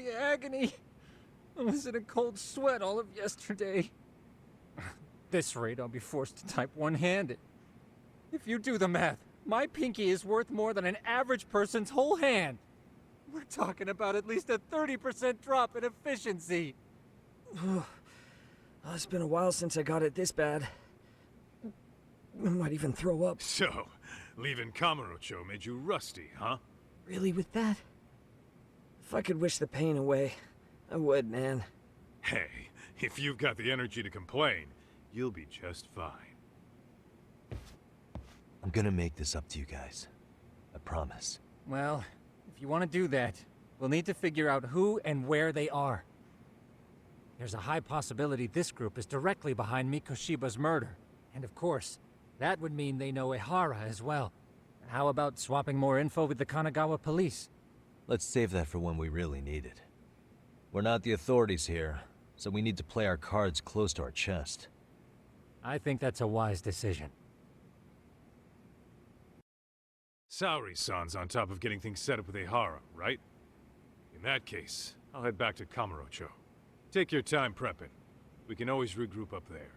the agony. I was in a cold sweat all of yesterday. At this rate, I'll be forced to type one-handed. If you do the math, my pinky is worth more than an average person's whole hand. We're talking about at least a 30% drop in efficiency. It's been a while since I got it this bad. I might even throw up. So, leaving Kamurocho made you rusty, huh? Really with that? If I could wish the pain away, I would, man. Hey, if you've got the energy to complain, you'll be just fine. I'm gonna make this up to you guys. I promise. Well, if you want to do that, we'll need to figure out who and where they are. There's a high possibility this group is directly behind Mikoshiba's murder. And of course, that would mean they know Ehara as well. How about swapping more info with the Kanagawa police? Let's save that for when we really need it. We're not the authorities here, so we need to play our cards close to our chest. I think that's a wise decision. Saori-san's on top of getting things set up with Ehara, right? In that case, I'll head back to Kamurocho. Take your time prepping. We can always regroup up there.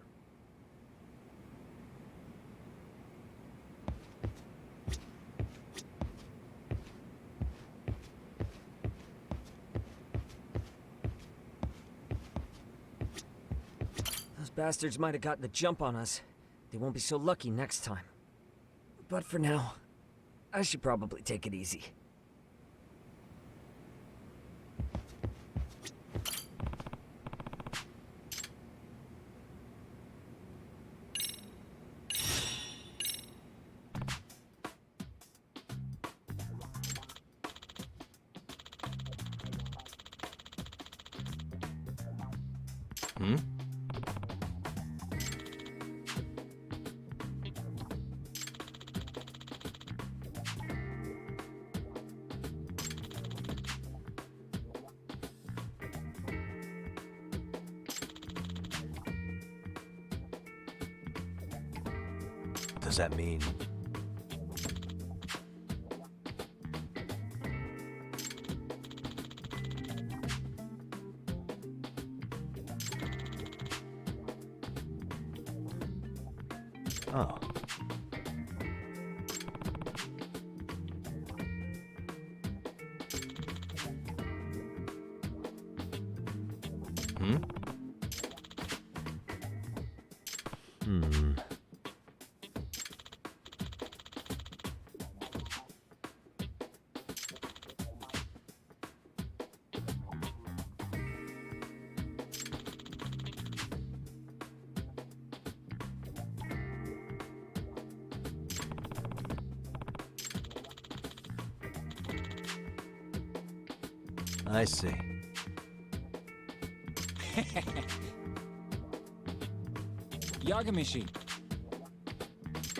Those bastards might have gotten the jump on us. They won't be so lucky next time. But for now, I should probably take it easy. Does that mean... Oh. I see. Yagamishi.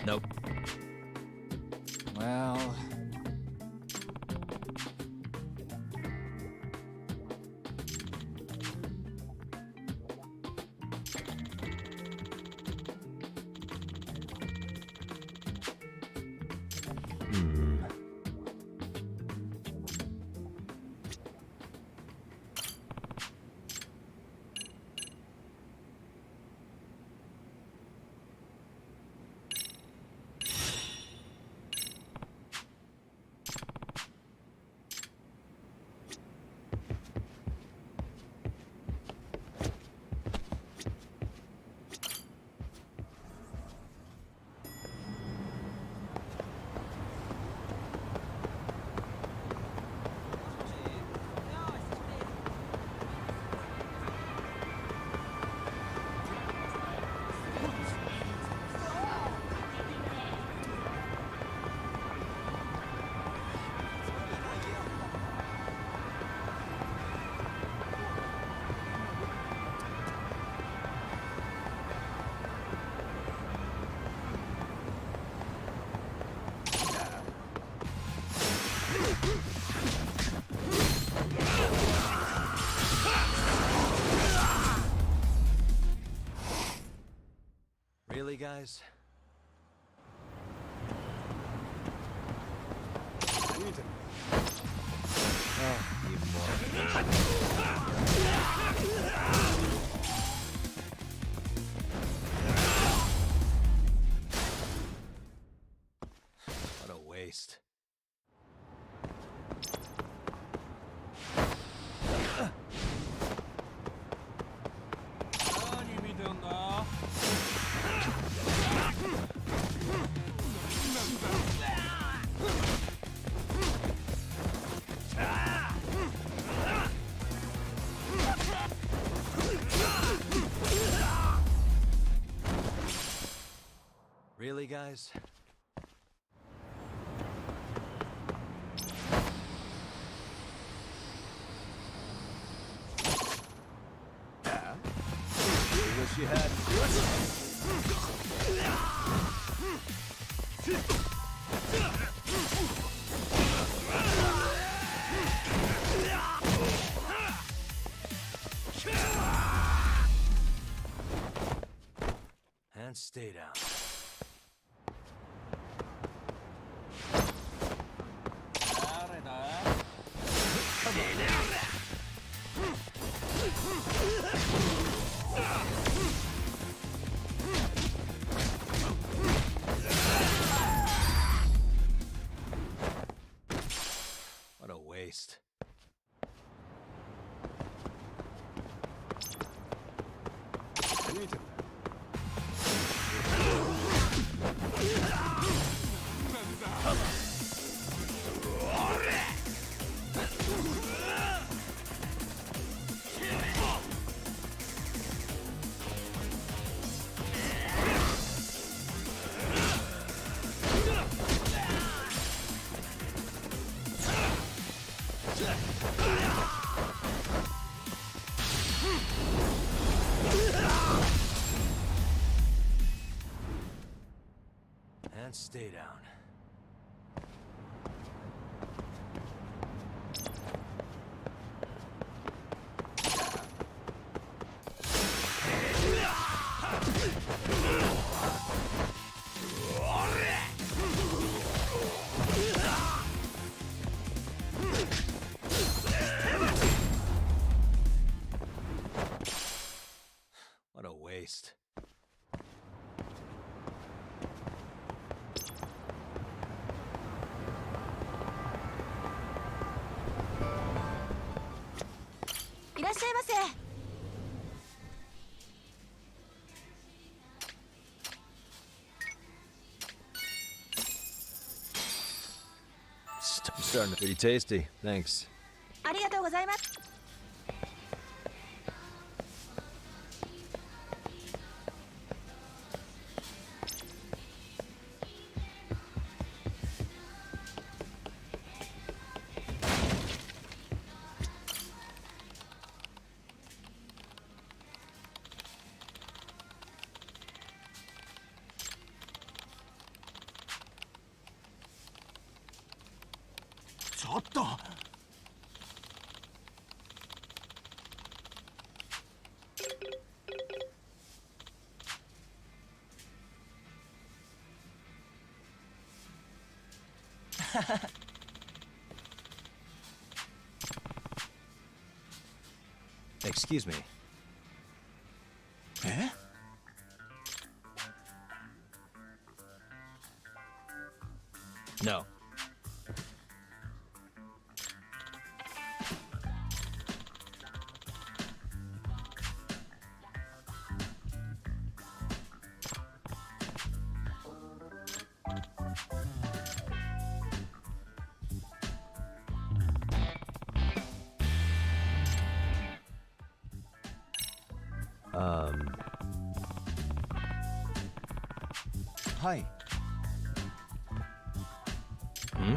Nope. Well... Really, guys? Oh, You What a waste. Really, guys? Yeah? You wish you had. And stay down. What a waste. And stay down. What a waste. Starting to pretty tasty. Thanks. ありがとうございます。 ちょっとExcuse me. え No. Um. はい Hmm?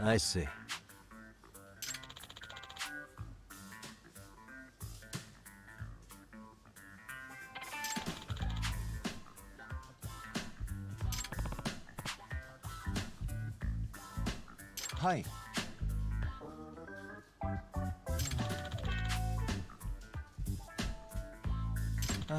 I see. Hi. は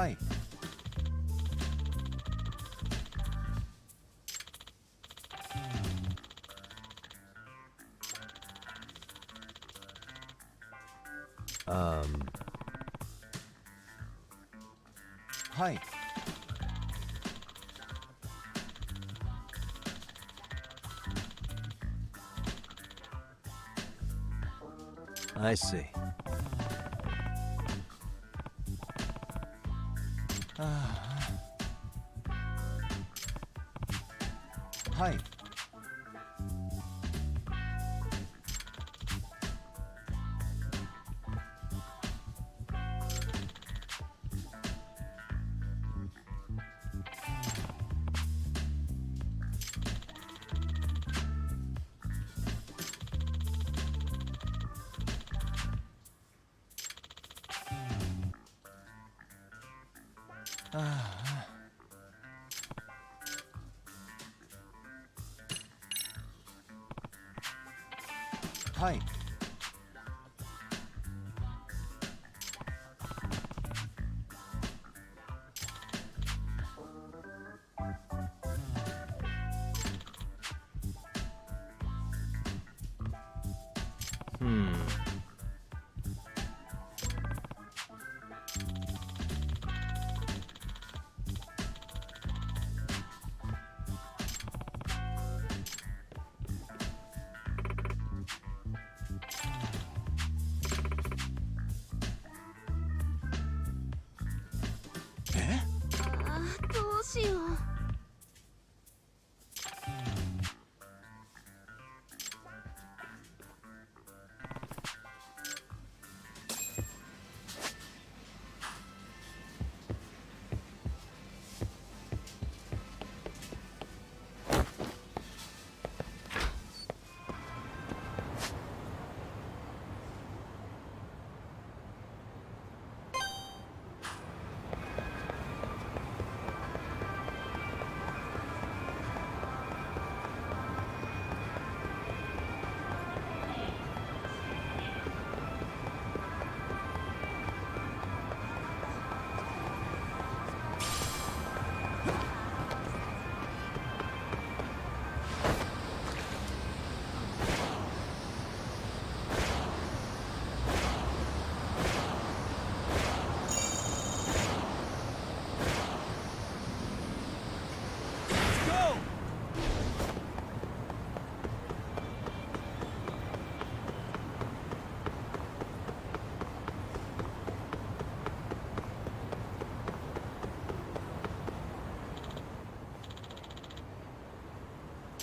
い。はい。I see. はい。はい。Hmm. Eh? どうしよう。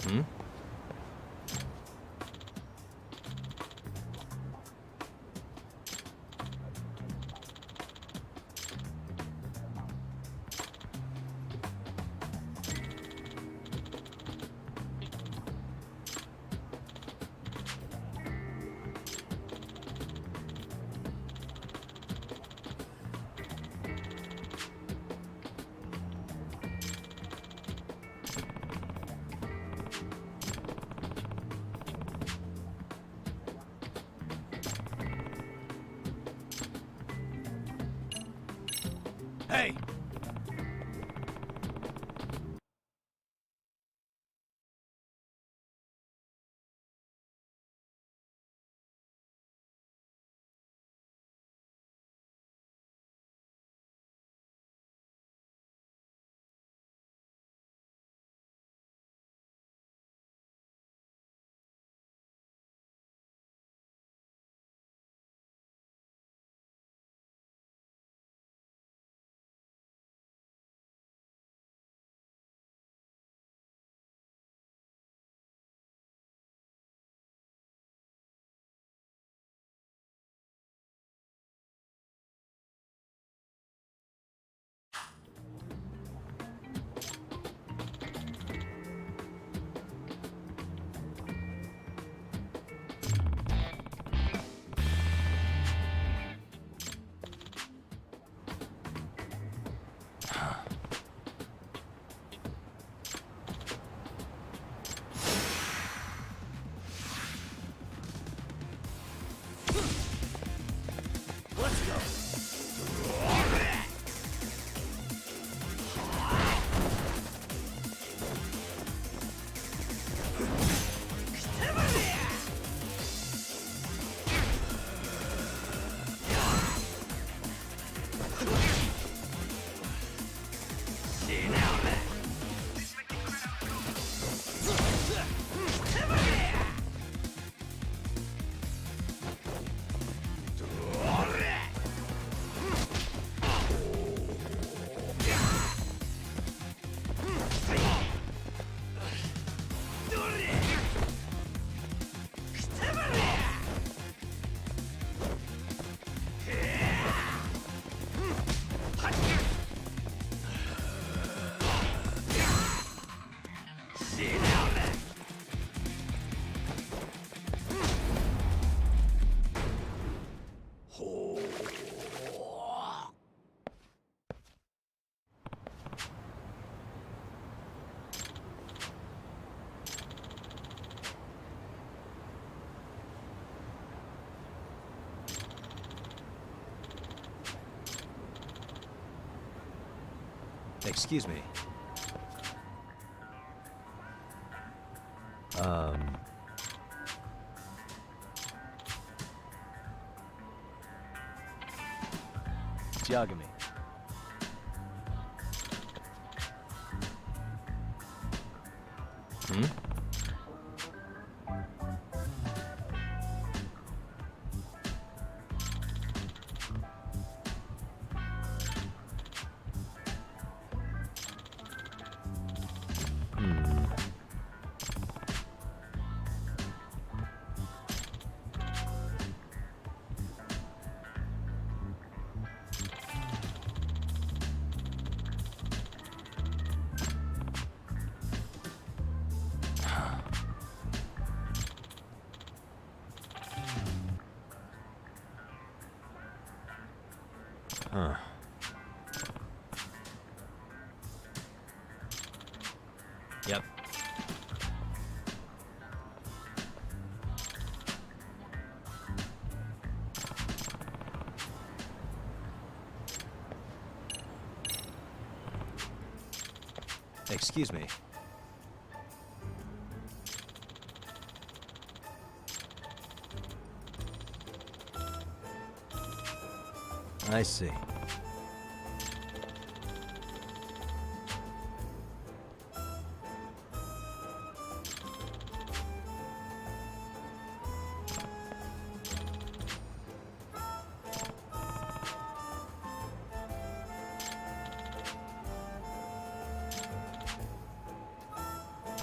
Hmm? Hey! Excuse me. Yagami. Hmm? Huh. Yep. Excuse me. I see.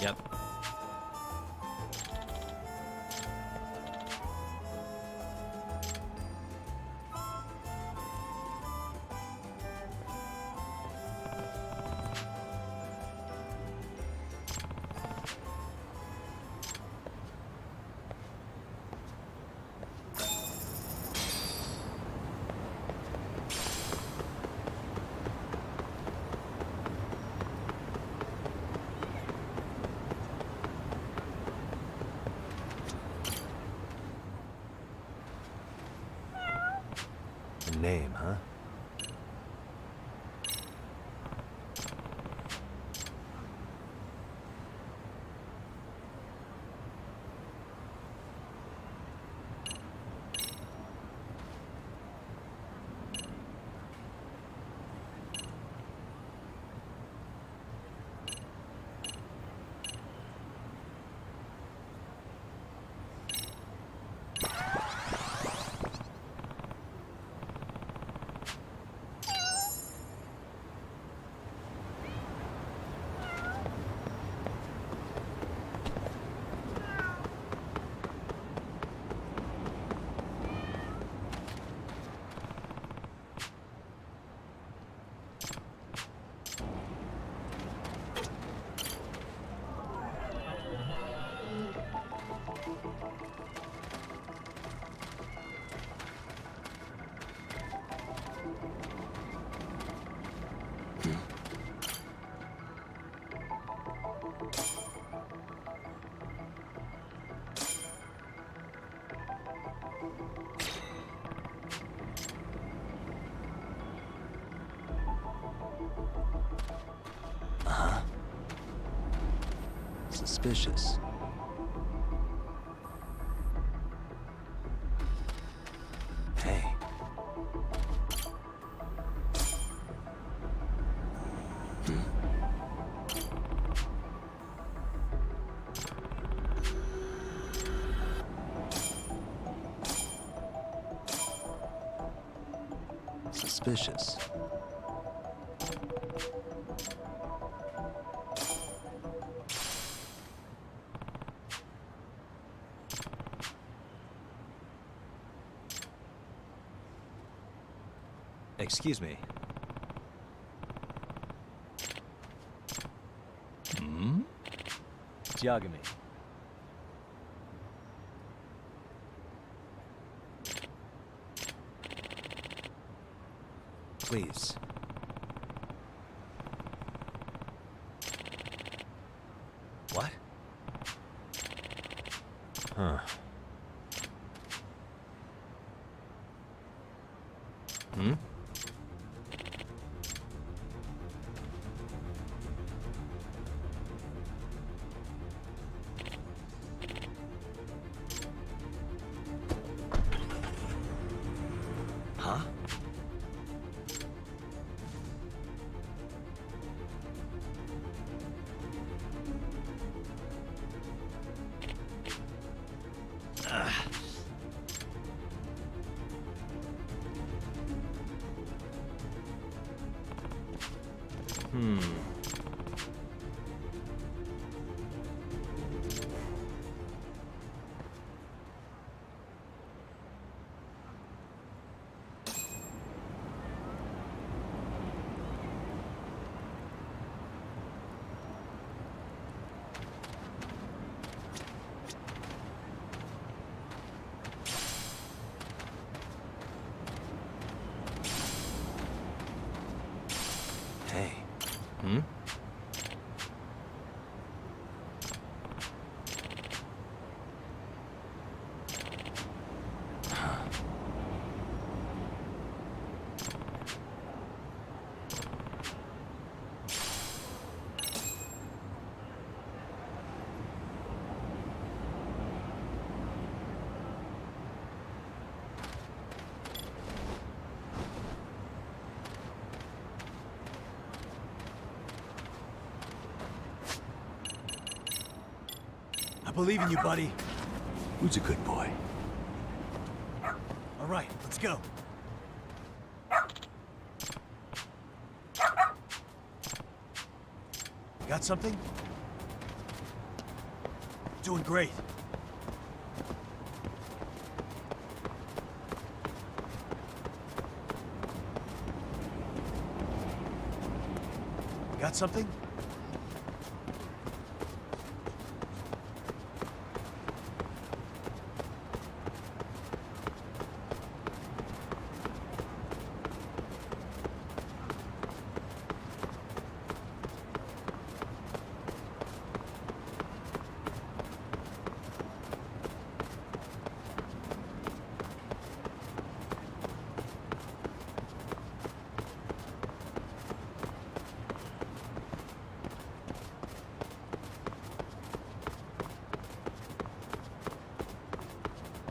Yep. A name, huh? Suspicious. Hey. Suspicious. Excuse me. Hmm? Yagami. Please. What? Huh. Hmm? Huh? Hmm. Hey. Hmm? I believe in you, buddy. Who's a good boy? All right, let's go. Got something? Doing great. Got something?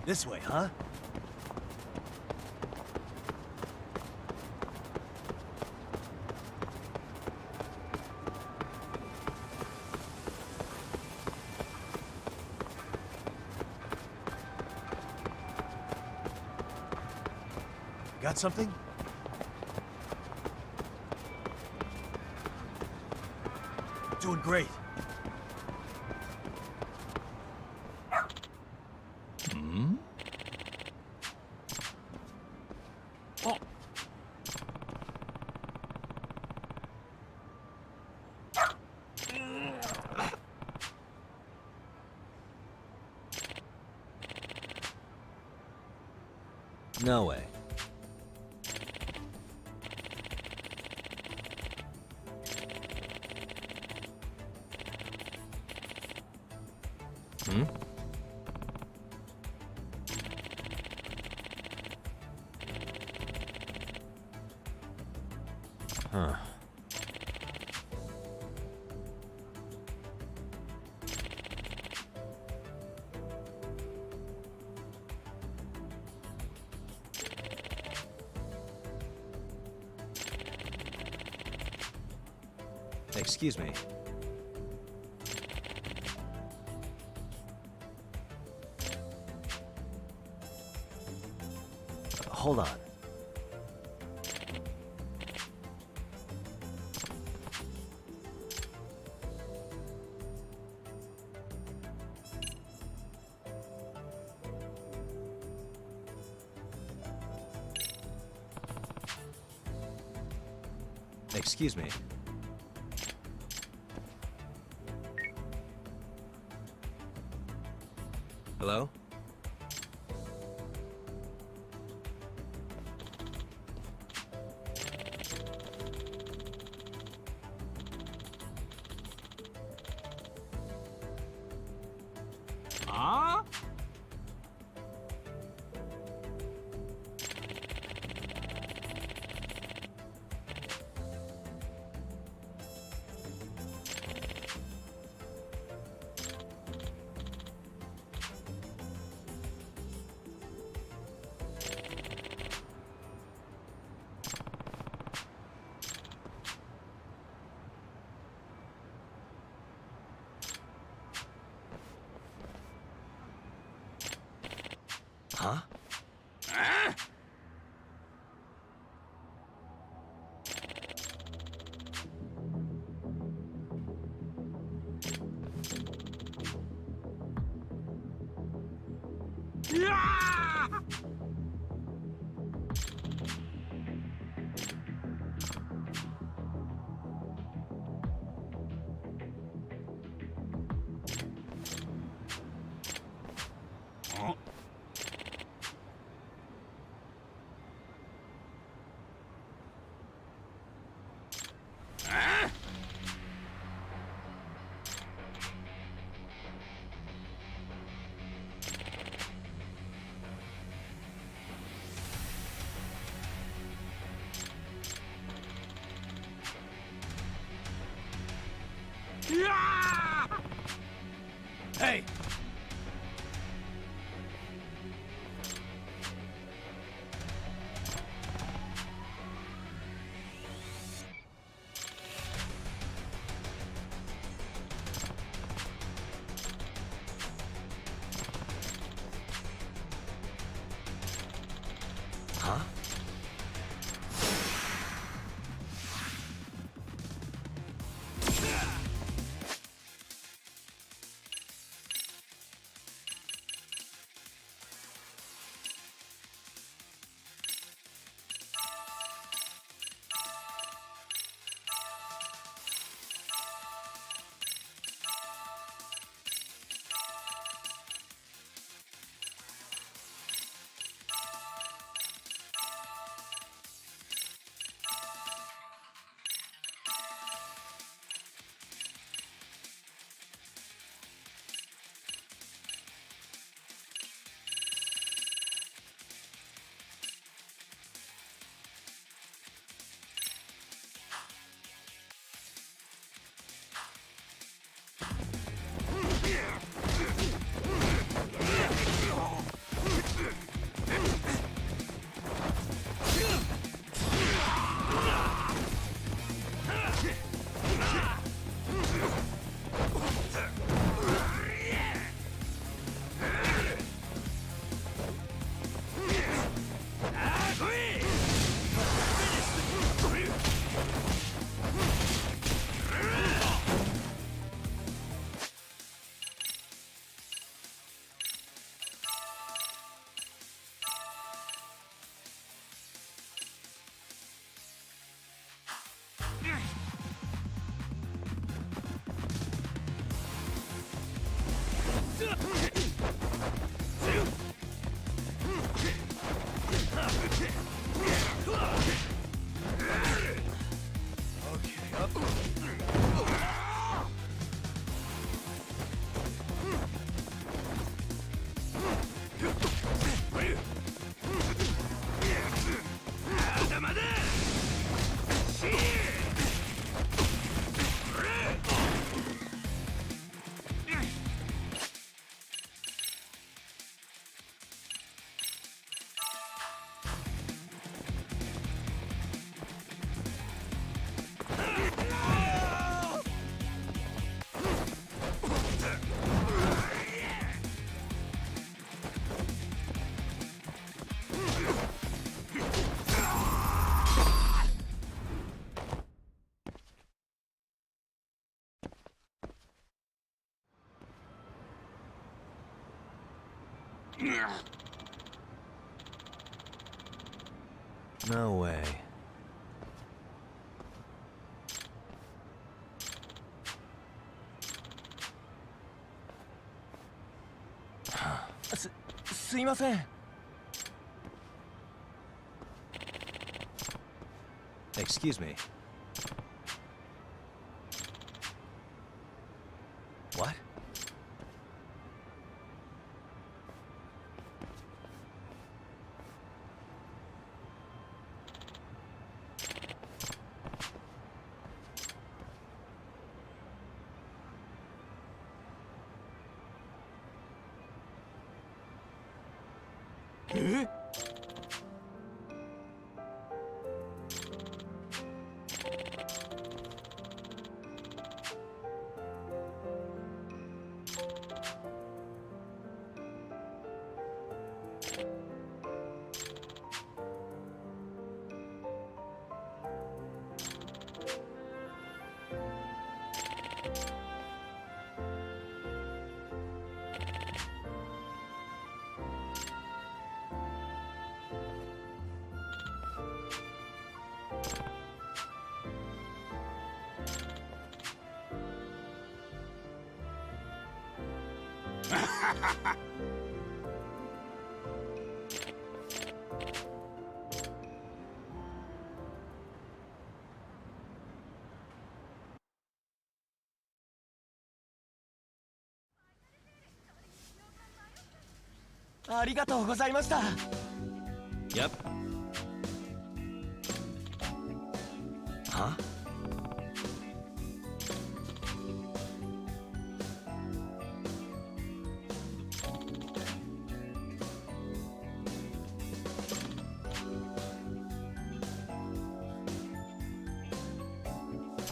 This way, huh? Got something? Doing great. Hmm? Oh. No way. Hmm? Huh. Excuse me. Hold on. Excuse me. Hello? Huh? Huh? Hey! Huh? No way. すいません。Excuse me. What? Eh? Ha ありがとうございました。Yep. Huh?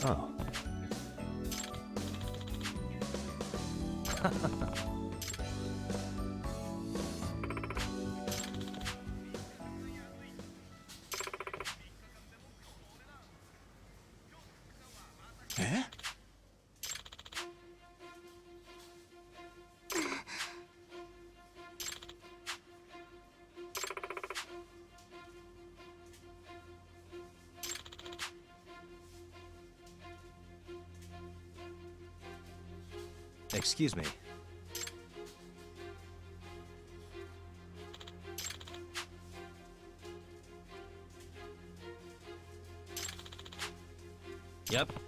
Oh. Eh? Excuse me. Yep.「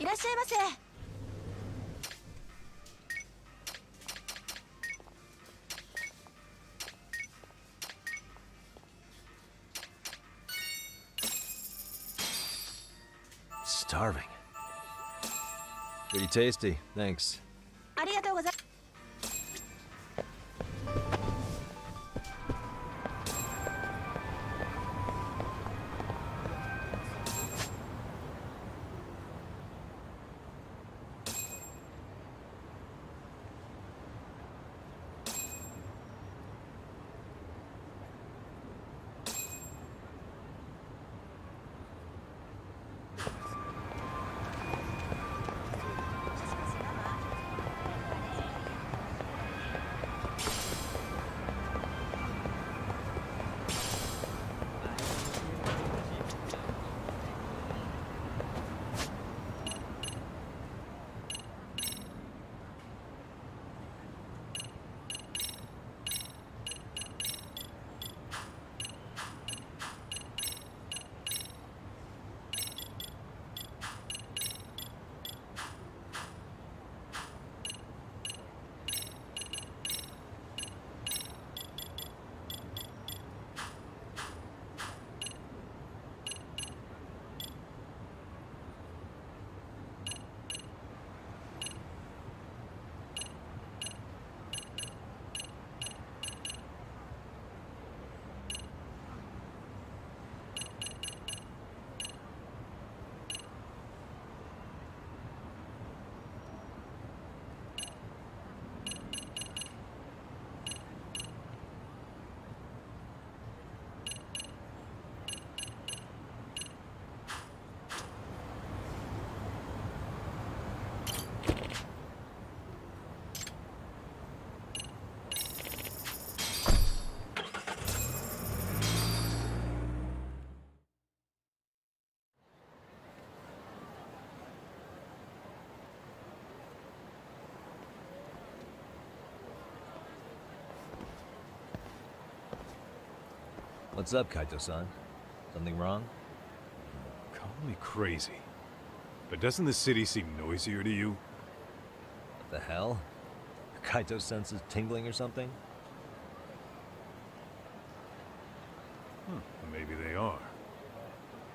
いらっしゃいませ」。Starving. Pretty tasty, thanks. ありがとうございます。What's up, Kaito-san? Something wrong? Call me crazy, but doesn't the city seem noisier to you? What the hell? Kaito senses tingling or something? Maybe they are.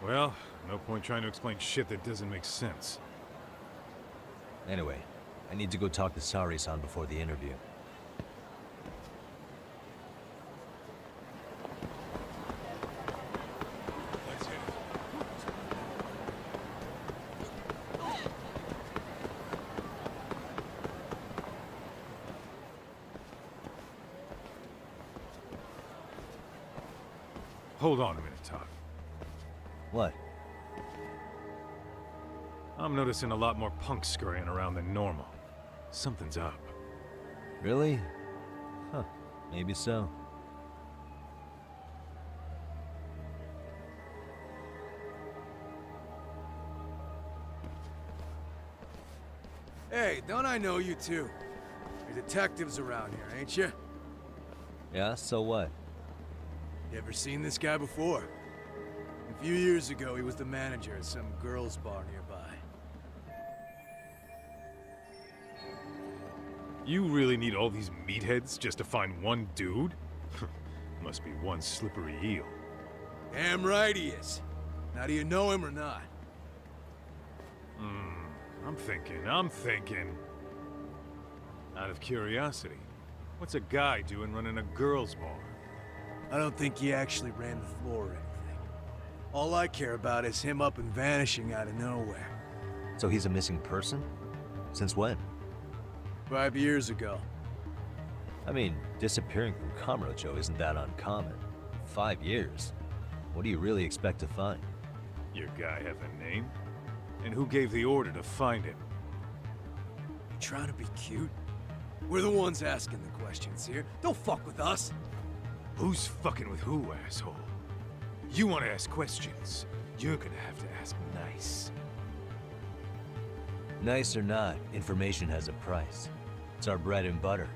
Well, no point trying to explain shit that doesn't make sense. Anyway, I need to go talk to Sari-san before the interview. Let's hit it. Hold on a minute, Todd. What? I'm noticing a lot more punks scurrying around than normal. Something's up. Really? Huh. Maybe so. Hey, don't I know you two? You're detectives around here, ain't you? Yeah, so what? You ever seen this guy before? A few years ago, he was the manager at some girls' bar nearby. You really need all these meatheads just to find one dude? Must be one slippery eel. Damn right he is. Now, do you know him or not? I'm thinking. Out of curiosity, what's a guy doing running a girls' bar? I don't think he actually ran the floor or anything. All I care about is him up and vanishing out of nowhere. So he's a missing person? Since when? 5 years ago. I mean, disappearing from Kamurocho isn't that uncommon. 5 years. What do you really expect to find? Your guy have a name? And who gave the order to find him? You trying to be cute? We're the ones asking the questions here. Don't fuck with us. Who's fucking with who, asshole? You want to ask questions? You're gonna have to ask nice. Nice or not, information has a price. It's our bread and butter,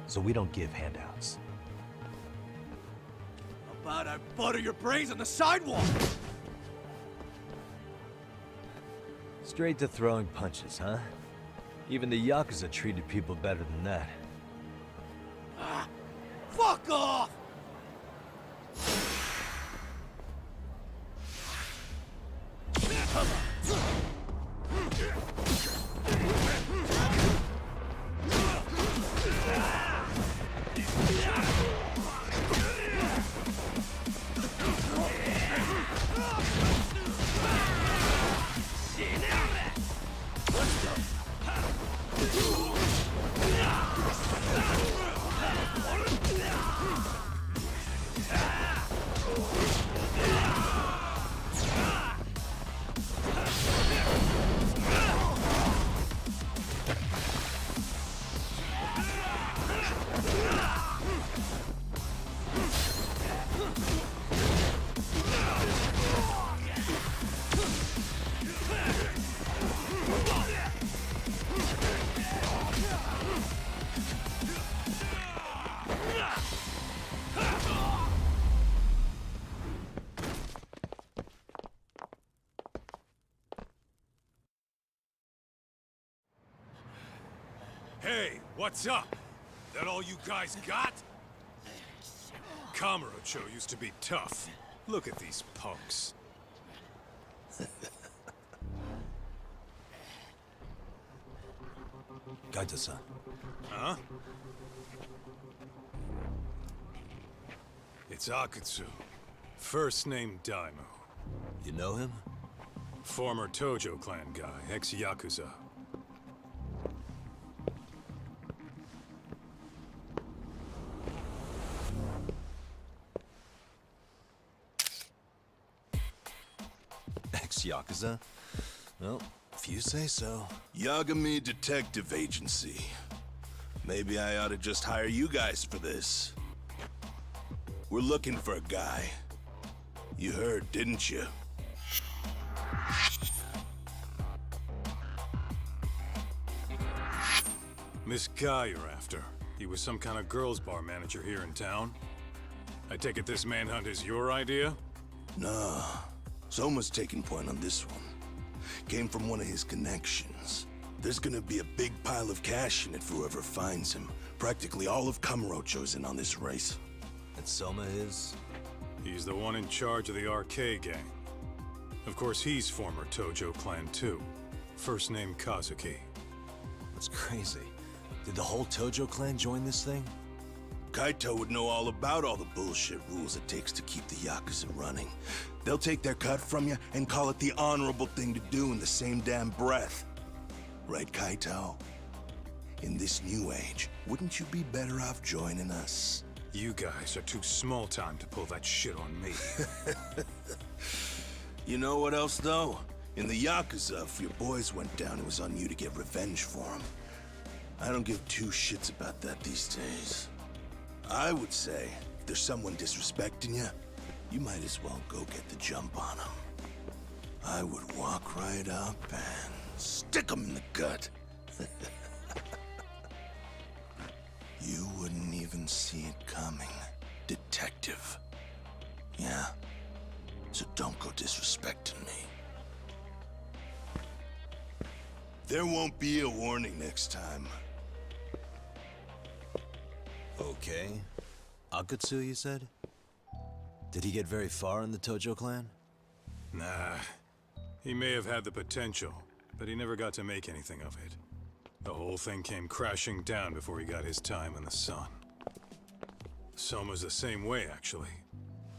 so we don't give handouts. How about I butter your brains on the sidewalk? Straight to throwing punches, huh? Even the Yakuza treated people better than that. Fuck off! Hey, what's up? That all you guys got? Kamurocho used to be tough. Look at these punks. Kaito-san. Huh? It's Akutsu. First name Daimyo. You know him? Former Tojo clan guy, ex-Yakuza. Ex-Yakuza? Well, if you say so. Yagami Detective Agency. Maybe I ought to just hire you guys for this. We're looking for a guy. You heard, didn't you? This guy you're after, he was some kind of girls' bar manager here in town? I take it this manhunt is your idea? Nah. Soma's taking point on this one. Came from one of his connections. There's gonna be a big pile of cash in it for whoever finds him. Practically all of Kamurocho's in on this race. And Soma is? He's the one in charge of the RK gang. Of course, he's former Tojo clan too. First name Kazuki. That's crazy. Did the whole Tojo clan join this thing? Kaito would know all about all the bullshit rules it takes to keep the Yakuza running. They'll take their cut from you and call it the honorable thing to do in the same damn breath. Right, Kaito? In this new age, wouldn't you be better off joining us? You guys are too small time to pull that shit on me. You know what else, though? In the Yakuza, if your boys went down, it was on you to get revenge for them. I don't give two shits about that these days. I would say, if there's someone disrespecting you, you might as well go get the jump on them. I would walk right up and stick them in the gut. You wouldn't even see it coming, detective. Yeah? So don't go disrespecting me. There won't be a warning next time. Okay. Akutsu, you said? Did he get very far in the Tojo clan? Nah. He may have had the potential, but he never got to make anything of it. The whole thing came crashing down before he got his time in the sun. Soma's the same way, actually.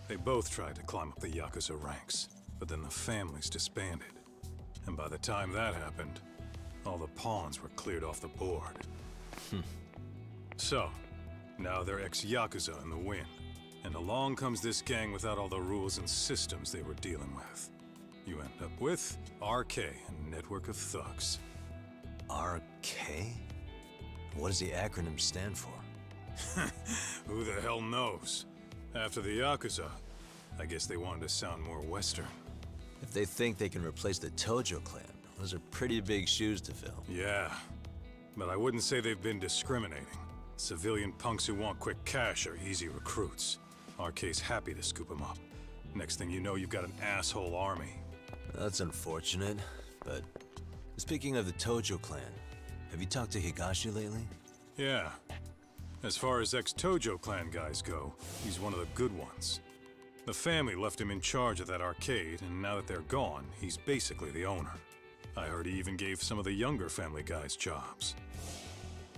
They both tried to climb up the Yakuza ranks, but then the families disbanded. And by the time that happened, all the pawns were cleared off the board. So, now they're ex-Yakuza in the wind. And along comes this gang without all the rules and systems they were dealing with. You end up with RK, a network of thugs. RK? What does the acronym stand for? Who the hell knows? After the Yakuza, I guess they wanted to sound more Western. If they think they can replace the Tojo clan, those are pretty big shoes to fill. Yeah, but I wouldn't say they've been discriminating. Civilian punks who want quick cash are easy recruits. RK's happy to scoop them up. Next thing you know, you've got an asshole army. That's unfortunate, but speaking of the Tojo clan, have you talked to Higashi lately? Yeah. As far as ex-Tojo clan guys go, he's one of the good ones. The family left him in charge of that arcade, and now that they're gone, he's basically the owner. I heard he even gave some of the younger family guys jobs.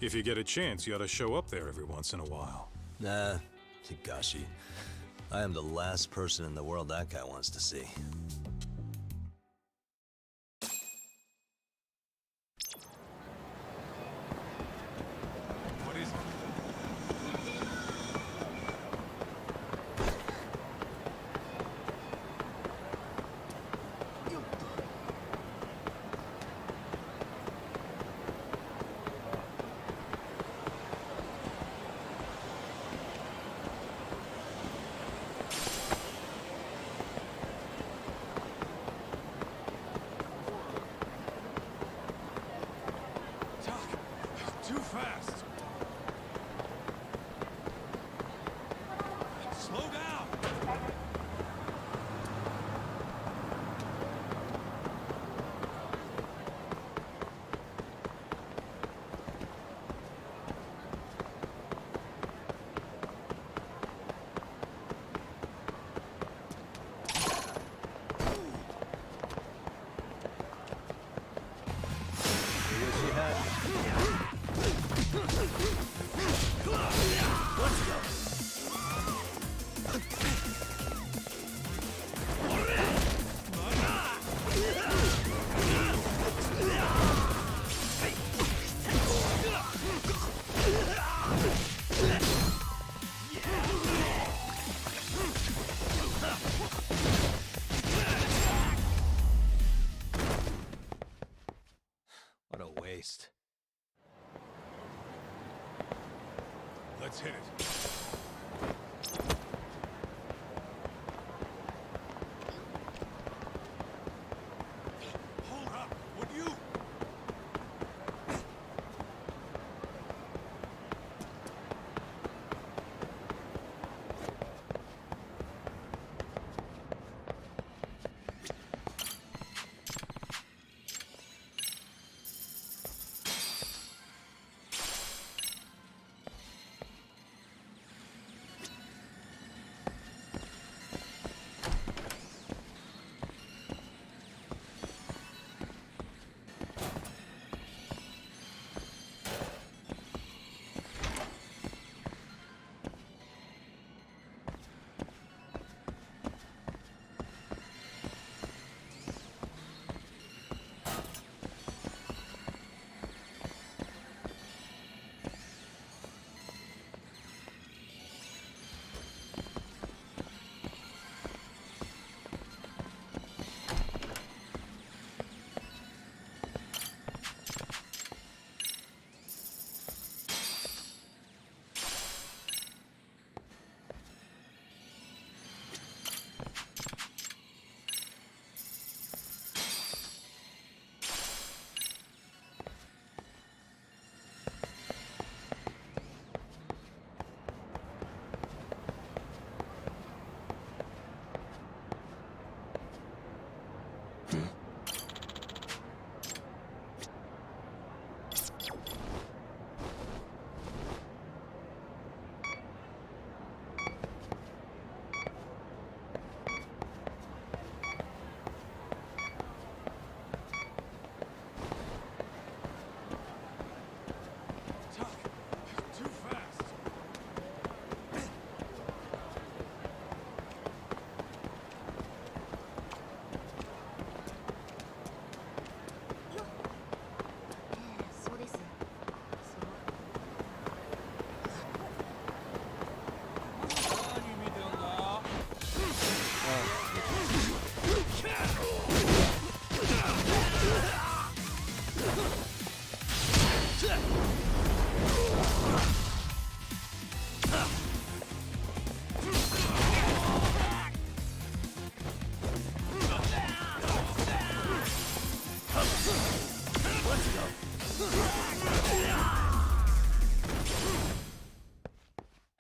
If you get a chance, you ought to show up there every once in a while. Nah, Higashi. I am the last person in the world that guy wants to see. What is it? Too fast! Slow down! What a waste. Let's hit it. Hold up! Would you?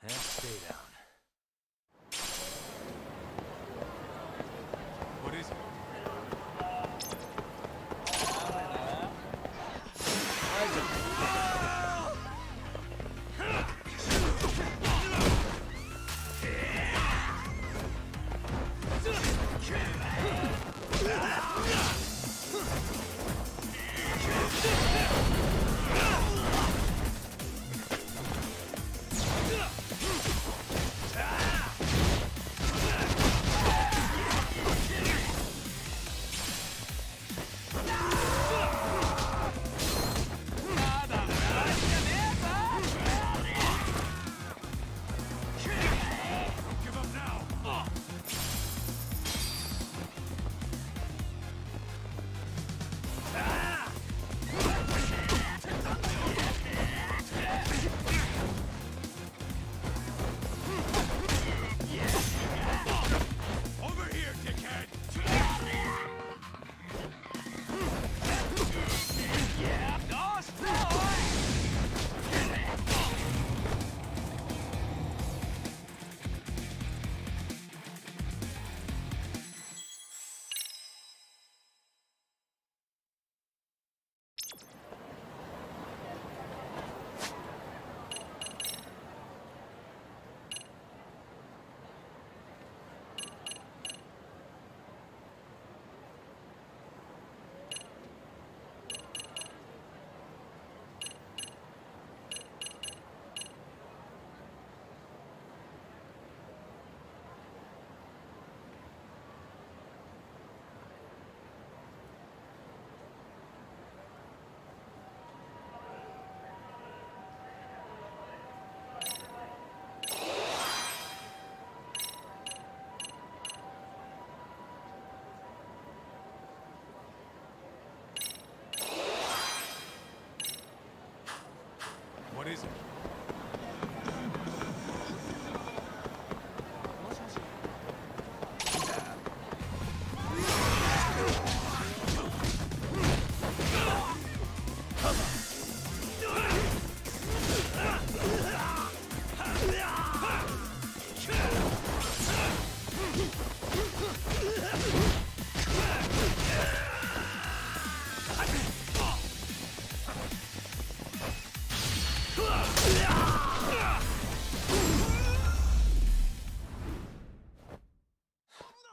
And stay down. What is it? What is it?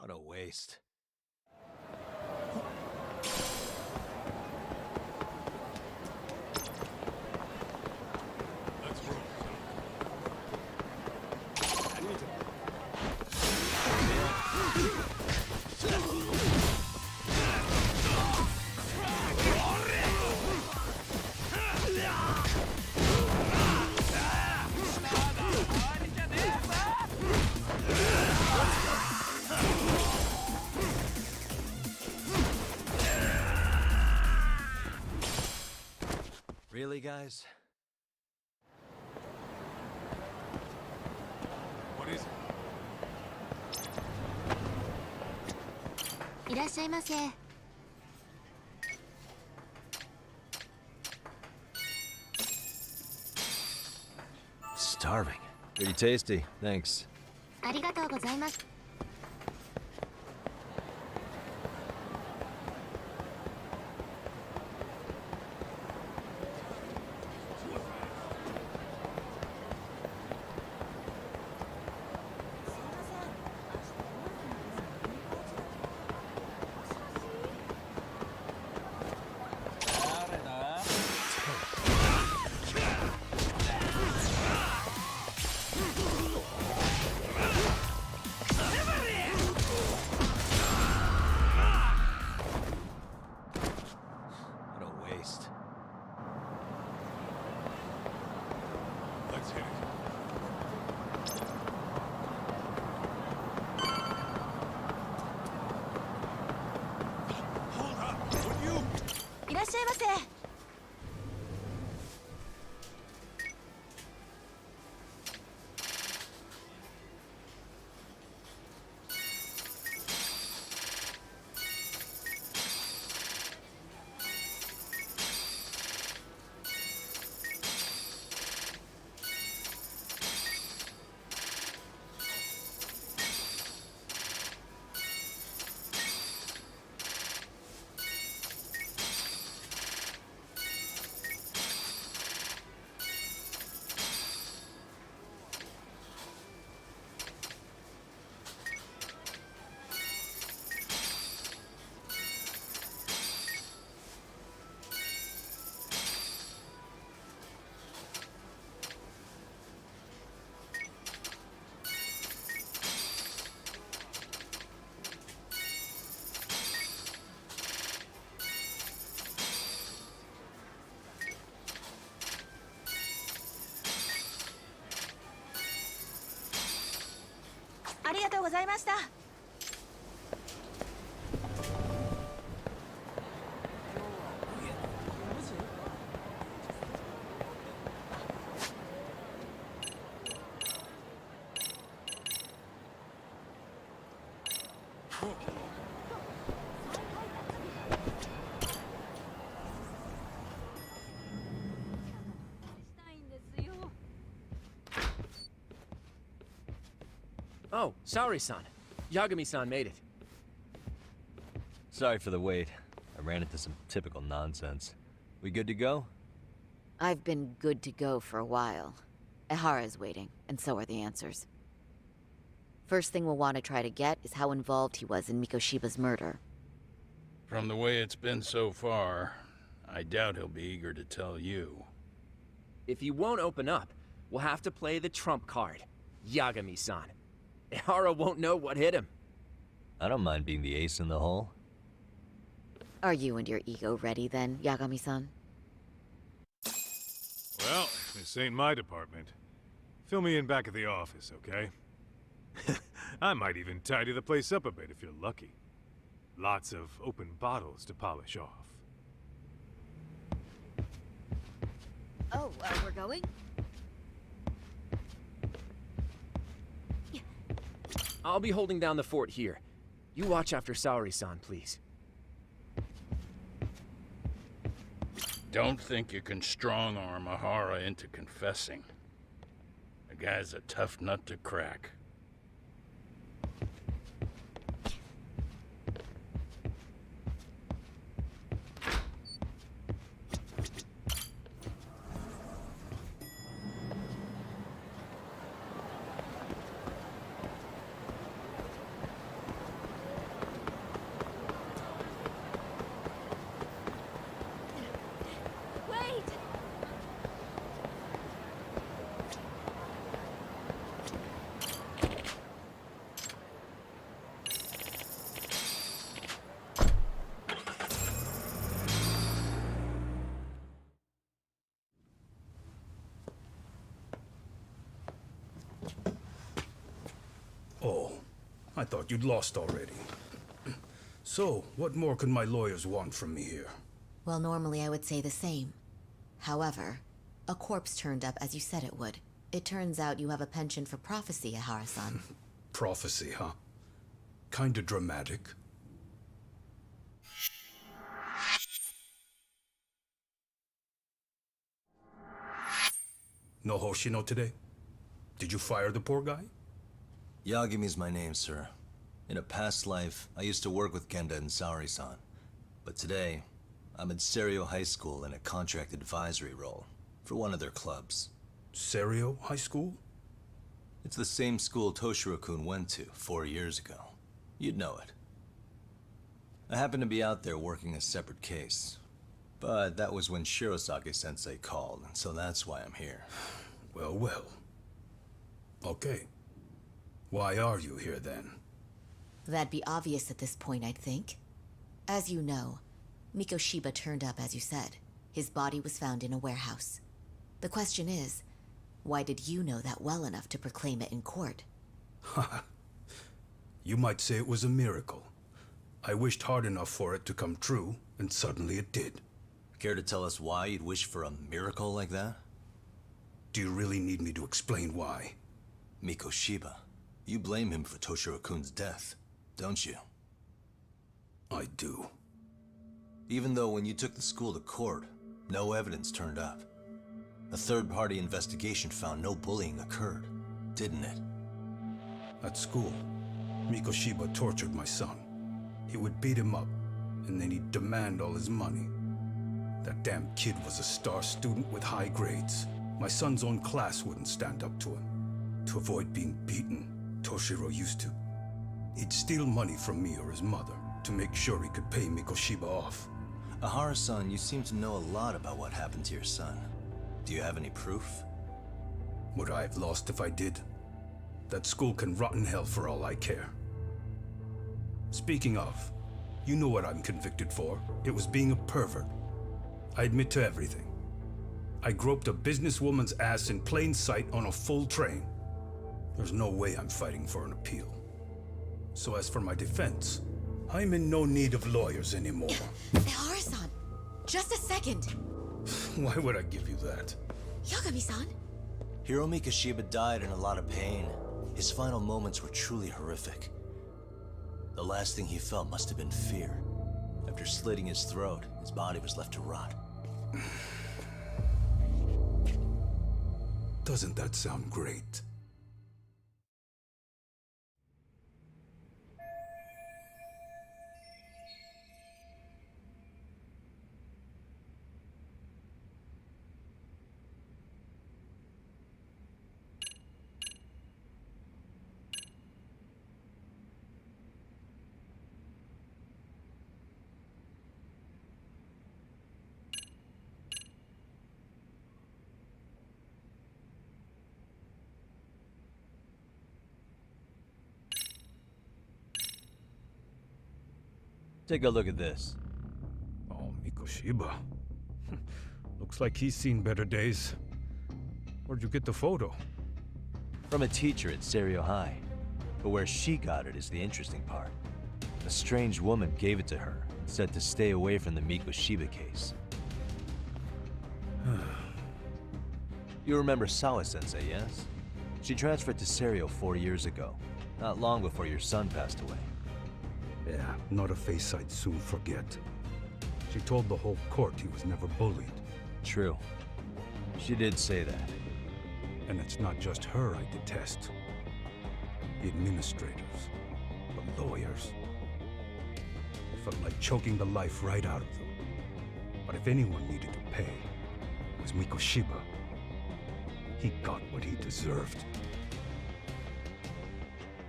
What a waste. Let's roll. Really, guys? What is it? いらっしゃいませ。 Starving. Pretty tasty. Thanks. ありがとうございます。 What a waste. Let's hit it. Hold up! Would you? いらっしゃいませ。 Let's ございました。Oh, Saori-san. Yagami-san made it. Sorry for the wait. I ran into some typical nonsense. We good to go? I've been good to go for a while. Ehara's waiting, and so are the answers. First thing we'll want to try to get is how involved he was in Mikoshiba's murder. From the way it's been so far, I doubt he'll be eager to tell you. If he won't open up, we'll have to play the trump card. Yagami-san. Ehara won't know what hit him. I don't mind being the ace in the hole. Are you and your ego ready then, Yagami-san? Well, this ain't my department. Fill me in back at the office, okay? I might even tidy the place up a bit if you're lucky. Lots of open bottles to polish off. Oh, we're going? I'll be holding down the fort here. You watch after Saori-san, please. Don't think you can strong-arm Ehara into confessing. The guy's a tough nut to crack. Wait! Oh, I thought you'd lost already. So, what more could my lawyers want from me here? Well, normally I would say the same. However, a corpse turned up as you said it would. It turns out you have a penchant for prophecy, Ehara-san. Prophecy, huh? Kinda dramatic. No Hoshino today? Did you fire the poor guy? Yagami's my name, sir. In a past life, I used to work with Genda and Saori-san. But today, I'm at Serio High School in a contract advisory role for one of their clubs. Serio High School? It's the same school Toshiro-kun went to 4 years ago. You'd know it. I happened to be out there working a separate case. But that was when Shirosake-sensei called, and so that's why I'm here. Well, well. Okay. Why are you here then? That'd be obvious at this point, I'd think. As you know, Mikoshiba turned up as you said. His body was found in a warehouse. The question is, why did you know that well enough to proclaim it in court? You might say it was a miracle. I wished hard enough for it to come true, and suddenly it did. Care to tell us why you'd wish for a miracle like that? Do you really need me to explain why? Mikoshiba. You blame him for Toshiro-kun's death, don't you? I do. Even though when you took the school to court, no evidence turned up. A third-party investigation found no bullying occurred, didn't it? At school, Mikoshiba tortured my son. He would beat him up, and then he'd demand all his money. That damn kid was a star student with high grades. My son's own class wouldn't stand up to him. To avoid being beaten, Toshiro used to. He'd steal money from me or his mother to make sure he could pay Mikoshiba off. Ehara-san, you seem to know a lot about what happened to your son. Do you have any proof? Would I have lost if I did? That school can rot in hell for all I care. Speaking of, you know what I'm convicted for. It was being a pervert. I admit to everything. I groped a businesswoman's ass in plain sight on a full train. There's no way I'm fighting for an appeal. So as for my defense, I'm in no need of lawyers anymore. Ehara-san, just a second. Why would I give you that? Yagami-san? Hiro Mikoshiba died in a lot of pain. His final moments were truly horrific. The last thing he felt must have been fear. After slitting his throat, his body was left to rot. Doesn't that sound great? Take a look at this. Oh, Mikoshiba. Looks like he's seen better days. Where'd you get the photo? From a teacher at Serio High. But where she got it is the interesting part. A strange woman gave it to her and said to stay away from the Mikoshiba case. You remember Sawa-sensei, yes? She transferred to Serio 4 years ago, not long before your son passed away. Yeah, not a face I'd soon forget. She told the whole court he was never bullied. True. She did say that. And it's not just her I detest. The administrators, the lawyers. It felt like choking the life right out of them. But if anyone needed to pay, it was Mikoshiba. He got what he deserved.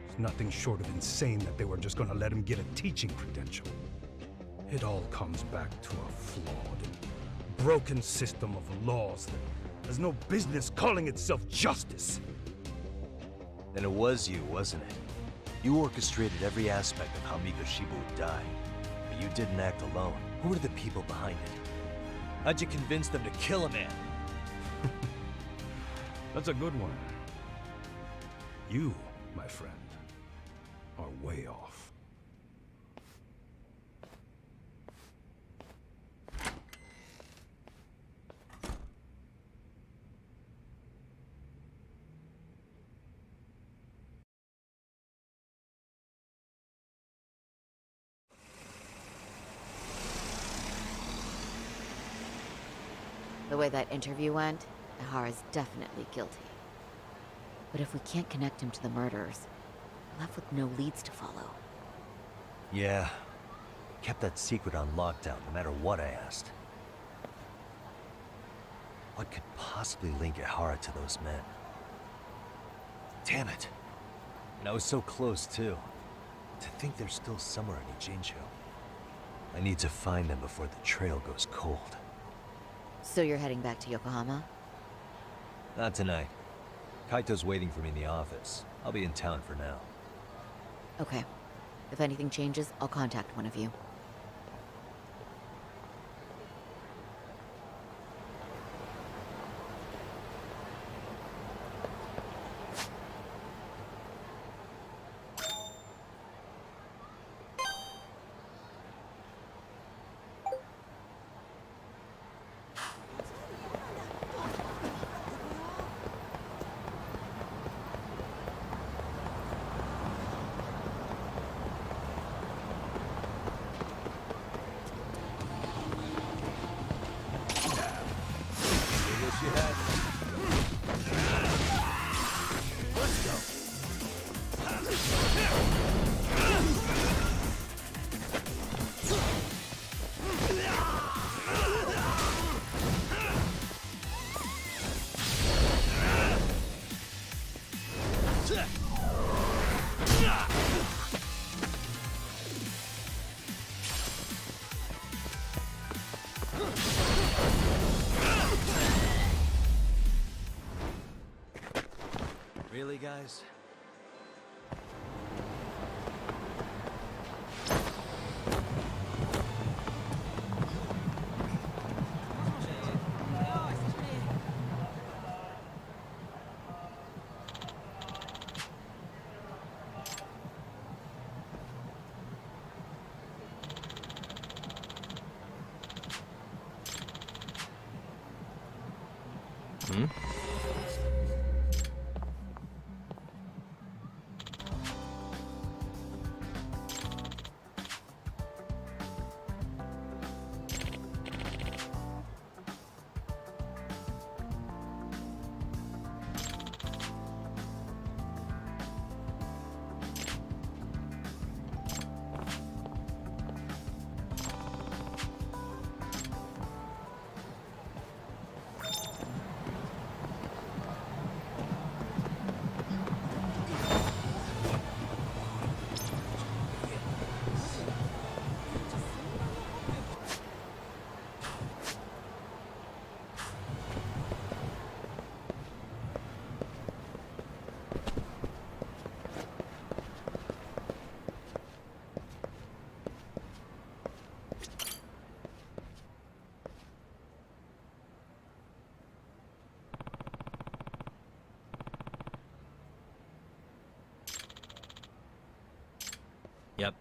It's nothing short of insane that they were just gonna let him get a teaching credential. It all comes back to a flawed and broken system of laws that has no business calling itself justice. Then it was you, wasn't it? You orchestrated every aspect of how Mikoshiba would die. But you didn't act alone. Who were the people behind it? How'd you convince them to kill a man? That's a good one. You, my friend, are way off. The way that interview went, Ehara's definitely guilty. But if we can't connect him to the murderers, we're left with no leads to follow. Yeah. Kept that secret on lockdown, no matter what I asked. What could possibly link Ehara to those men? Damn it. And I was so close, too. To think they're still somewhere in Ijincho. I need to find them before the trail goes cold. So you're heading back to Yokohama? Not tonight. Kaito's waiting for me in the office. I'll be in town for now. Okay. If anything changes, I'll contact one of you. Really, guys? Hmm? Yep.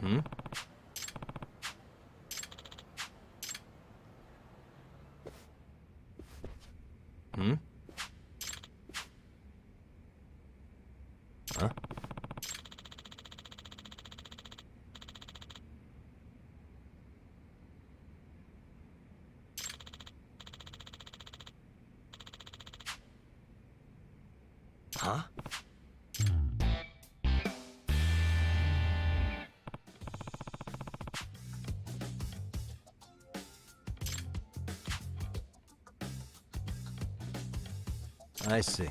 Hmm? Hmm? Huh? Huh? I see.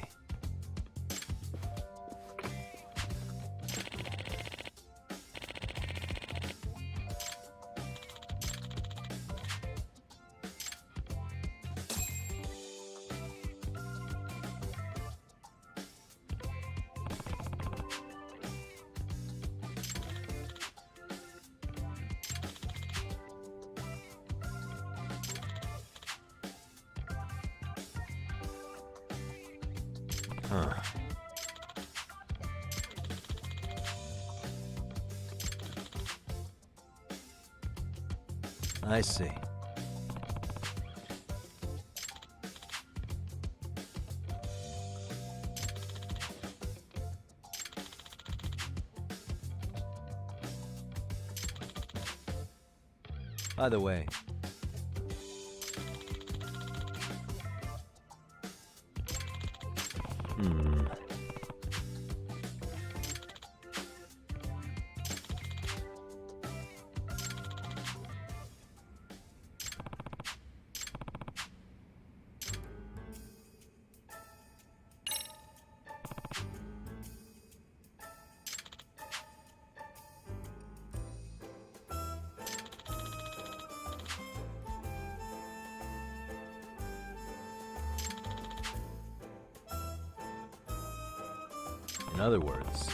Huh. I see. By the way, in other words,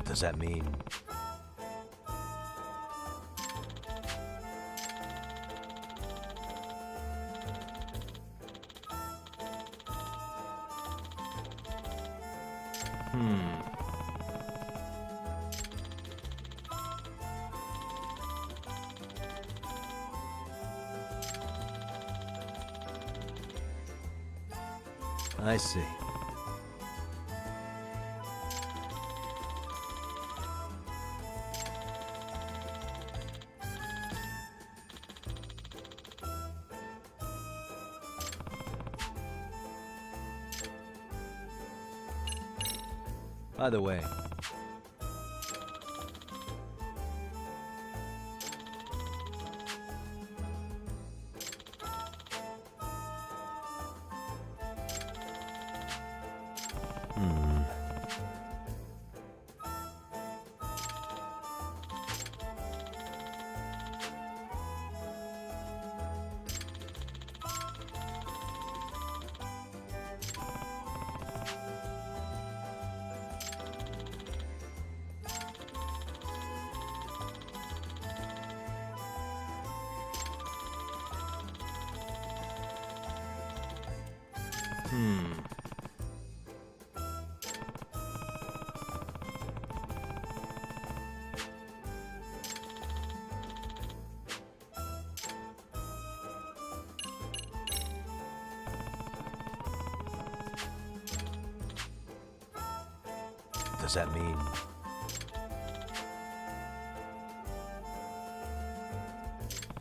does that mean... I see. By the way, Does that mean...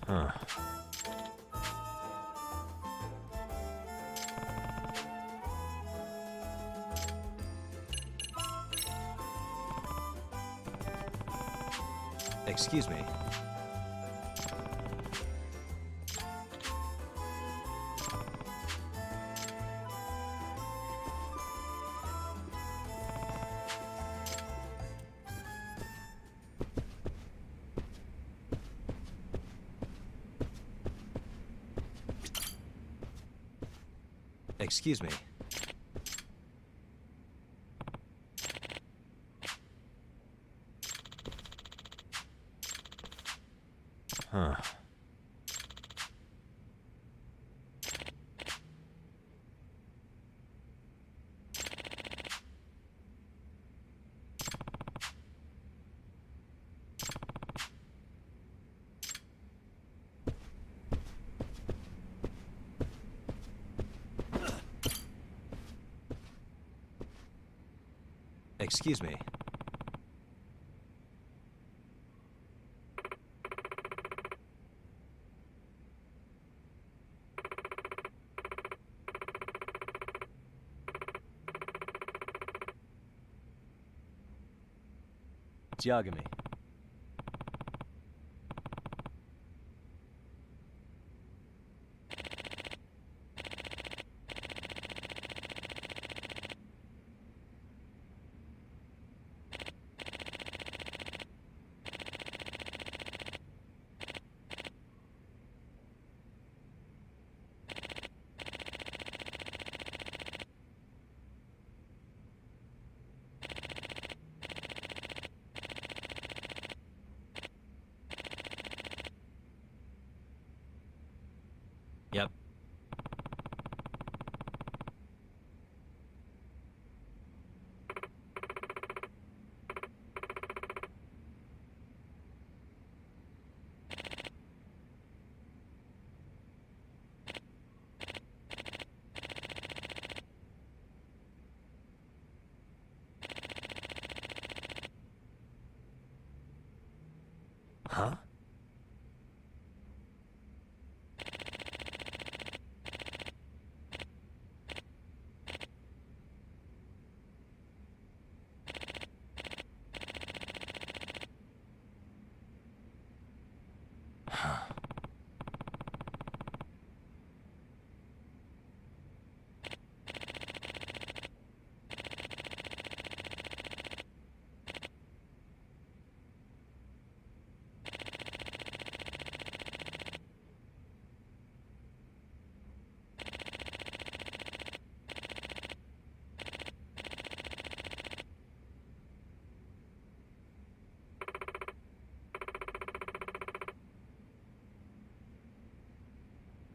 Huh. Excuse me. Excuse me. Huh. Excuse me. Yagami. Yep. Huh?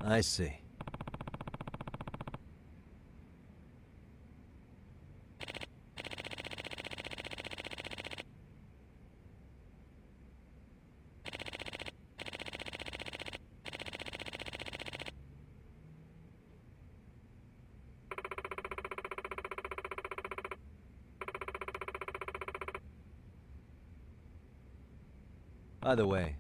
I see. By the way,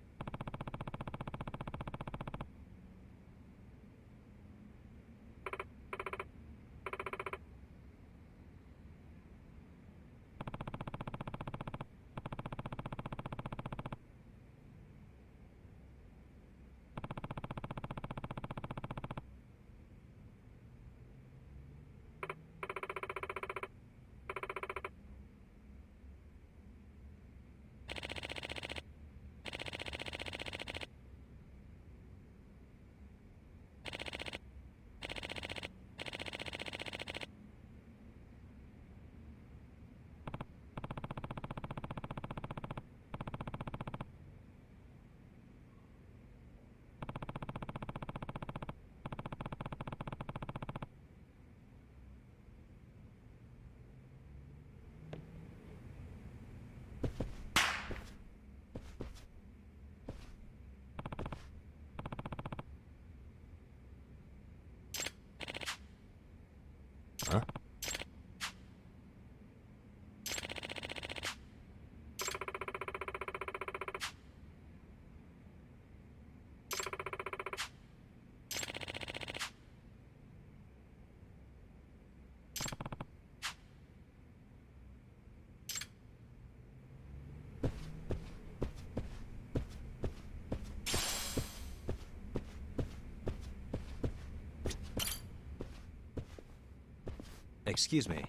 Excuse me.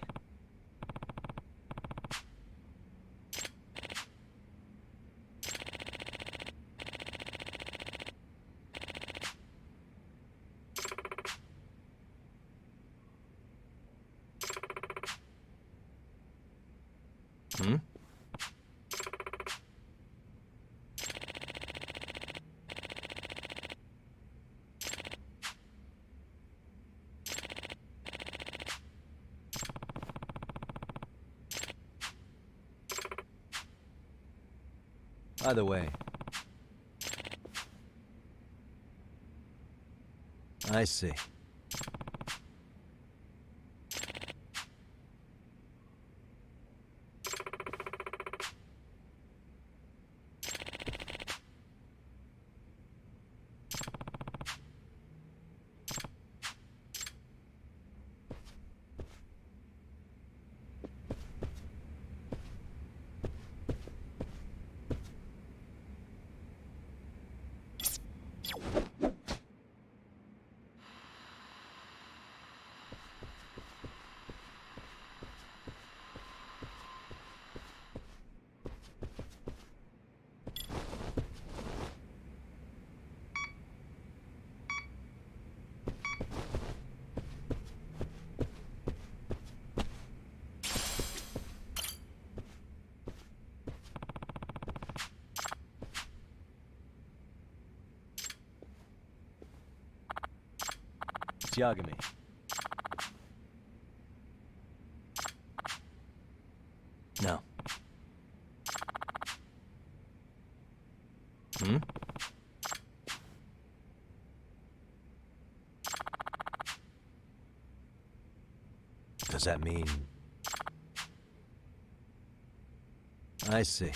Hmm? Either way. I see. Yagami. No. Hmm? Does that mean... I see.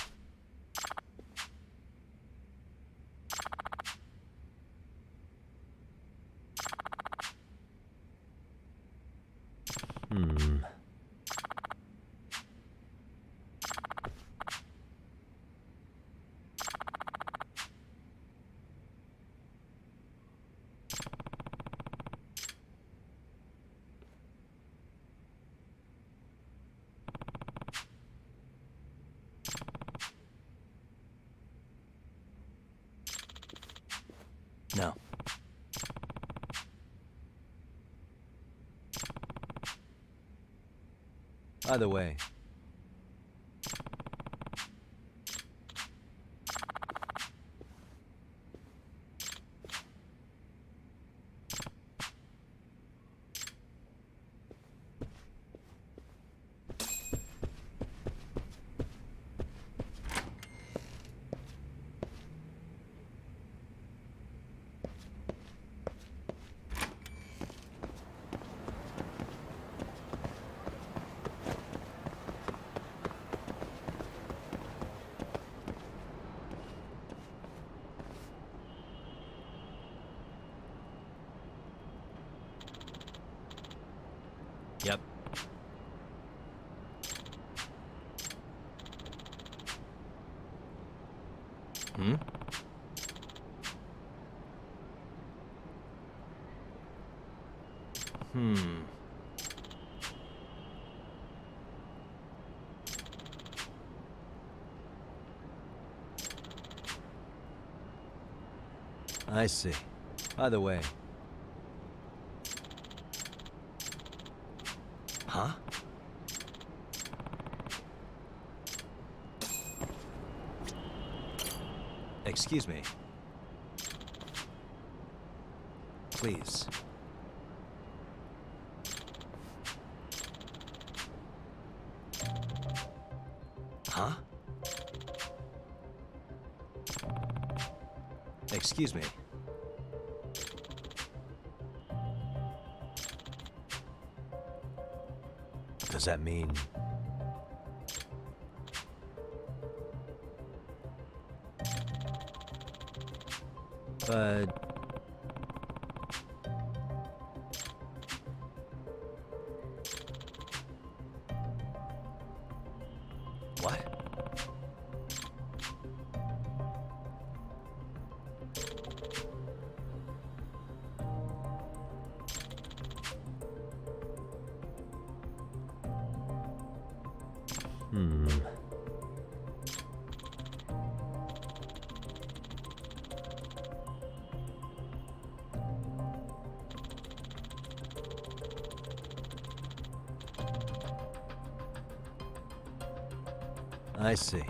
Hmm. No. Either way. Yep. Hmm? Hmm. I see. Either way. Huh? Excuse me. Please. Huh? Excuse me. Does that mean... But... What? I see.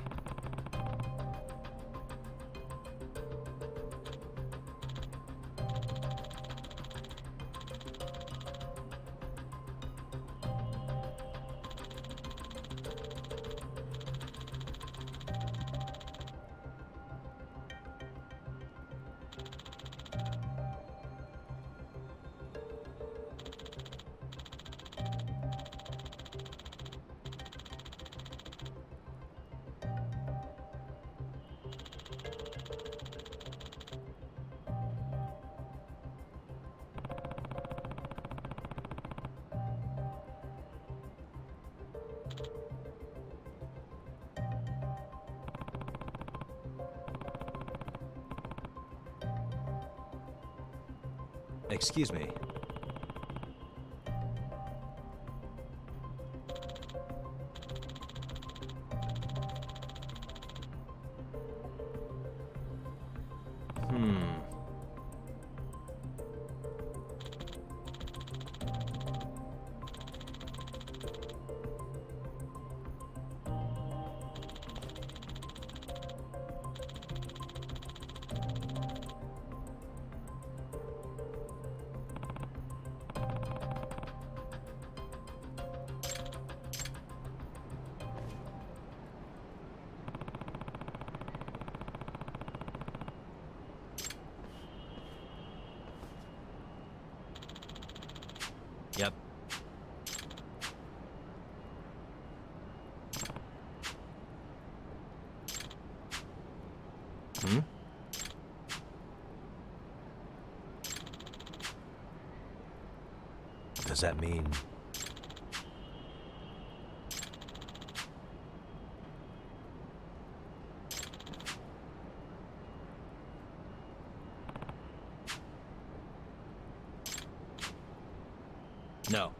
Excuse me. Yep. Does that mean... No.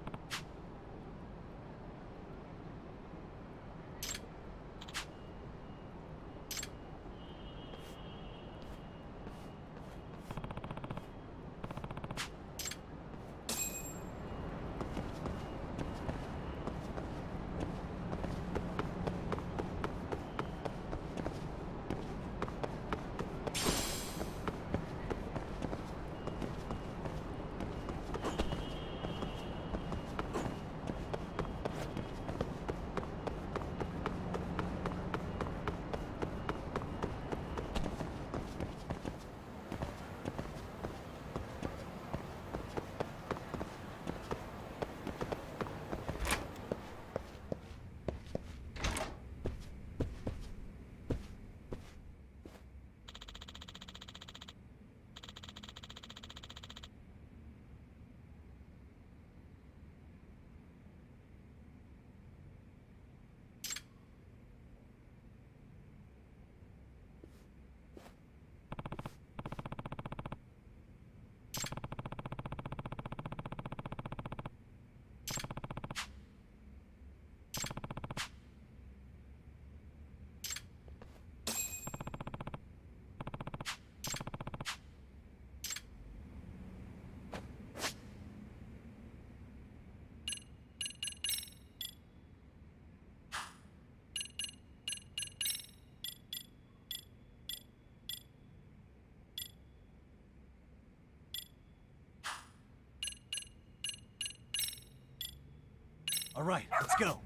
All right, let's go.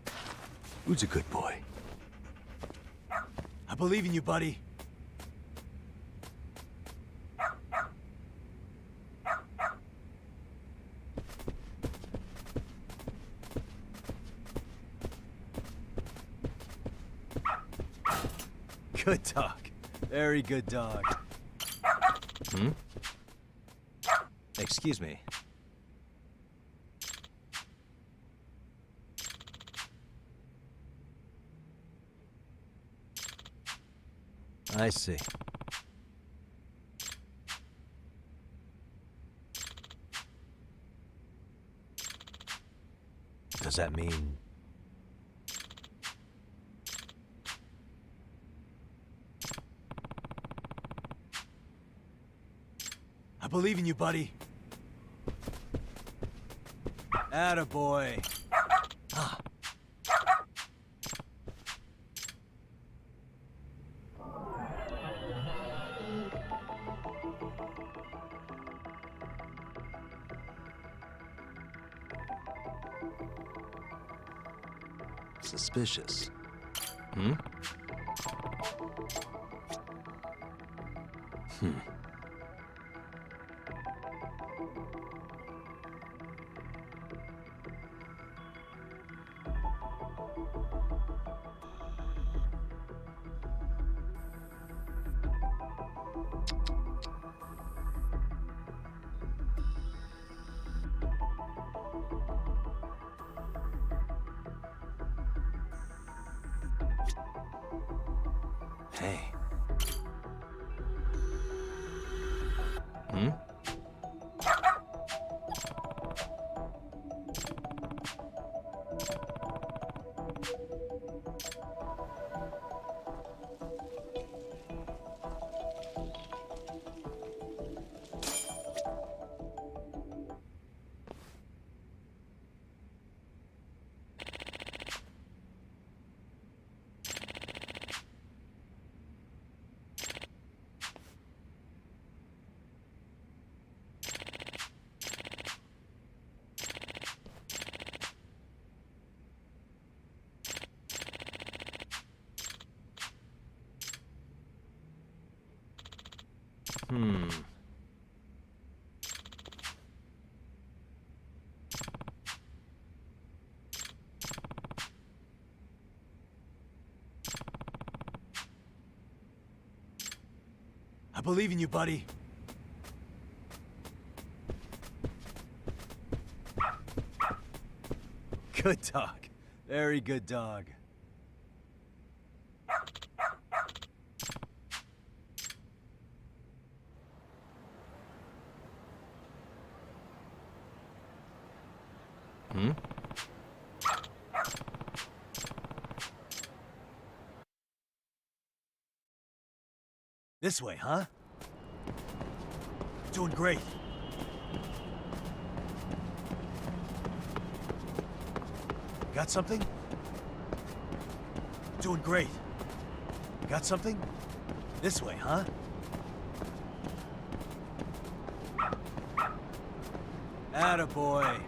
Who's a good boy? I believe in you, buddy. Good dog. Very good dog. Excuse me. I see. Does that mean... I believe in you, buddy. Attaboy. Suspicious. Hmm? Hey. Hmm? Hmm. I believe in you, buddy. Good dog. Very good dog. Hmm? This way, huh? Doing great. Got something? Doing great. Got something? This way, huh? Attaboy.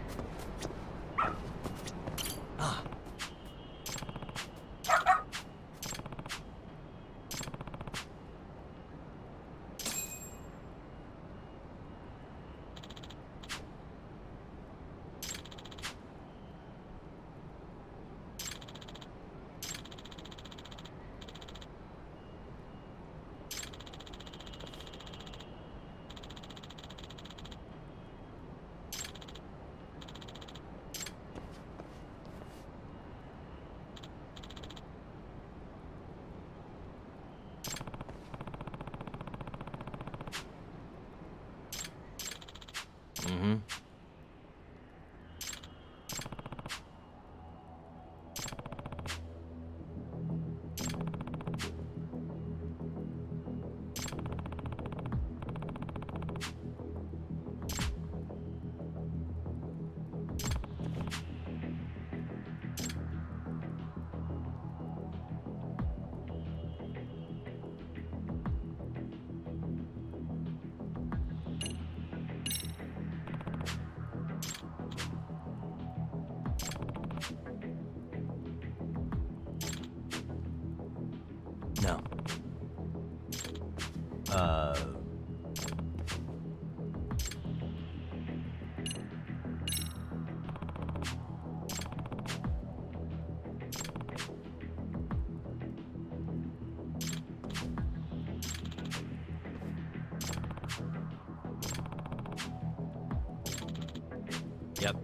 Ah. Mm-hmm. No. Yep.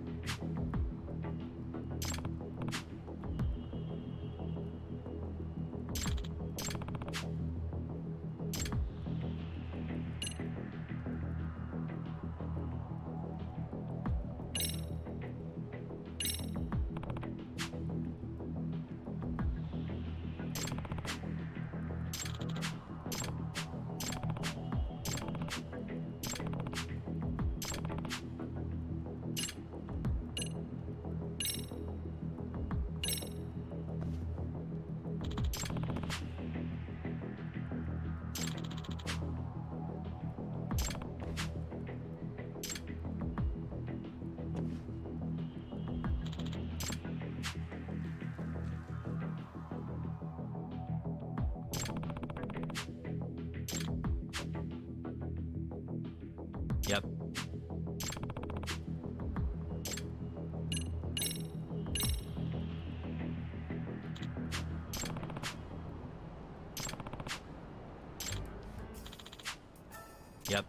Yep.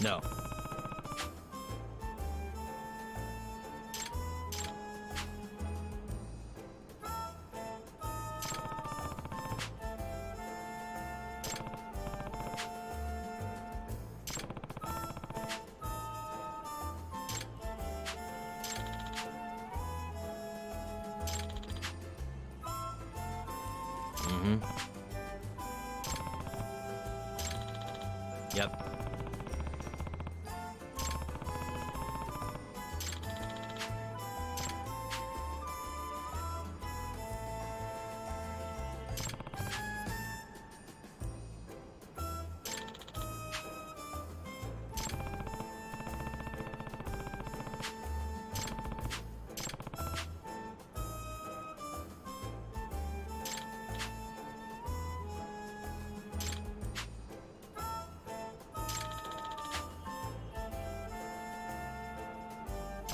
No. Mm-hmm. Yep.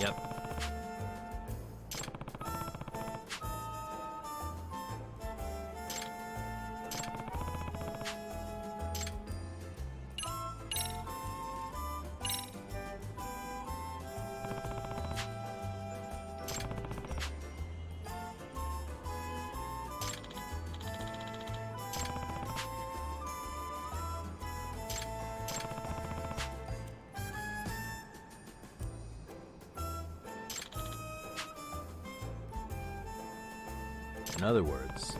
Yep. In other words,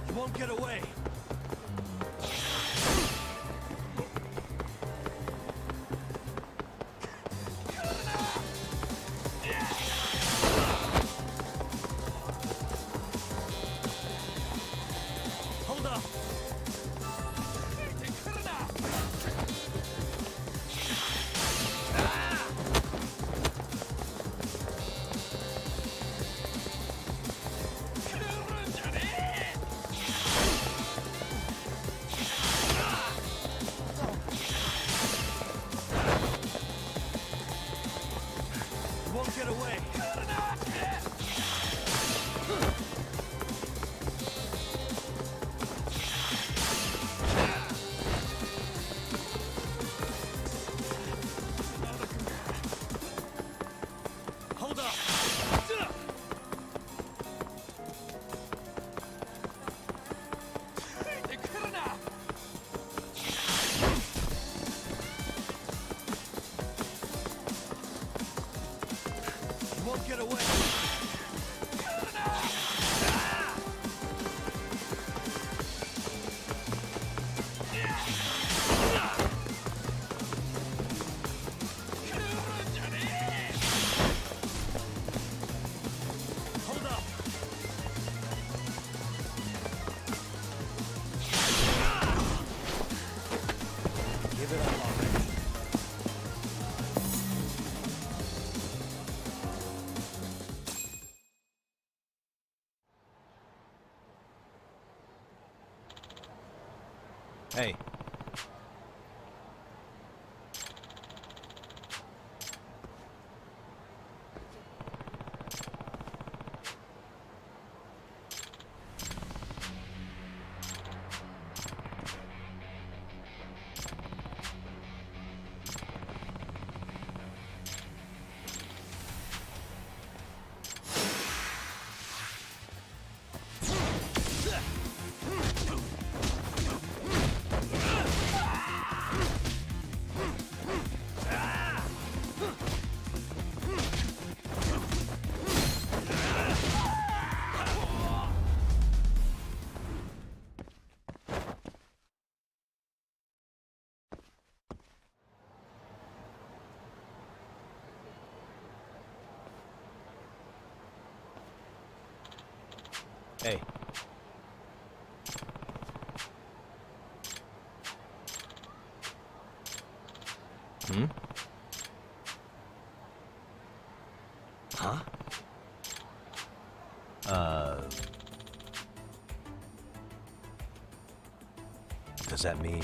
You won't get away. Hold up. Won't get away. Hold up. Won't get away. Hold up. Give it up already. hey, Hey. Hmm? Huh? Does that mean...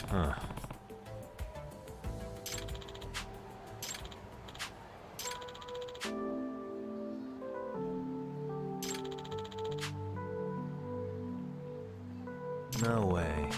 Huh. No way.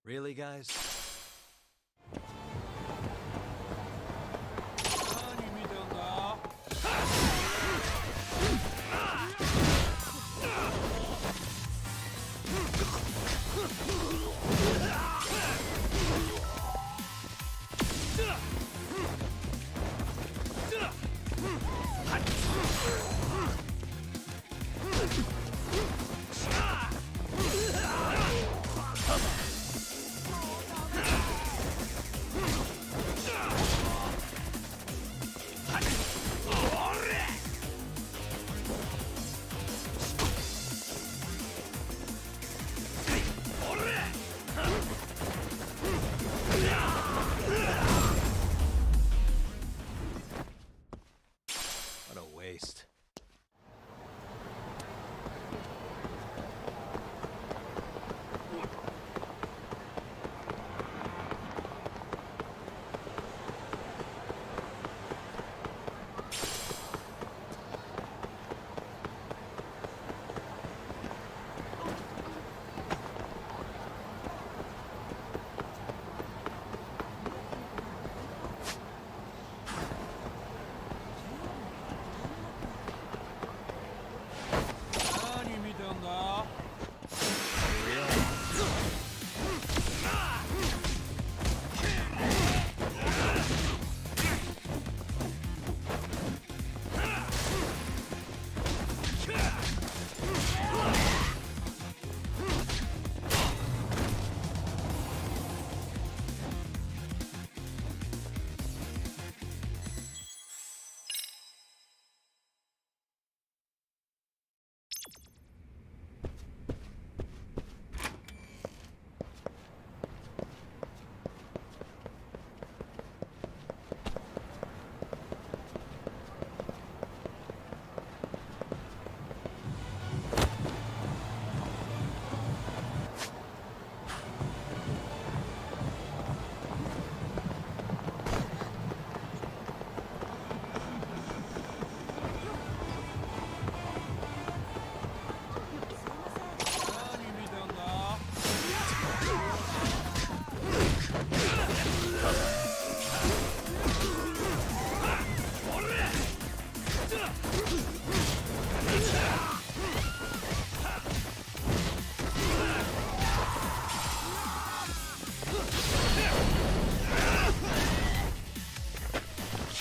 Really, guys? What a waste.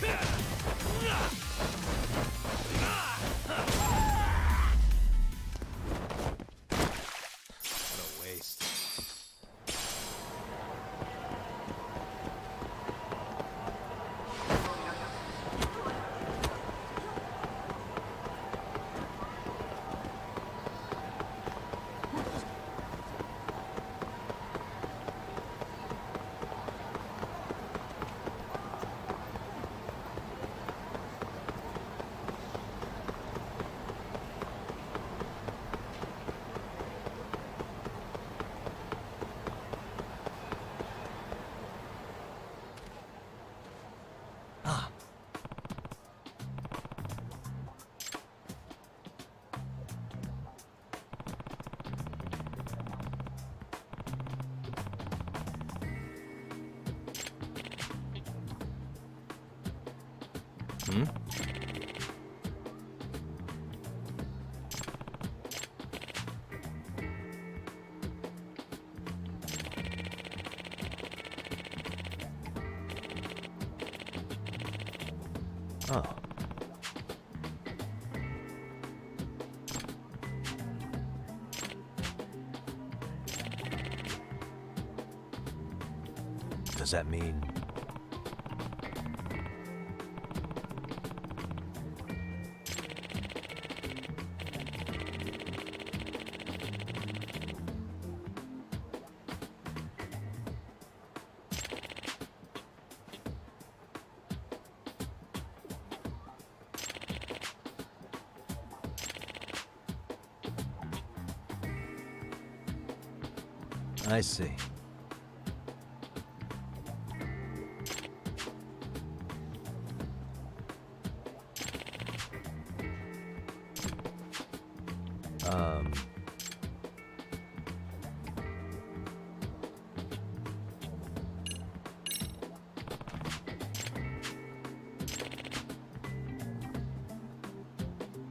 What a waste. Hmm? Oh. Does that mean... I see.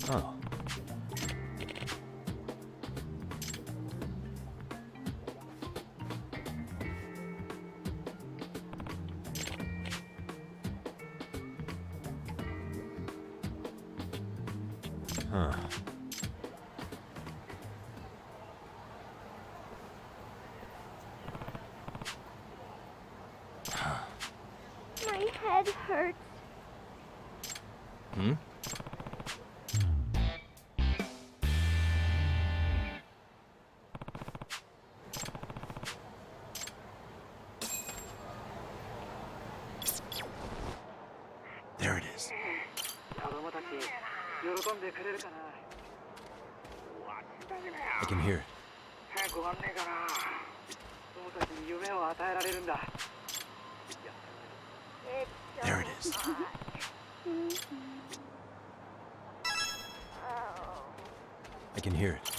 Oh. Huh. My head hurts. Hmm? There it is. I can hear it. There it is. I can hear it.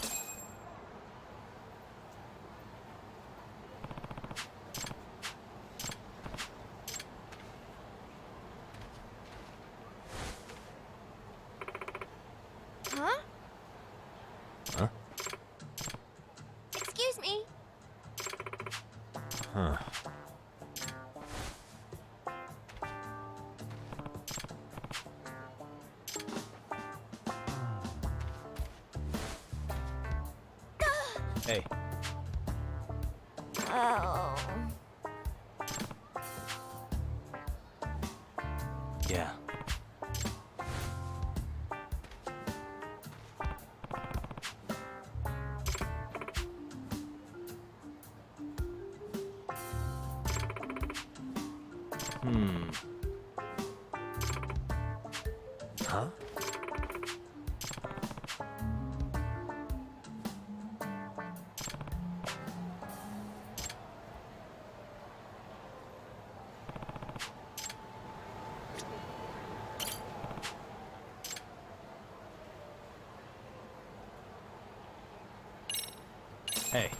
Huh? Huh? Excuse me. Huh. Hey. Oh. Yeah. Huh? Hey.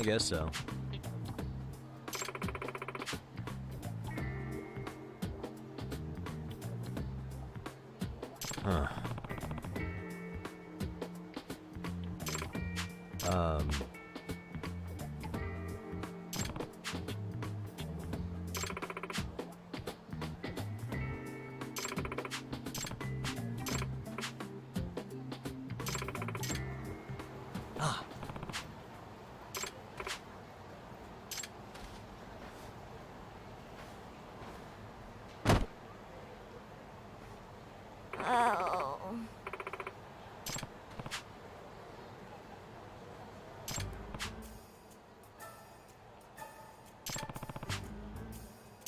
I guess so. Huh. Oh.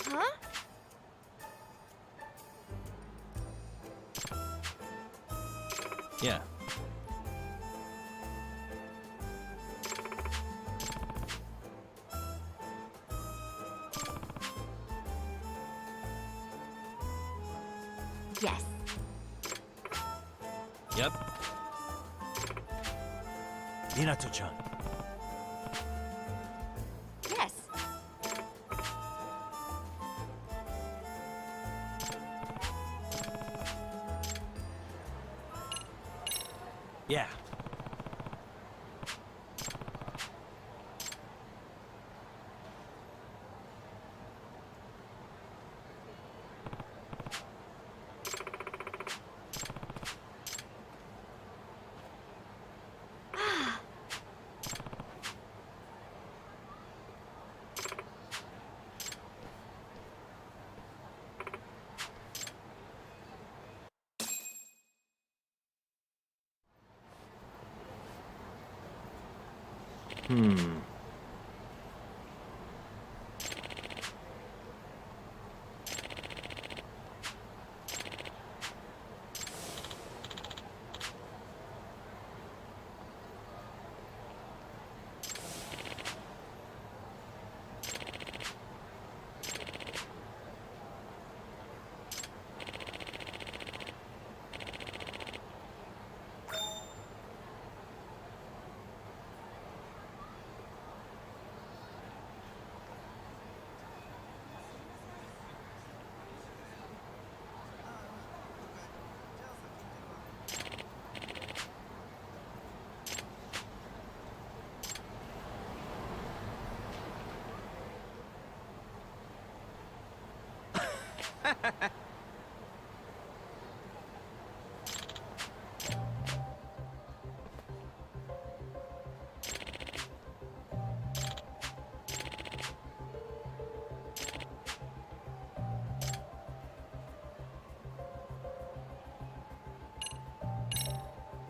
Huh? Yeah. Yes. Yep. Minato-chan. Yes. Yeah.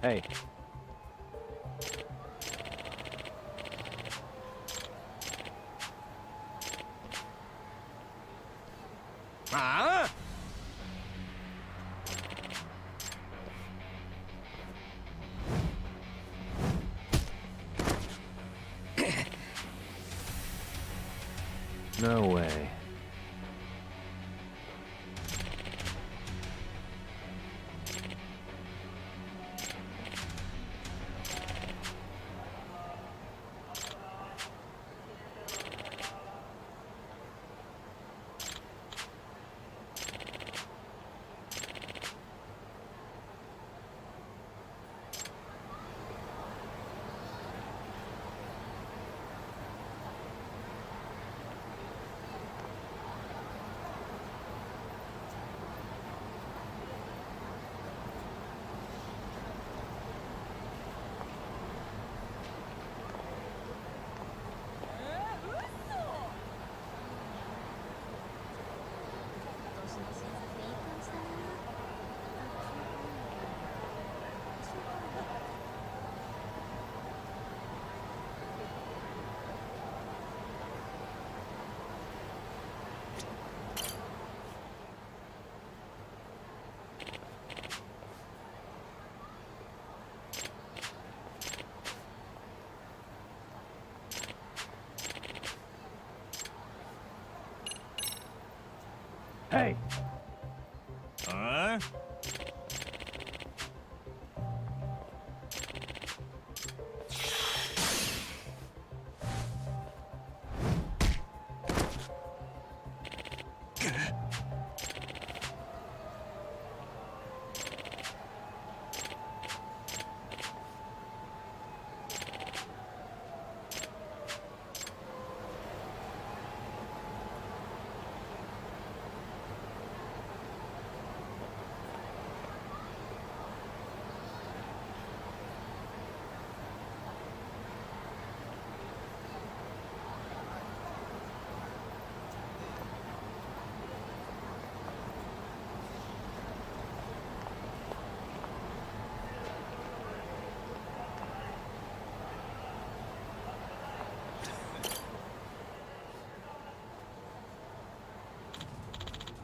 Hey. Ah! No way.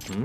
Hmm?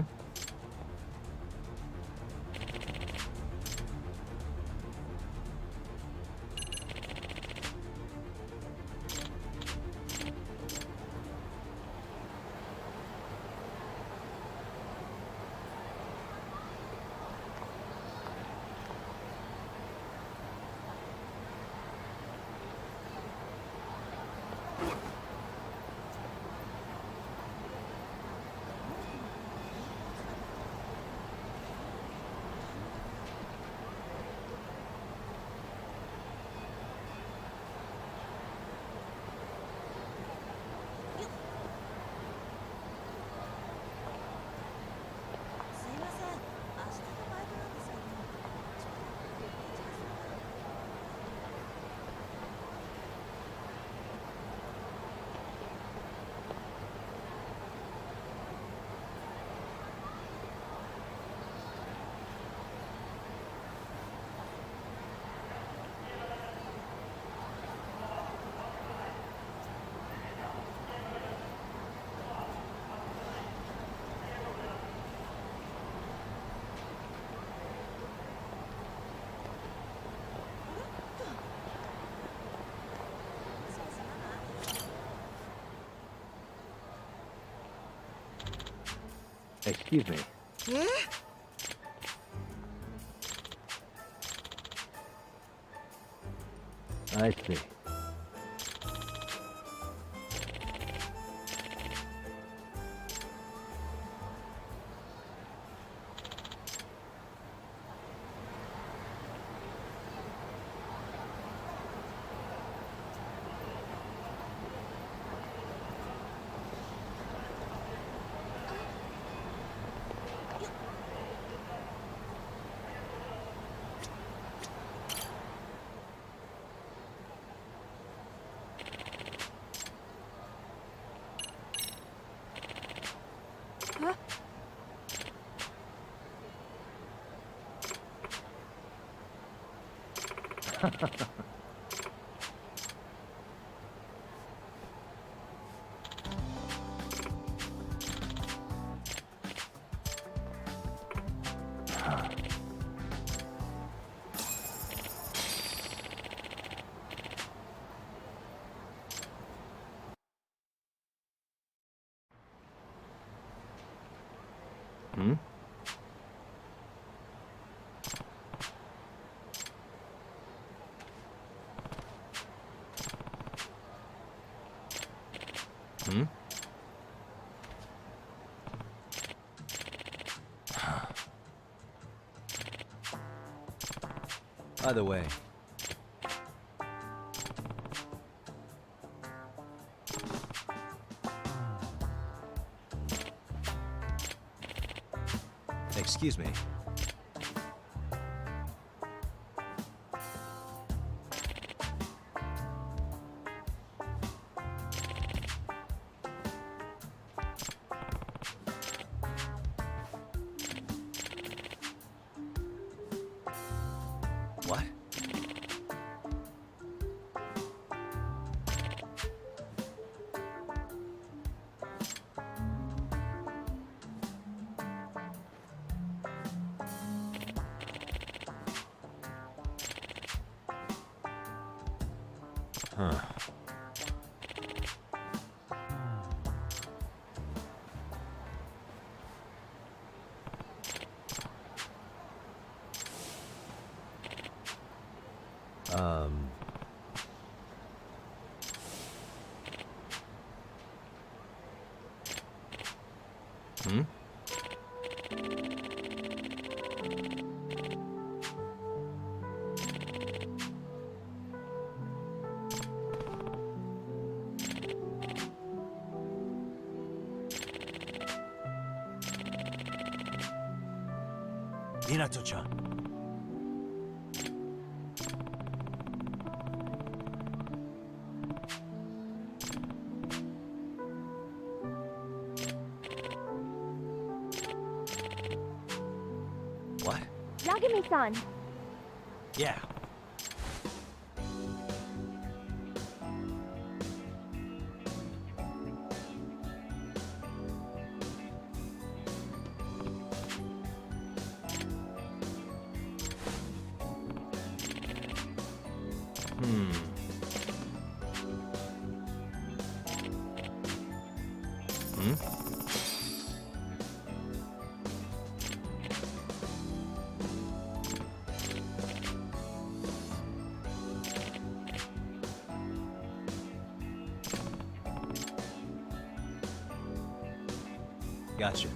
Excuse me. I see. Hmm? Hmm? By the way, excuse me. What? Huh. Hmm? Minato-chan. What? Yagami-san. Yeah. Gotcha.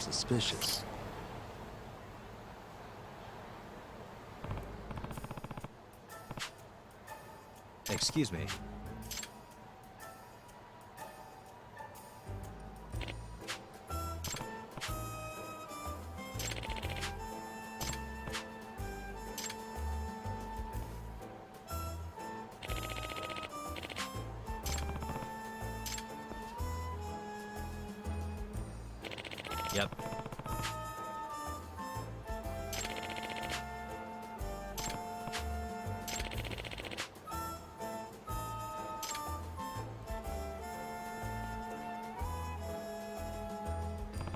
Suspicious. Excuse me. Yep.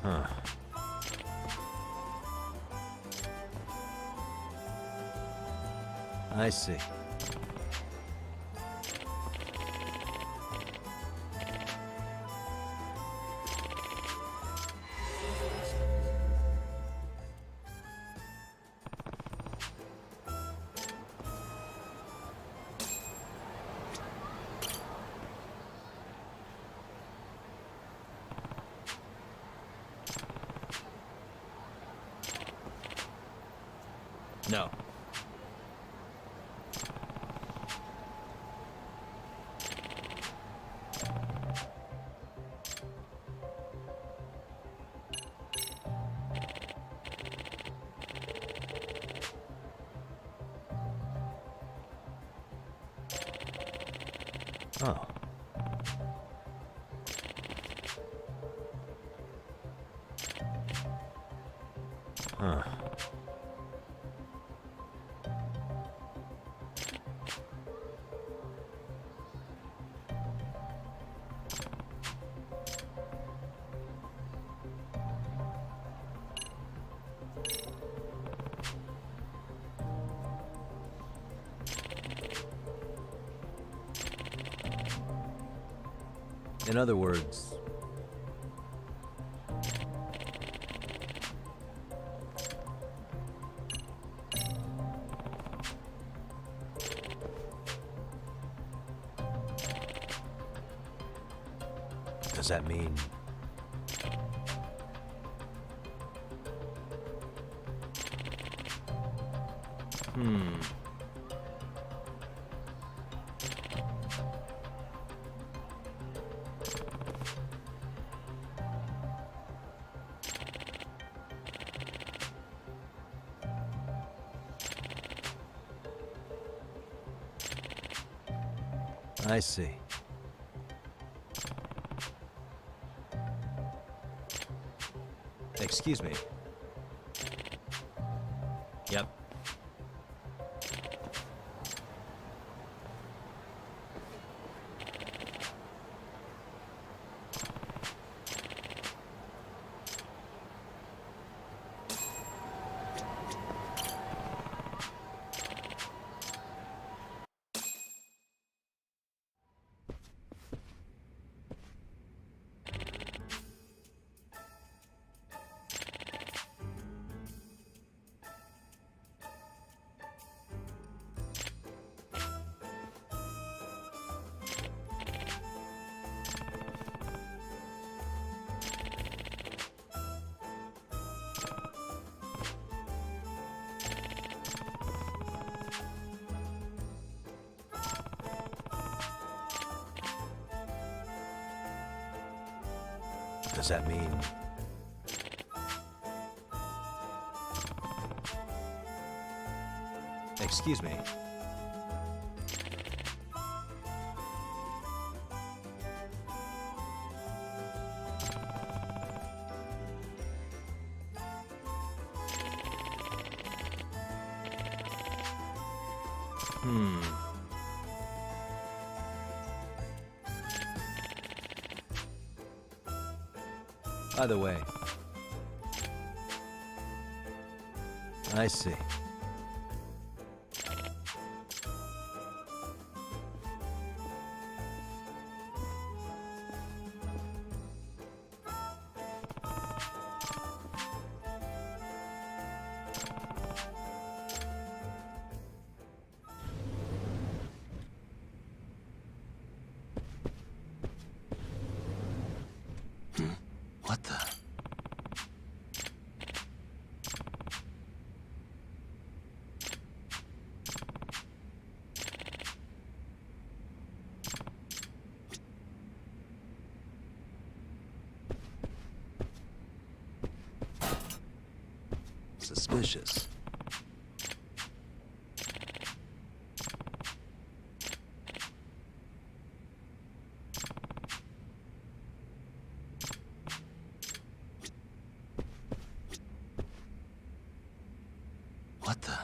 Huh. I see. No. Oh. Huh. In other words, Does that mean... I see. Excuse me. Yep. Does that mean... Excuse me. By the way, I see. What the? Suspicious. What the?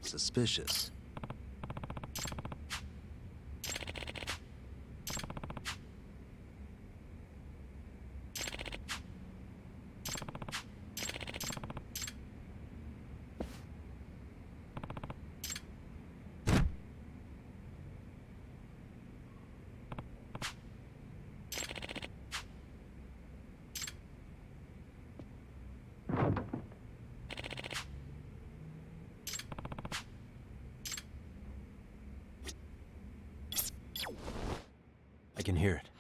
Suspicious. I can hear it.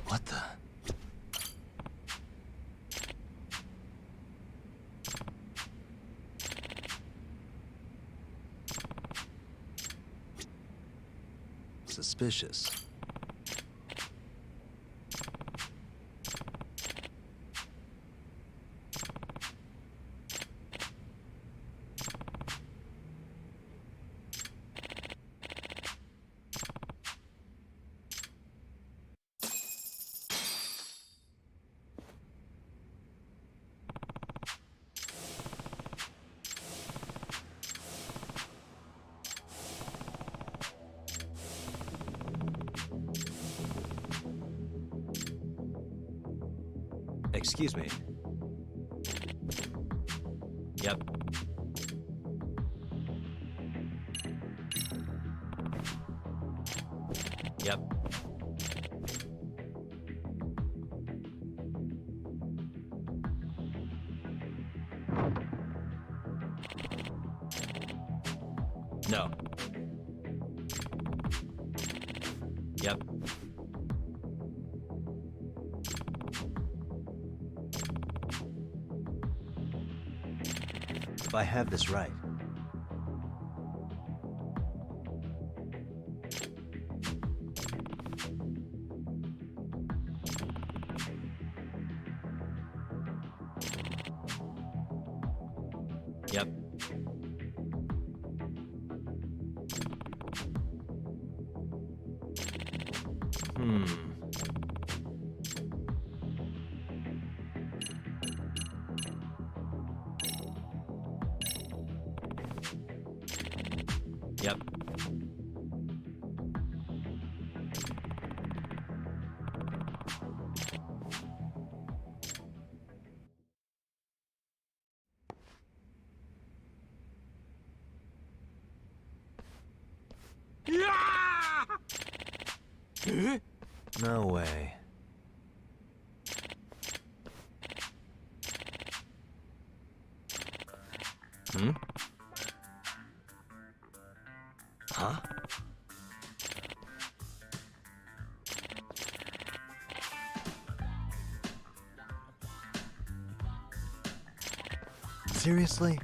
What the? suspicious. Excuse me. Yep. Yep. No. Yep. If I have this right. Yep. Yep. No way. Hmm? Huh? Seriously?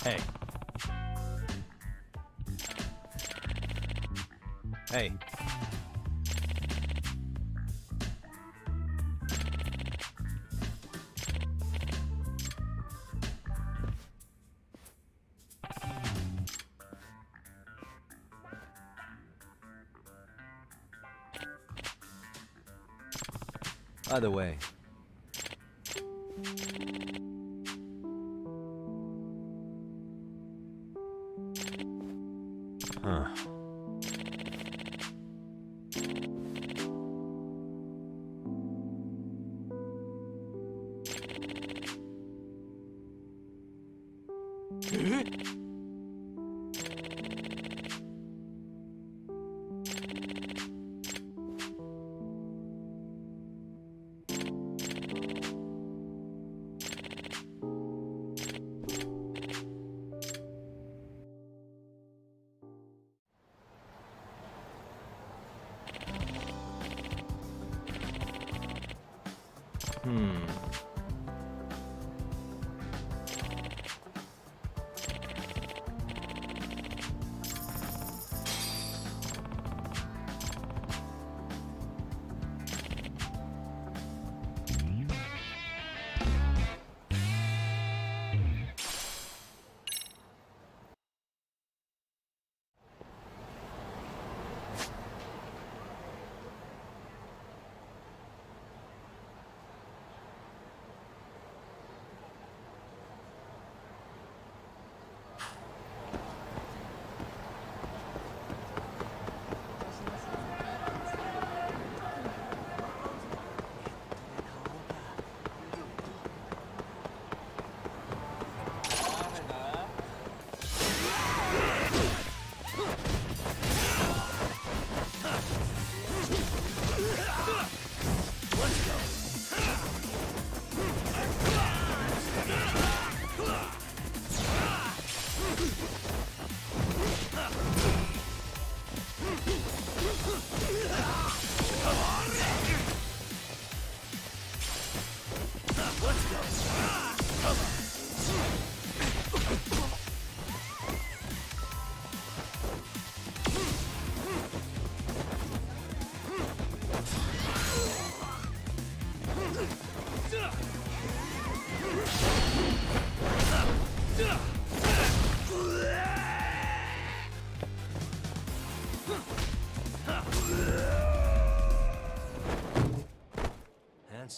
Hey. Hey. By the way, huh.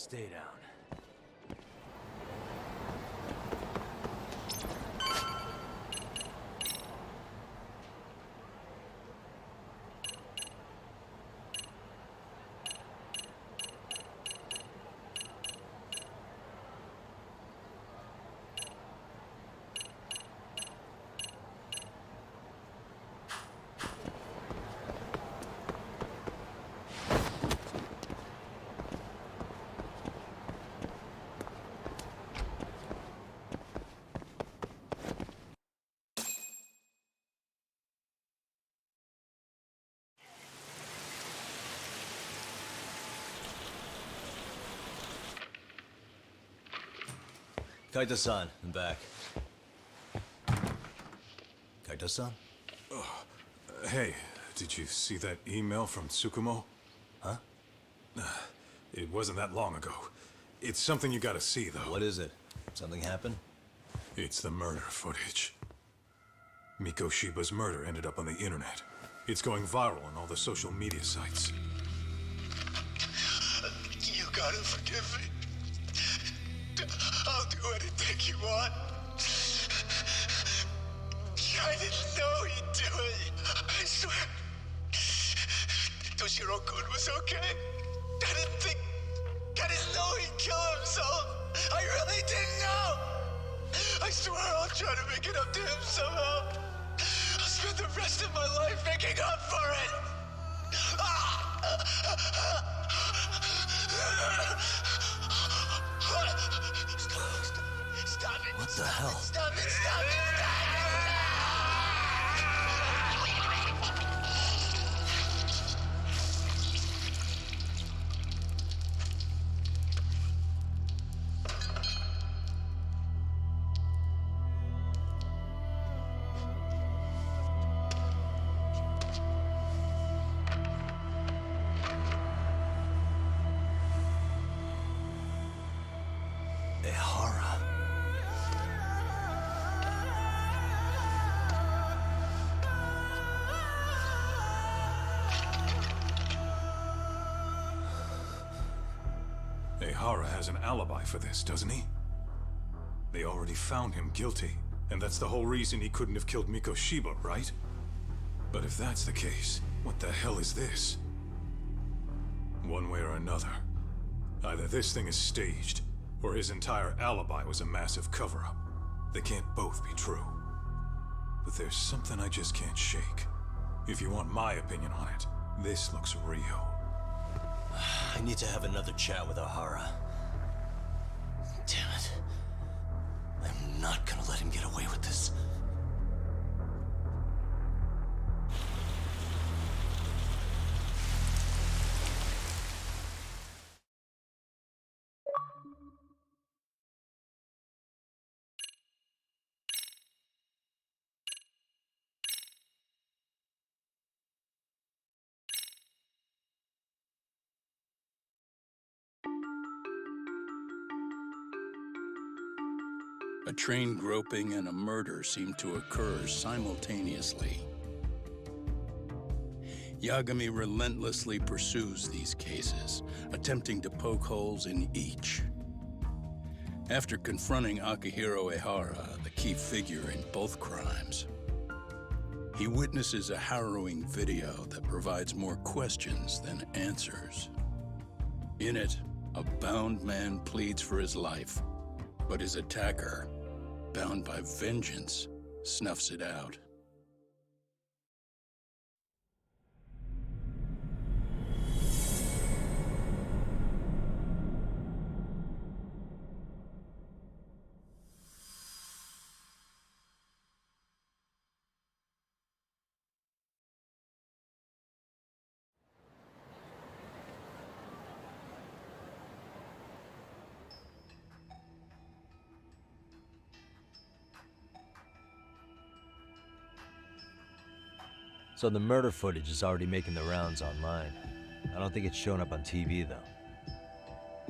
Stay down. Kaito-san, I'm back. Kaito-san? Hey, did you see that email from Tsukumo? Huh? It wasn't that long ago. It's something you gotta see, though. What is it? Something happened? It's the murder footage. Mikoshiba's murder ended up on the internet. It's going viral on all the social media sites. You gotta forgive me. I'll do anything you want. I didn't know he'd do it. I swear. Toshiro-kun was okay. I didn't know he'd kill himself. I really didn't know. I swear I'll try to make it up to him somehow. I'll spend the rest of my life making up for it. Stop it! What the hell? Stop it! Stop it! Ehara. Ehara has an alibi for this, doesn't he? They already found him guilty, and that's the whole reason he couldn't have killed Mikoshiba, right? But if that's the case, what the hell is this? One way or another, either this thing is staged, or his entire alibi was a massive cover-up. They can't both be true. But there's something I just can't shake. If you want my opinion on it, this looks real. I need to have another chat with Ehara. Damn it. I'm not gonna let him get away with this. A train groping and a murder seem to occur simultaneously. Yagami relentlessly pursues these cases, attempting to poke holes in each. After confronting Akihiro Ehara, the key figure in both crimes, he witnesses a harrowing video that provides more questions than answers. In it, a bound man pleads for his life, but his attacker, bound by vengeance, snuffs it out. So the murder footage is already making the rounds online. I don't think it's showing up on TV, though.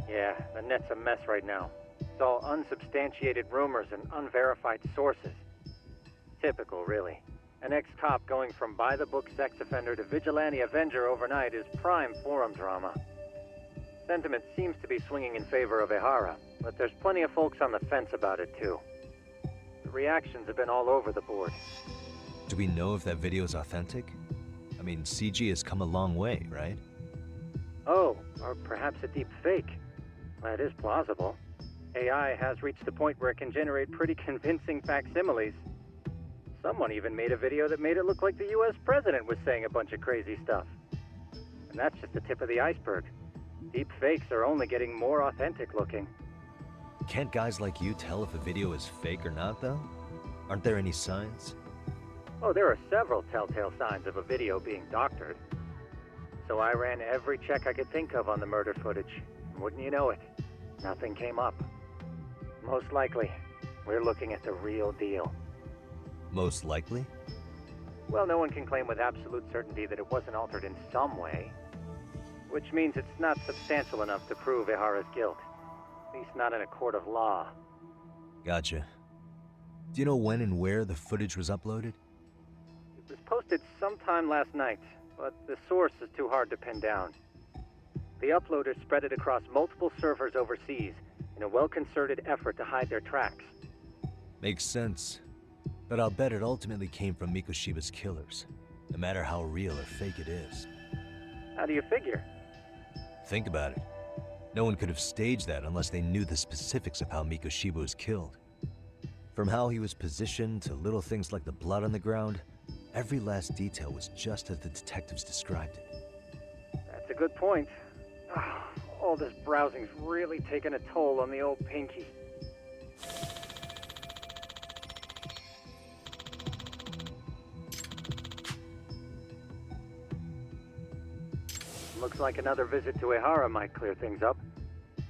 Yeah, the net's a mess right now. It's all unsubstantiated rumors and unverified sources. Typical, really. An ex-cop going from by-the-book sex offender to vigilante avenger overnight is prime forum drama. Sentiment seems to be swinging in favor of Ehara, but there's plenty of folks on the fence about it too. The reactions have been all over the board. Do we know if that video is authentic? I mean, CG has come a long way, right? Oh, or perhaps a deep fake. That is plausible. AI has reached the point where it can generate pretty convincing facsimiles. Someone even made a video that made it look like the US president was saying a bunch of crazy stuff. And that's just the tip of the iceberg. Deep fakes are only getting more authentic looking. Can't guys like you tell if a video is fake or not, though? Aren't there any signs? Oh, there are several telltale signs of a video being doctored. So I ran every check I could think of on the murder footage. And wouldn't you know it, nothing came up. Most likely, we're looking at the real deal. Most likely? Well, no one can claim with absolute certainty that it wasn't altered in some way. Which means it's not substantial enough to prove Ehara's guilt. At least not in a court of law. Gotcha. Do you know when and where the footage was uploaded? It was posted sometime last night, but the source is too hard to pin down. The uploaders spread it across multiple servers overseas in a well-concerted effort to hide their tracks. Makes sense. But I'll bet it ultimately came from Mikoshiba's killers, no matter how real or fake it is. How do you figure? Think about it. No one could have staged that unless they knew the specifics of how Mikoshiba was killed. From how he was positioned to little things like the blood on the ground, every last detail was just as the detectives described it. That's a good point. All this browsing's really taken a toll on the old pinky. Looks like another visit to Ehara might clear things up.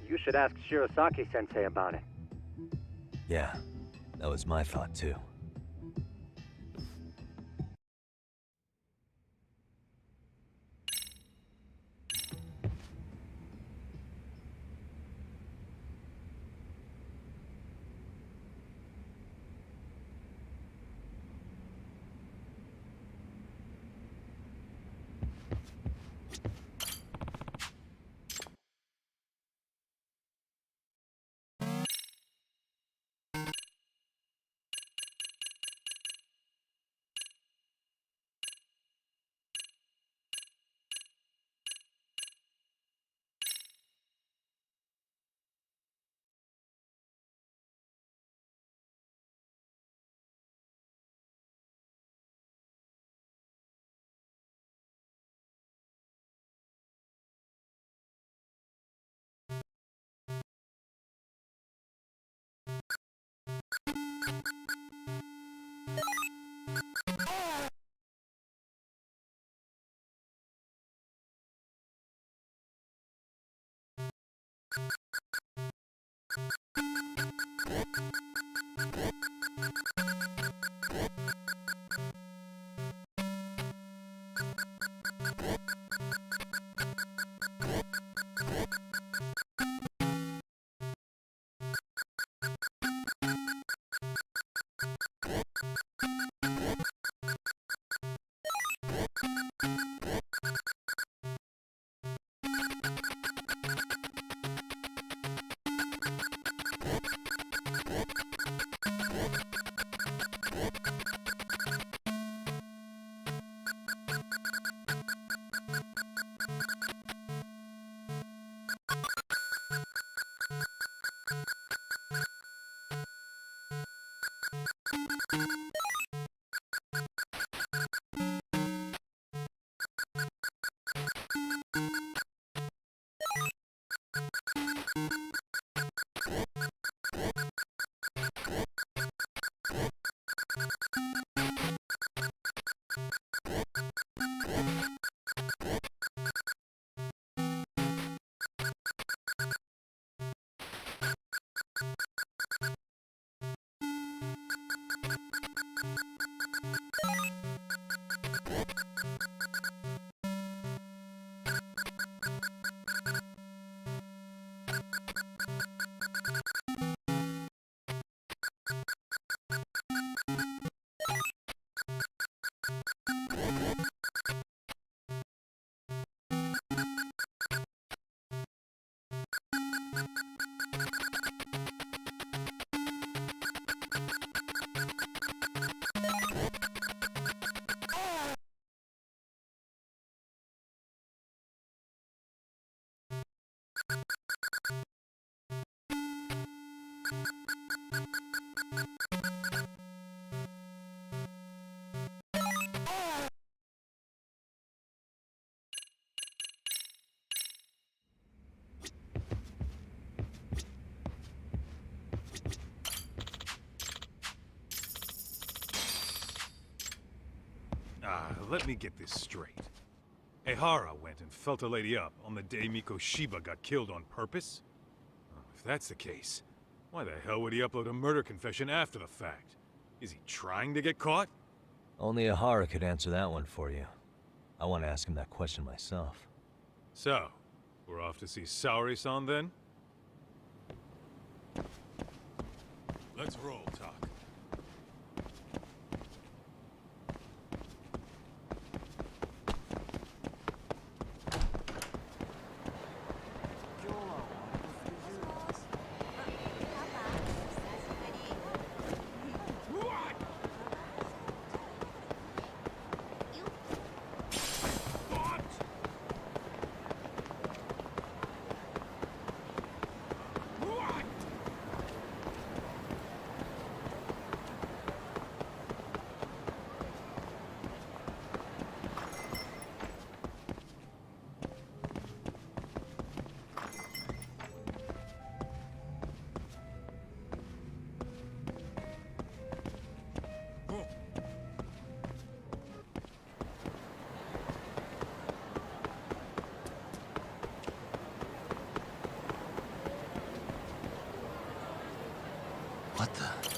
You should ask Shirosaki-sensei about it. Yeah, that was my thought too. Let me get this straight. Ehara went and felt a lady up on the day Mikoshiba got killed on purpose? Oh, if that's the case, why the hell would he upload a murder confession after the fact? Is he trying to get caught? Only Ahara could answer that one for you. I want to ask him that question myself. So, we're off to see Saori-san then? Let's roll, Tak. What the?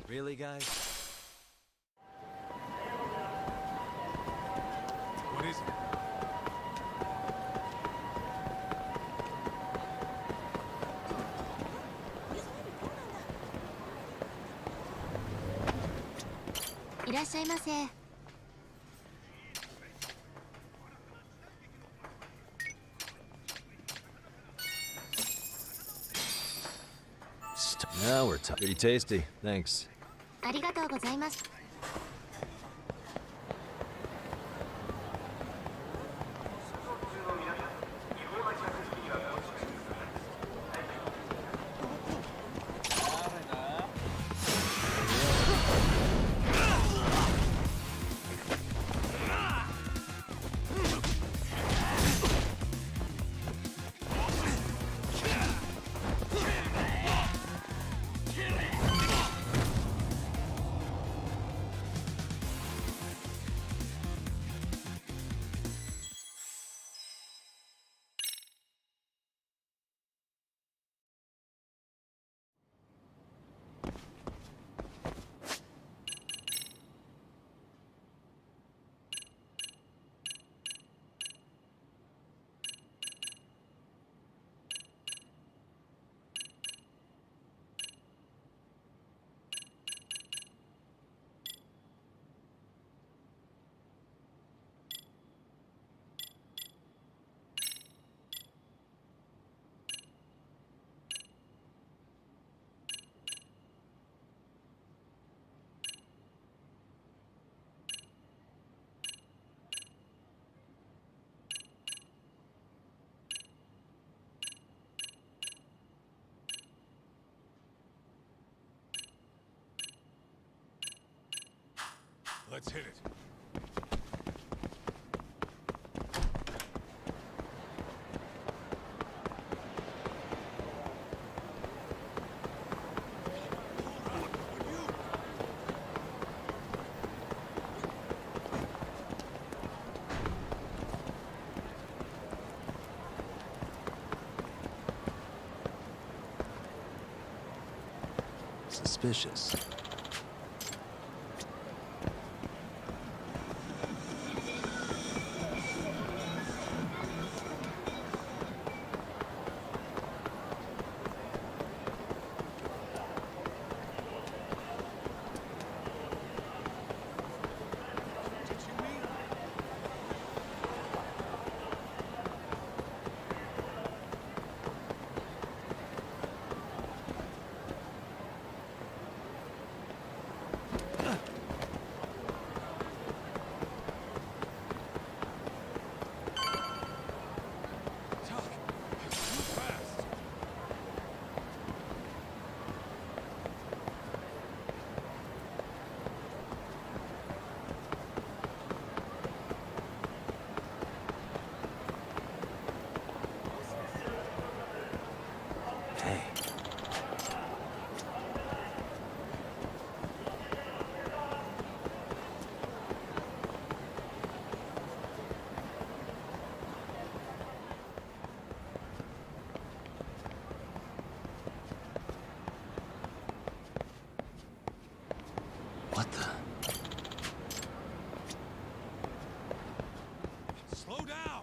Really, guys? What is it? Now we're talking. Pretty tasty. Thanks. ありがとうございます。Let's hit it. suspicious. Hey. What the? Slow down!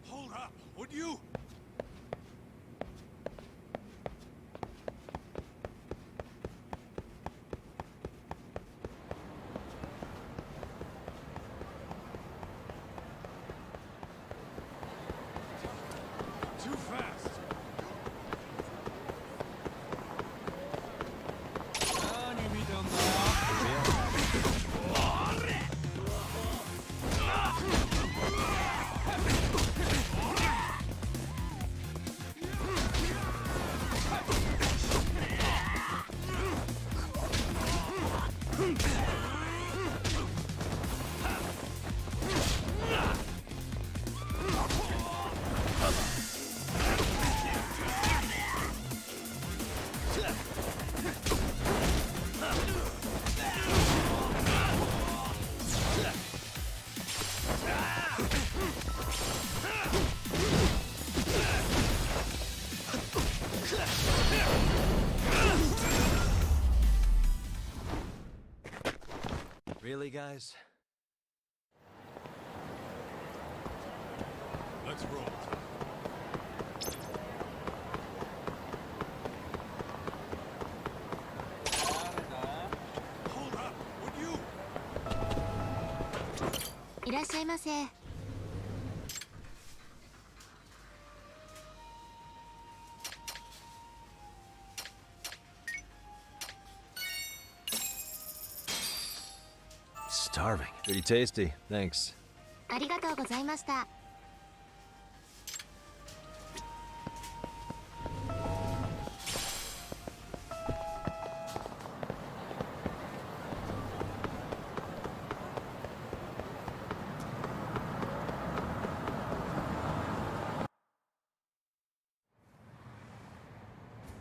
Hold up, would you? Too fast! Really, guys? Let's roll. Hold up, would you? いらっしゃいませ。 Starving. Pretty tasty, thanks. ありがとうございました。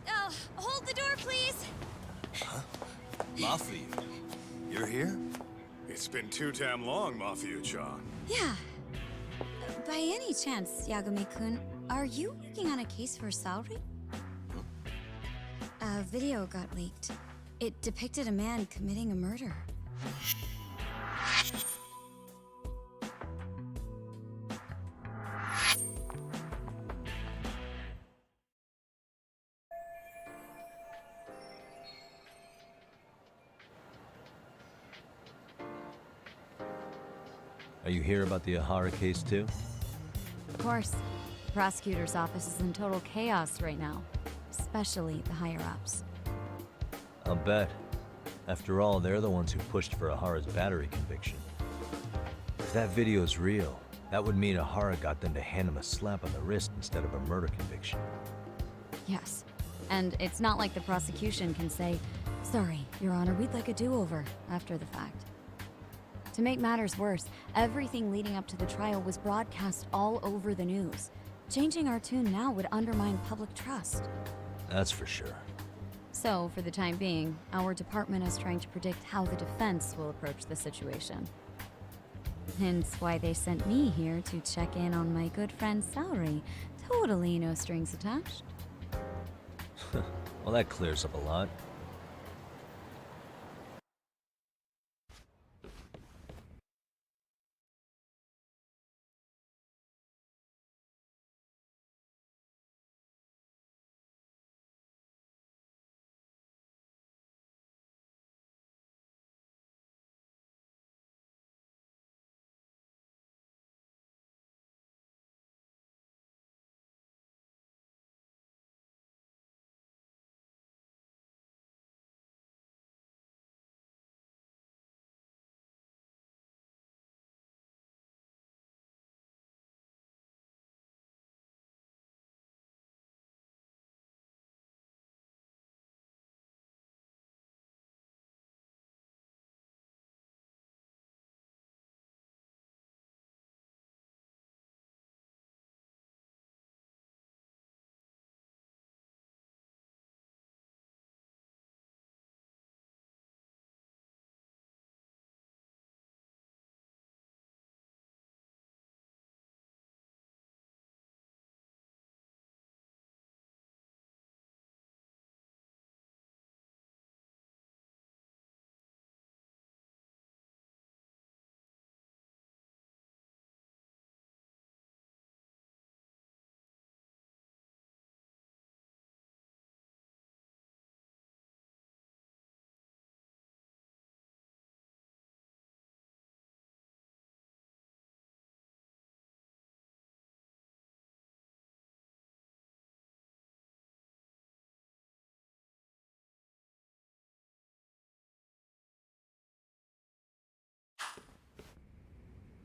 Oh, hold the door, please. Mafia, you're here? It's been too damn long, Mafia-chan. Yeah. By any chance, Yagami-kun, are you working on a case for Saori? A video got leaked. It depicted a man committing a murder. Are you here about the Ahara case too? Of course. The prosecutor's office is in total chaos right now, especially the higher-ups. I'll bet. After all, they're the ones who pushed for Ahara's battery conviction. If that video's real, that would mean Ahara got them to hand him a slap on the wrist instead of a murder conviction. Yes. And it's not like the prosecution can say, "Sorry, Your Honor, we'd like a do-over," after the fact. To make matters worse, everything leading up to the trial was broadcast all over the news. Changing our tune now would undermine public trust. That's for sure. So, for the time being, our department is trying to predict how the defense will approach the situation. Hence why they sent me here to check in on my good friend Saori Totally no strings attached. Well, that clears up a lot.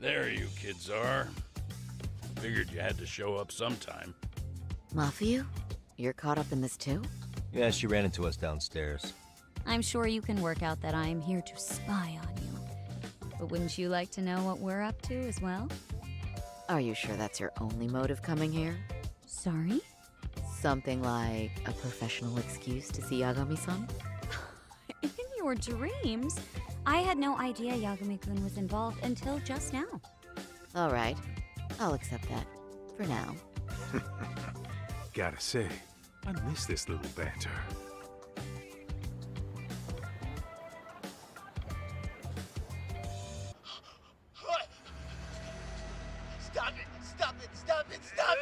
There you kids are. Figured you had to show up sometime. Mafiu, you're caught up in this too? Yeah, she ran into us downstairs. I'm sure you can work out that I'm here to spy on you. But wouldn't you like to know what we're up to as well? Are you sure that's your only motive coming here? Sorry? Something like a professional excuse to see Yagami-san? In your dreams? I had no idea Yagami-kun was involved until just now. All right, I'll accept that. For now. Gotta say, I miss this little banter. Stop it! Stop it! Stop it! Stop it!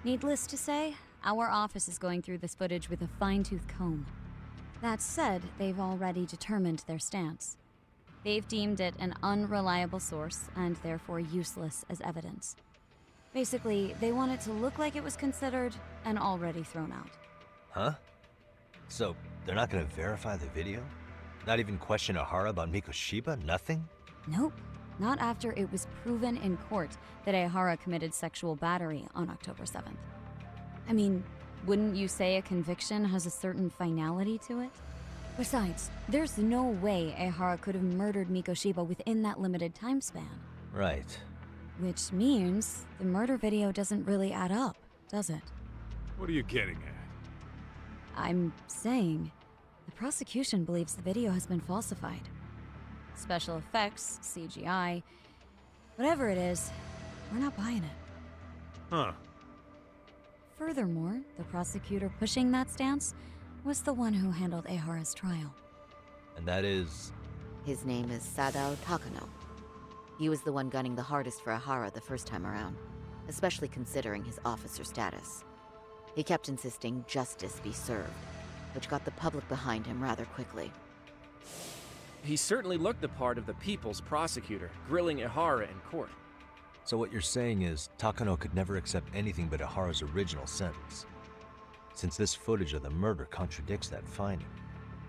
Needless to say, our office is going through this footage with a fine-tooth comb. That said, they've already determined their stance. They've deemed it an unreliable source and therefore useless as evidence. Basically, they want it to look like it was considered and already thrown out. Huh? So, they're not gonna verify the video? Not even question Ehara about Mikoshiba? Nothing? Nope. Not after it was proven in court that Ehara committed sexual battery on October 7th. I mean, wouldn't you say a conviction has a certain finality to it? Besides, there's no way Ehara could have murdered Mikoshiba within that limited time span. Right. Which means the murder video doesn't really add up, does it? What are you getting at? I'm saying the prosecution believes the video has been falsified. Special effects, CGI, whatever it is, we're not buying it. Huh. Furthermore, the prosecutor pushing that stance was the one who handled Ehara's trial. And that is... His name is Sadao Takano. He was the one gunning the hardest for Ehara the first time around, especially considering his officer status. He kept insisting justice be served, which got the public behind him rather quickly. He certainly looked the part of the people's prosecutor, grilling Ehara in court. So what you're saying is, Takano could never accept anything but Ehara's original sentence. Since this footage of the murder contradicts that finding,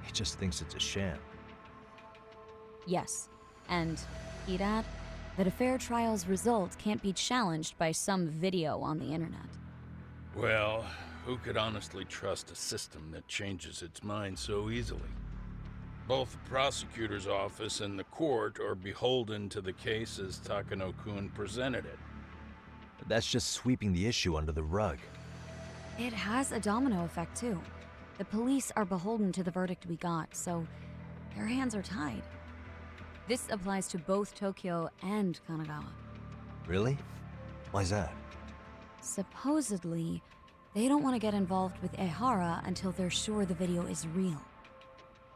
he just thinks it's a sham. Yes, and he'd add that a fair trial's result can't be challenged by some video on the internet. Well, who could honestly trust a system that changes its mind so easily? Both the prosecutor's office and the court are beholden to the case as Takano-kun presented it. But that's just sweeping the issue under the rug. It has a domino effect, too. The police are beholden to the verdict we got, so their hands are tied. This applies to both Tokyo and Kanagawa. Really? Why's that? Supposedly, they don't want to get involved with Ehara until they're sure the video is real.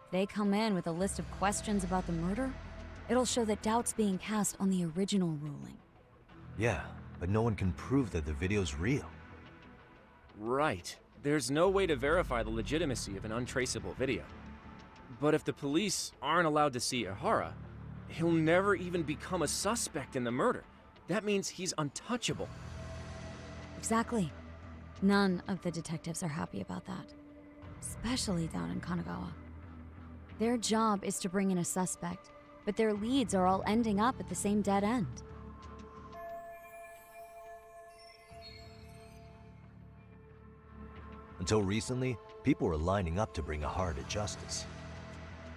If they come in with a list of questions about the murder, it'll show that doubt's being cast on the original ruling. Yeah, but no one can prove that the video's real. Right. There's no way to verify the legitimacy of an untraceable video. But if the police aren't allowed to see Ehara, he'll never even become a suspect in the murder. That means he's untouchable. Exactly. None of the detectives are happy about that. Especially down in Kanagawa. Their job is to bring in a suspect, but their leads are all ending up at the same dead end. Until recently, people were lining up to bring Ehara to justice.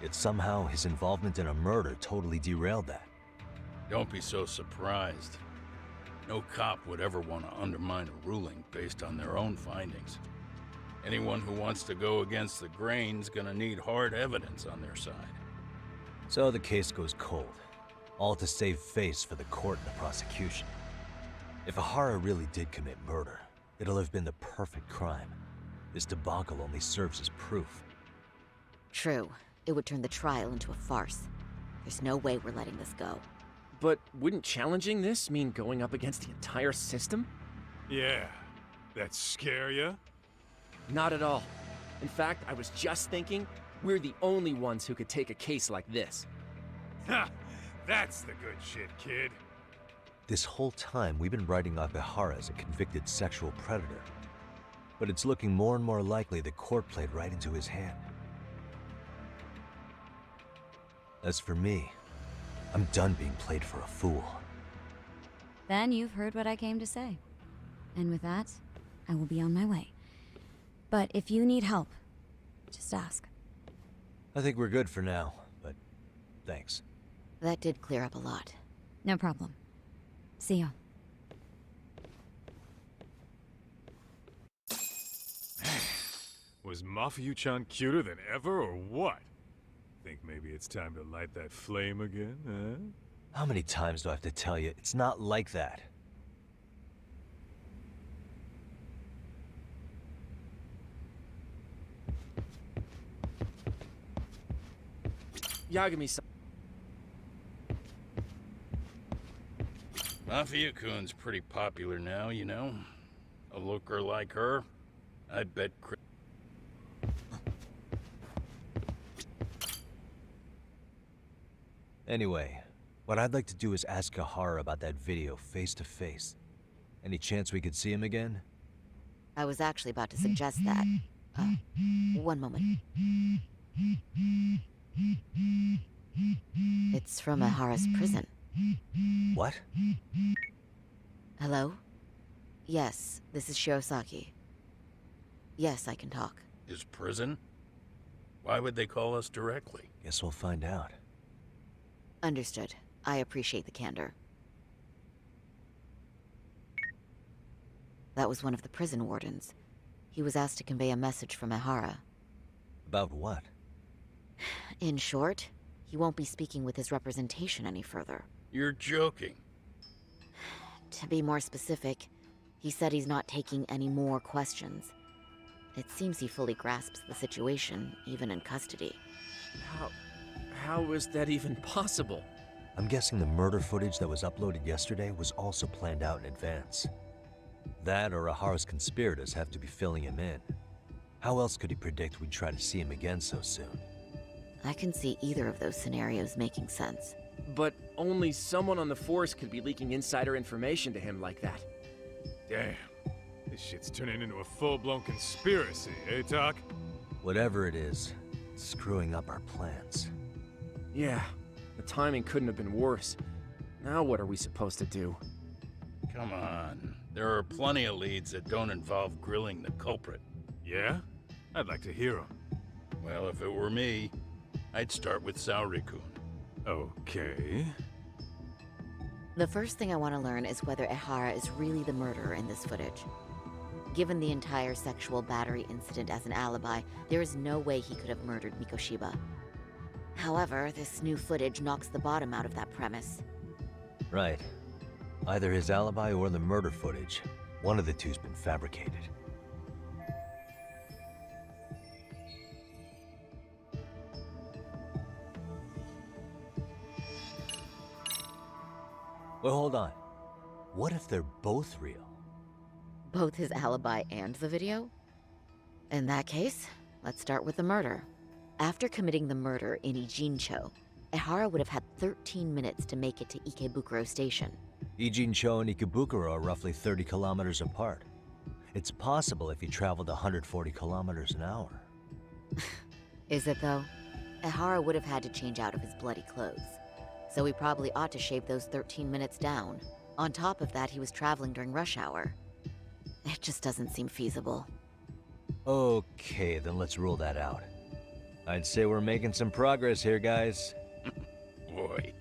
Yet somehow his involvement in a murder totally derailed that. Don't be so surprised. No cop would ever want to undermine a ruling based on their own findings. Anyone who wants to go against the grain's gonna need hard evidence on their side. So the case goes cold, all to save face for the court and the prosecution. If Ehara really did commit murder, it'll have been the perfect crime. This debacle only serves as proof. True. It would turn the trial into a farce. There's no way we're letting this go. But wouldn't challenging this mean going up against the entire system? Yeah. That scare ya? Not at all. In fact, I was just thinking, we're the only ones who could take a case like this. Ha! That's the good shit, kid. This whole time, we've been writing off Ehara as a convicted sexual predator. But it's looking more and more likely the court played right into his hand. As for me, I'm done being played for a fool. Then you've heard what I came to say. And with that, I will be on my way. But if you need help, just ask. I think we're good for now, but thanks. That did clear up a lot. No problem. See ya. Was Mafuyu-chan cuter than ever, or what? Think maybe it's time to light that flame again, huh? How many times do I have to tell you, it's not like that? Yagami-san. Mafia-kun's pretty popular now, you know? A looker like her, I bet... Anyway, what I'd like to do is ask Ehara about that video face to face. Any chance we could see him again? I was actually about to suggest that. One moment. It's from Ehara's prison. What? Hello? Yes, this is Shirosaki. Yes, I can talk. His prison? Why would they call us directly? Guess we'll find out. Understood. I appreciate the candor. That was one of the prison wardens. He was asked to convey a message from Ehara. About what? In short, he won't be speaking with his representation any further. You're joking. To be more specific, he said he's not taking any more questions. It seems he fully grasps the situation, even in custody. How is that even possible? I'm guessing the murder footage that was uploaded yesterday was also planned out in advance. That or Ehara's conspirators have to be filling him in. How else could he predict we'd try to see him again so soon? I can see either of those scenarios making sense. But only someone on the force could be leaking insider information to him like that. Damn. This shit's turning into a full-blown conspiracy, eh, Doc? Whatever it is, it's screwing up our plans. Yeah, the timing couldn't have been worse. Now what are we supposed to do? Come on. There are plenty of leads that don't involve grilling the culprit. Yeah? I'd like to hear them. Well, if it were me, I'd start with Saori-kun. Okay. The first thing I want to learn is whether Ehara is really the murderer in this footage. Given the entire sexual battery incident as an alibi, there is no way he could have murdered Mikoshiba. However, this new footage knocks the bottom out of that premise. Right. Either his alibi or the murder footage. One of the two's been fabricated. Well, hold on. What if they're both real? Both his alibi and the video? In that case, let's start with the murder. After committing the murder in Ijincho, Ehara would have had 13 minutes to make it to Ikebukuro Station. Ijincho and Ikebukuro are roughly 30 kilometers apart. It's possible if he traveled 140 kilometers an hour. Is it though? Ehara would have had to change out of his bloody clothes. So he probably ought to shave those 13 minutes down. On top of that, he was traveling during rush hour. It just doesn't seem feasible. Okay, then let's rule that out. I'd say we're making some progress here, guys. Boy,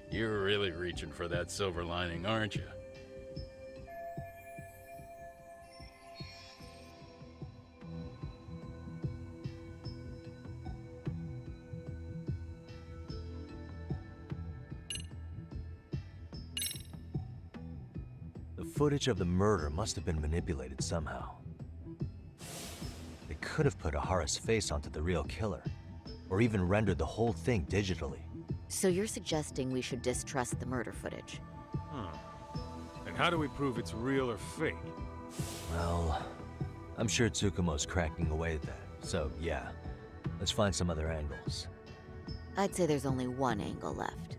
you're really reaching for that silver lining, aren't you? The footage of the murder must have been manipulated somehow. They could have put Ahara's face onto the real killer, or even rendered the whole thing digitally. So you're suggesting we should distrust the murder footage? Huh. And how do we prove it's real or fake? Well, I'm sure Tsukumo's cracking away at that, so yeah. Let's find some other angles. I'd say there's only one angle left.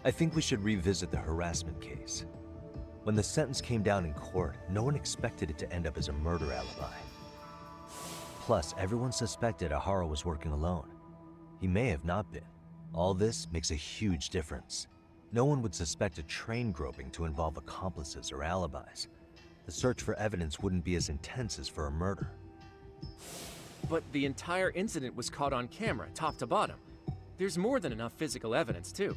I think we should revisit the harassment case. When the sentence came down in court, no one expected it to end up as a murder alibi. Plus, everyone suspected Ahara was working alone. He may have not been. All this makes a huge difference. No one would suspect a train groping to involve accomplices or alibis. The search for evidence wouldn't be as intense as for a murder. But the entire incident was caught on camera, top to bottom. There's more than enough physical evidence, too.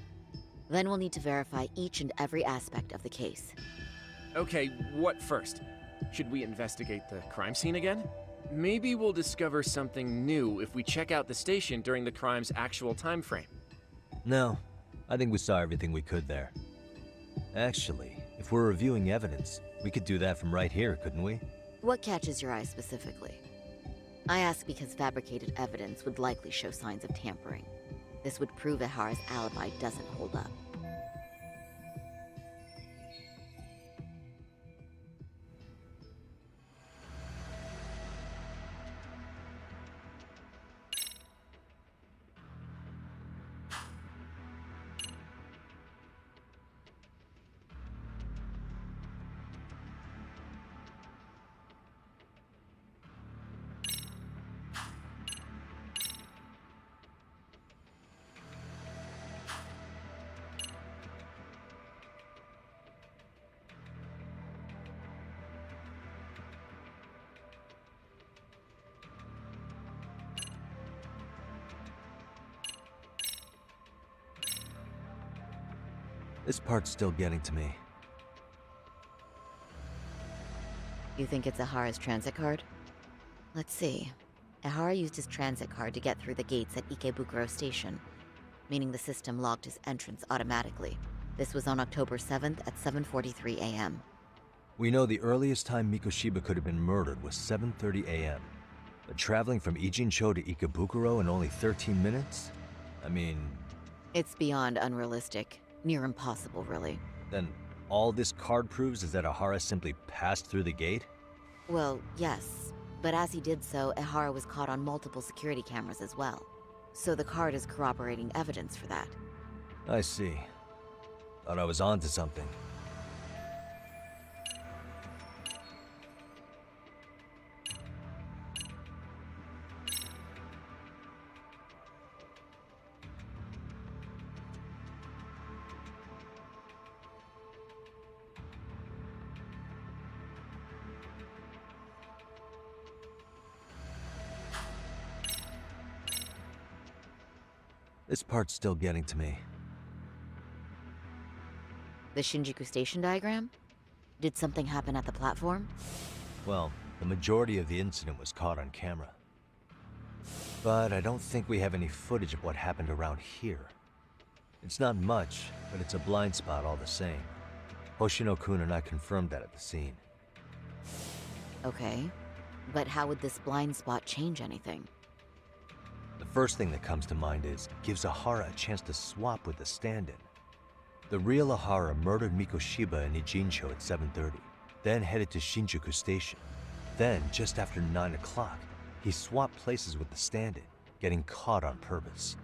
Then we'll need to verify each and every aspect of the case. Okay, what first? Should we investigate the crime scene again? Maybe we'll discover something new if we check out the station during the crime's actual time frame. No, I think we saw everything we could there. Actually, if we're reviewing evidence, we could do that from right here, couldn't we? What catches your eye specifically? I ask because fabricated evidence would likely show signs of tampering. This would prove Ehara's alibi doesn't hold up. This part's still getting to me. You think it's Ehara's transit card? Let's see. Ehara used his transit card to get through the gates at Ikebukuro Station, meaning the system logged his entrance automatically. This was on October 7th at 7:43 a.m. We know the earliest time Mikoshiba could have been murdered was 7:30 a.m. But traveling from Ijincho to Ikebukuro in only 13 minutes? I mean... It's beyond unrealistic. Near impossible, really. Then all this card proves is that Ehara simply passed through the gate? Well, yes. But as he did so, Ehara was caught on multiple security cameras as well. So the card is corroborating evidence for that. I see. Thought I was onto something. This part's still getting to me. The Shinjuku Station diagram? Did something happen at the platform? Well, the majority of the incident was caught on camera. But I don't think we have any footage of what happened around here. It's not much, but it's a blind spot all the same. Hoshino-kun and I confirmed that at the scene. Okay. But how would this blind spot change anything? The first thing that comes to mind is, it gives Ahara a chance to swap with the stand-in. The real Ahara murdered Mikoshiba in Ijincho at 7:30, then headed to Shinjuku Station. Then, just after 9 o'clock, he swapped places with the stand-in, getting caught on purpose.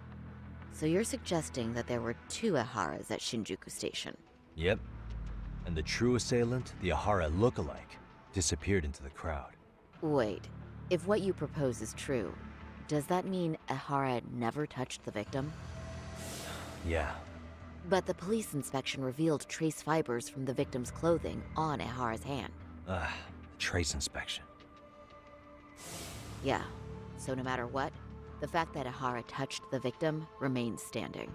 So you're suggesting that there were two Aharas at Shinjuku Station? Yep. And the true assailant, the Ahara lookalike, disappeared into the crowd. Wait, if what you propose is true, does that mean Ahara never touched the victim? Yeah. But the police inspection revealed trace fibers from the victim's clothing on Ahara's hand. Trace inspection. Yeah, so no matter what, the fact that Ahara touched the victim remains standing.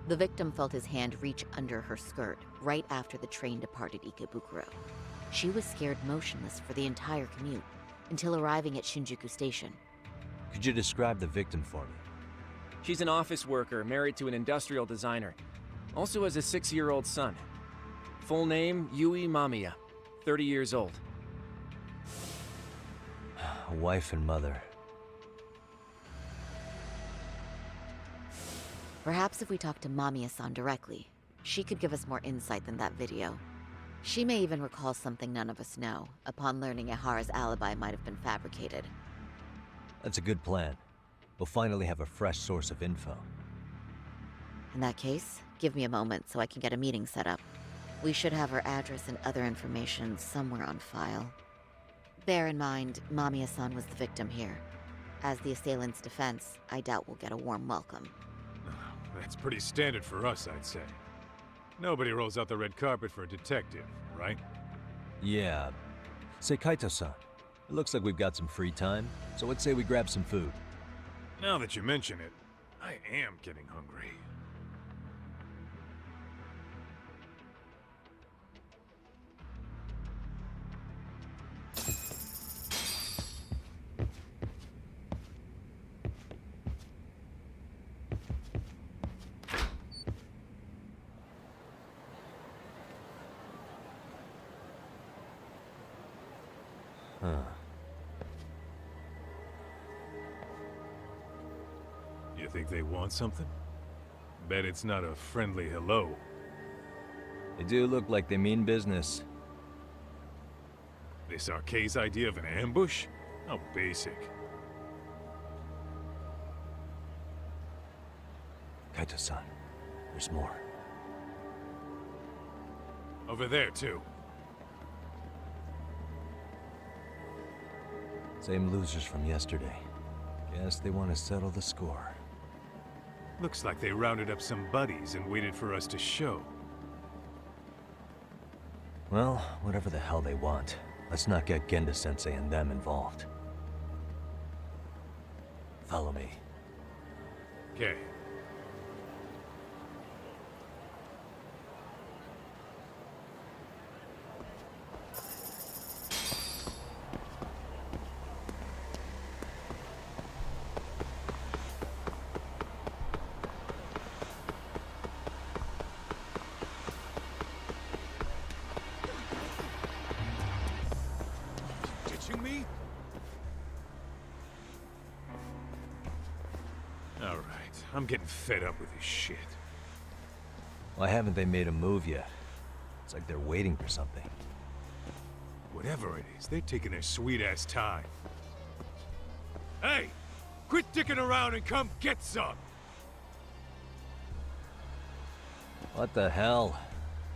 The victim felt his hand reach under her skirt right after the train departed Ikebukuro. She was scared motionless for the entire commute until arriving at Shinjuku Station. Could you describe the victim for me? She's an office worker married to an industrial designer. Also has a 6-year-old son. Full name, Yui Mamiya. 30 years old. A wife and mother. Perhaps if we talk to Mamiya-san directly, she could give us more insight than that video. She may even recall something none of us know, upon learning Ahara's alibi might have been fabricated. That's a good plan. We'll finally have a fresh source of info. In that case, give me a moment so I can get a meeting set up. We should have her address and other information somewhere on file. Bear in mind, Mamiya-san was the victim here. As the assailant's defense, I doubt we'll get a warm welcome. That's pretty standard for us, I'd say. Nobody rolls out the red carpet for a detective, right? Yeah. Say, Kaito-san, it looks like we've got some free time, so let's say we grab some food. Now that you mention it, I am getting hungry. You think they want something? Bet it's not a friendly hello. They do look like they mean business. This Arcay's idea of an ambush? How basic. Kaito-san, there's more. Over there, too. Same losers from yesterday. Guess they want to settle the score. Looks like they rounded up some buddies and waited for us to show. Well, whatever the hell they want, let's not get Genda-sensei and them involved. Follow me. Okay. Me? All right, I'm getting fed up with this shit. Why haven't they made a move yet? It's like they're waiting for something. Whatever it is, they're taking their sweet-ass time. Hey! Quit dicking around and come get some! What the hell?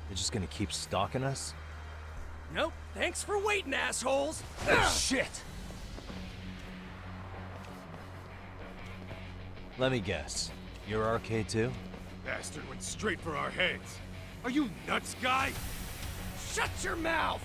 They're just gonna keep stalking us? Nope. Thanks for waiting, assholes! Shit! Let me guess. You're Arcade too? Bastard went straight for our heads. Are you nuts, guy? Shut your mouth!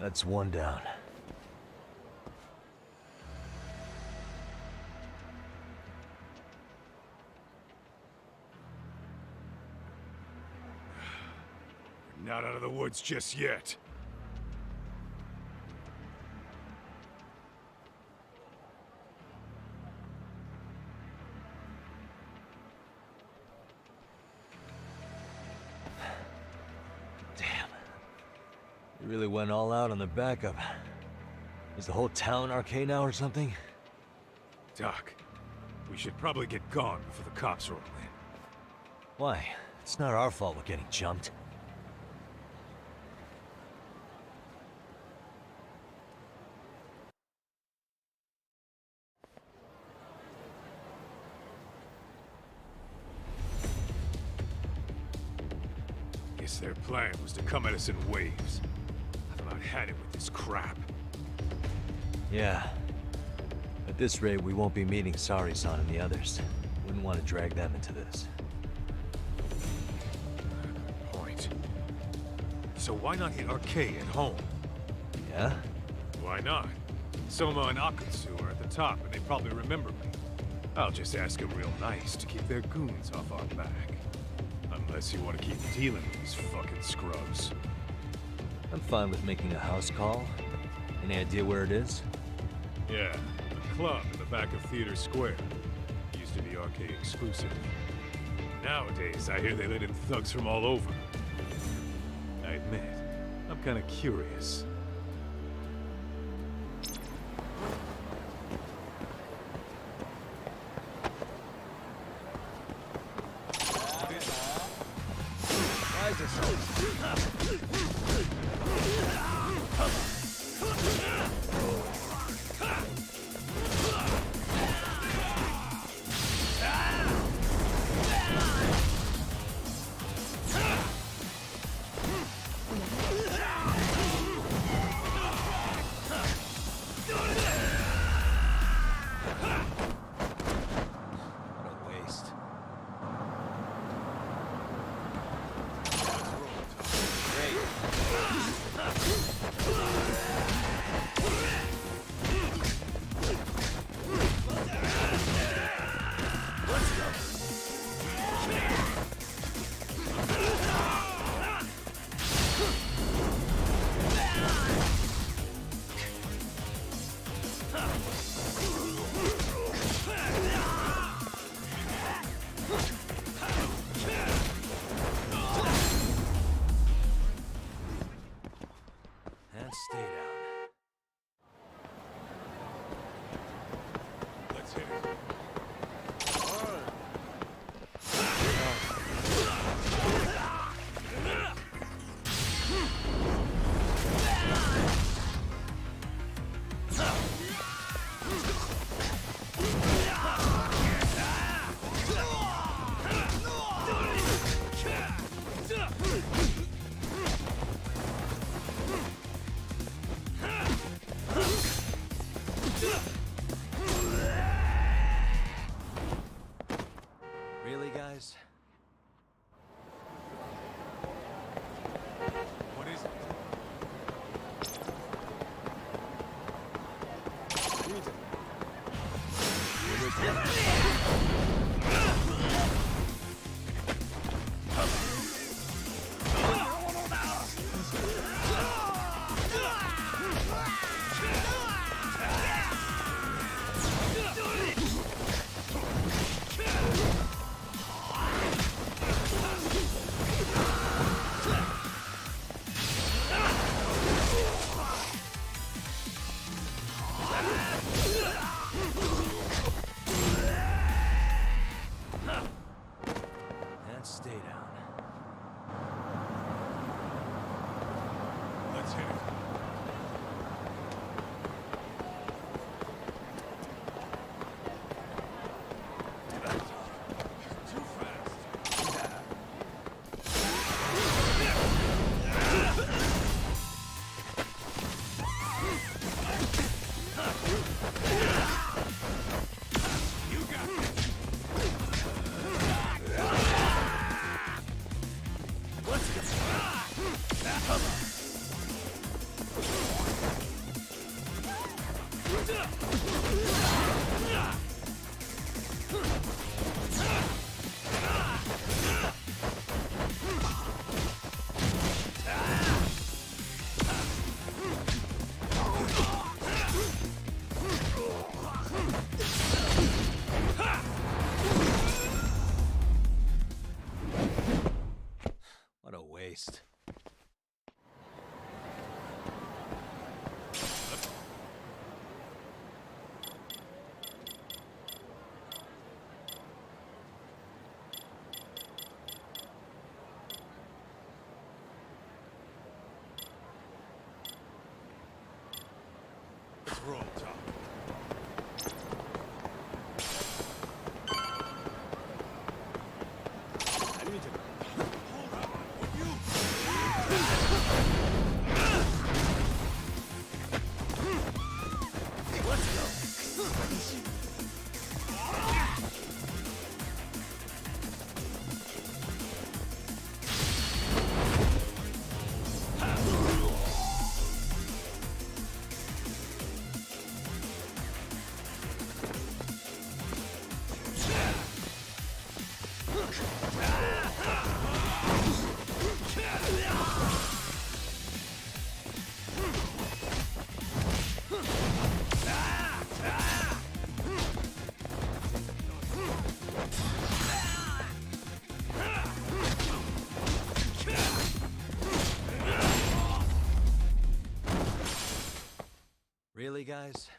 That's one down. Not out of the woods just yet. You really went all out on the backup. Is the whole town RK now or something? Doc, we should probably get gone before the cops roll in. Why? It's not our fault we're getting jumped. Guess their plan was to come at us in waves. I've about had it with this crap. Yeah. At this rate, we won't be meeting Sari-san and the others. Wouldn't want to drag them into this. Good point. So why not hit RK at home? Yeah? Why not? Soma and Akutsu are at the top, and they probably remember me. I'll just ask them real nice to keep their goons off our back. Unless you want to keep dealing with these fucking scrubs. I'm fine with making a house call. Any idea where it is? Yeah, a club in the back of Theater Square. Used to be RK exclusive. Nowadays, I hear they let in thugs from all over. I admit, I'm kinda curious. Roll, Tom. Really, guys?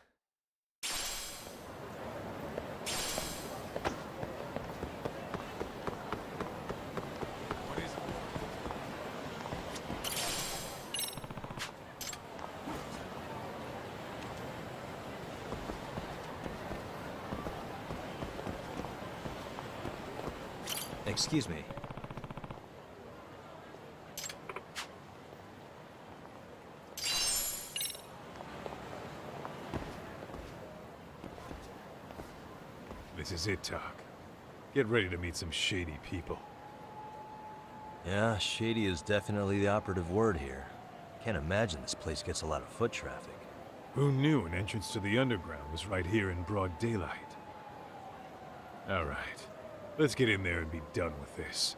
Excuse me. This is it, Talk. Get ready to meet some shady people. Yeah, shady is definitely the operative word here. Can't imagine this place gets a lot of foot traffic. Who knew an entrance to the underground was right here in broad daylight? All right, let's get in there and be done with this.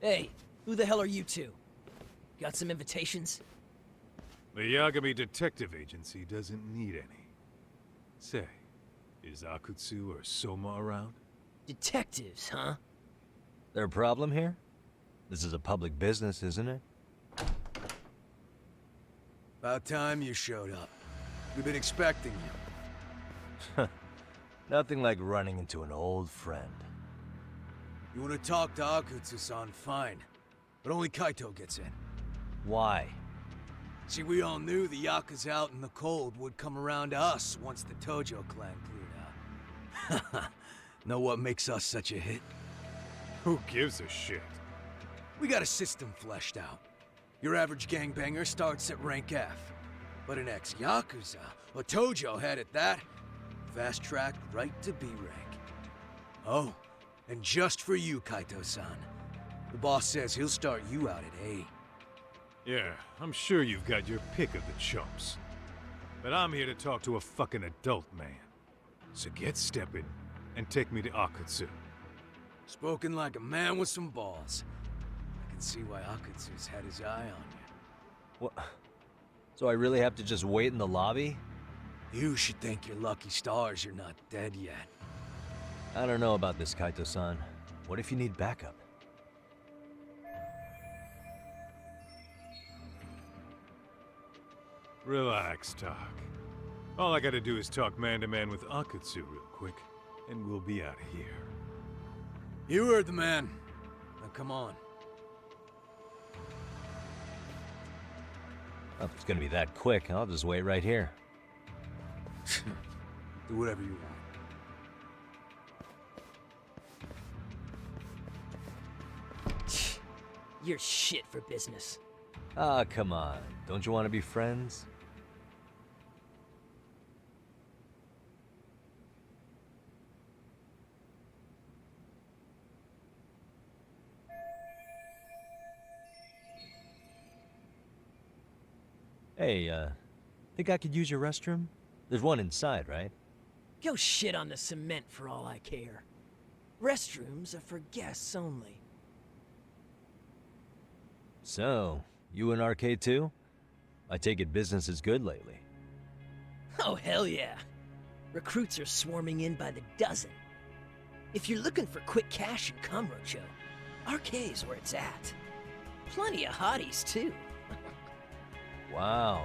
Hey, who the hell are you two? Got some invitations? The Yagami Detective Agency doesn't need any. Say, is Akutsu or Soma around? Detectives, huh? There a problem here? This is a public business, isn't it? About time you showed up. We've been expecting you. Nothing like running into an old friend. You want to talk to Akutsu-san, fine. But only Kaito gets in. Why? See, we all knew the Yakuza out in the cold would come around to us once the Tojo clan cleared out. Know what makes us such a hit? Who gives a shit? We got a system fleshed out. Your average gangbanger starts at rank F. But an ex-Yakuza, a Tojo head at that, fast-tracked right to B rank. Oh, and just for you, Kaito-san. The boss says he'll start you out at A. Yeah, I'm sure you've got your pick of the chumps. But I'm here to talk to a fucking adult man. So get stepping and take me to Akutsu. Spoken like a man with some balls. I can see why Akutsu's had his eye on you. What? So I really have to just wait in the lobby? You should thank your lucky stars you're not dead yet. I don't know about this, Kaito-san. What if you need backup? Relax, Talk. All I gotta do is talk man-to-man with Akutsu real quick, and we'll be out of here. You heard the man. Now come on. Well, if it's gonna be that quick, I'll just wait right here. Do whatever you want. You're shit for business. Ah, come on. Don't you want to be friends? Hey, think I could use your restroom? There's one inside, right? Go shit on the cement for all I care. Restrooms are for guests only. So, you in Arcade too? I take it business is good lately. Oh, hell yeah. Recruits are swarming in by the dozen. If you're looking for quick cash in Kamurocho, Arcade's where it's at. Plenty of hotties, too. Wow.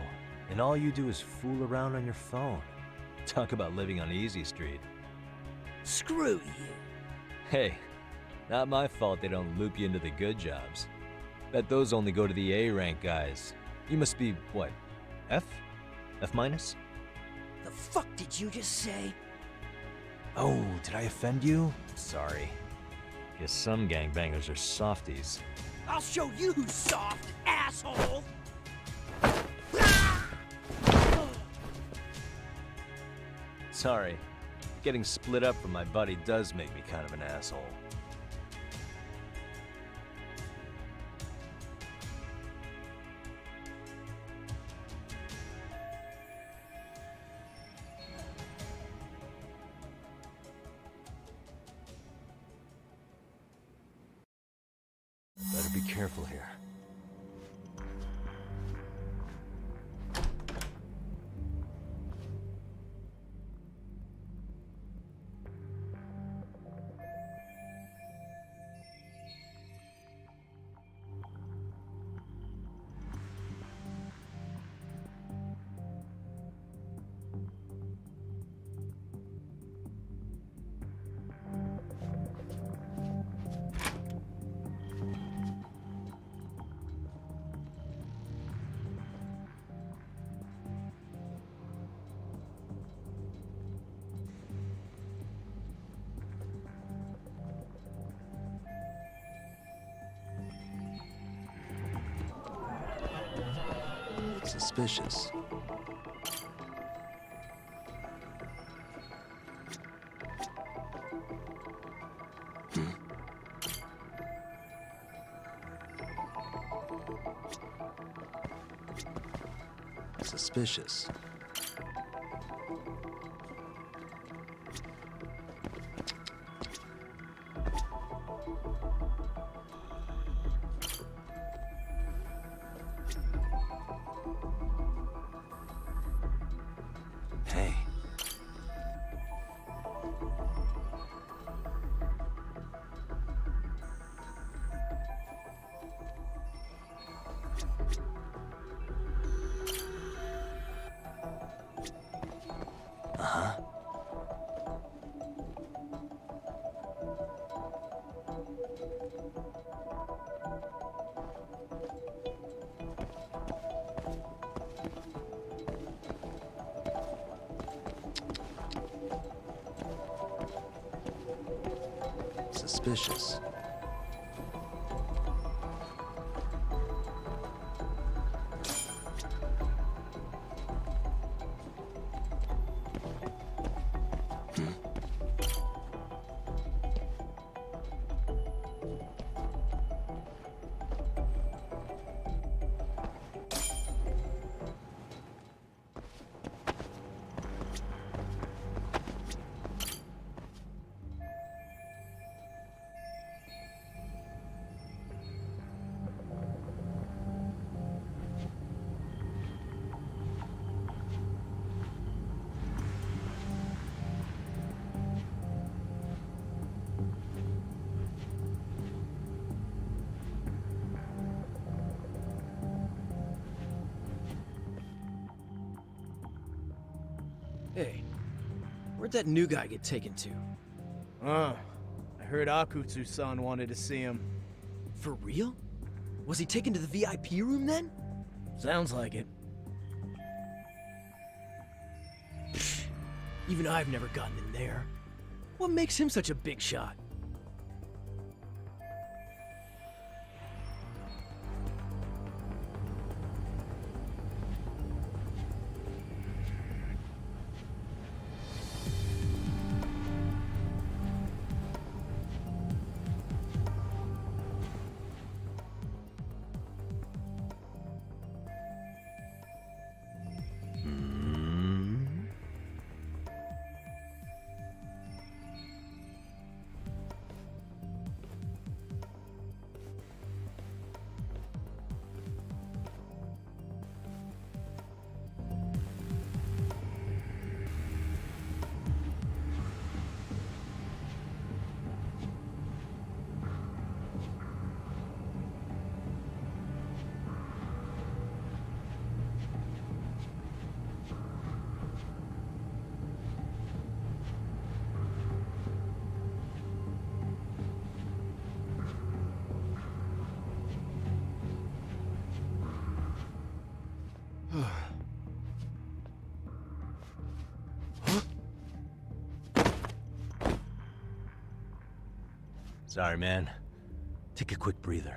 And all you do is fool around on your phone. Talk about living on Easy Street. Screw you. Hey, not my fault they don't loop you into the good jobs. Bet those only go to the A-rank guys. You must be, what, F? F minus? The fuck did you just say? Oh, did I offend you? Sorry. Guess some gangbangers are softies. I'll show you who's soft, asshole! Sorry. Getting split up from my buddy does make me kind of an asshole. Better be careful here. Suspicious. Suspicious. Hey. Uh-huh. Suspicious. Hey, where'd that new guy get taken to? I heard Akutsu-san wanted to see him. For real? Was he taken to the VIP room then? Sounds like it. Even I've never gotten in there. What makes him such a big shot? Sorry, man. Take a quick breather.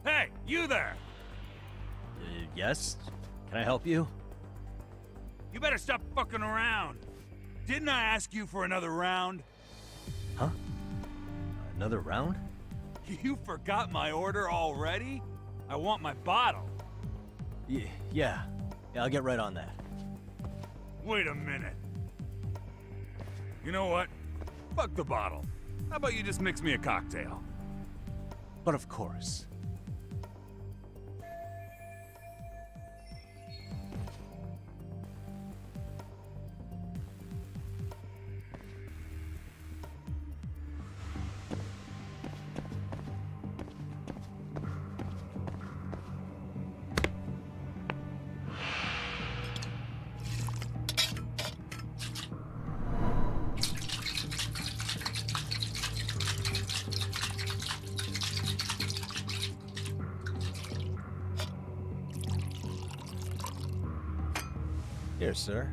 Hey, you there! Yes? Can I help you? You better stop fucking around. Didn't I ask you for another round? Huh? Another round? You forgot my order already? I want my bottle. Yeah, I'll get right on that. Wait a minute. You know what? Fuck the bottle. How about you just mix me a cocktail? But of course. Here, sir.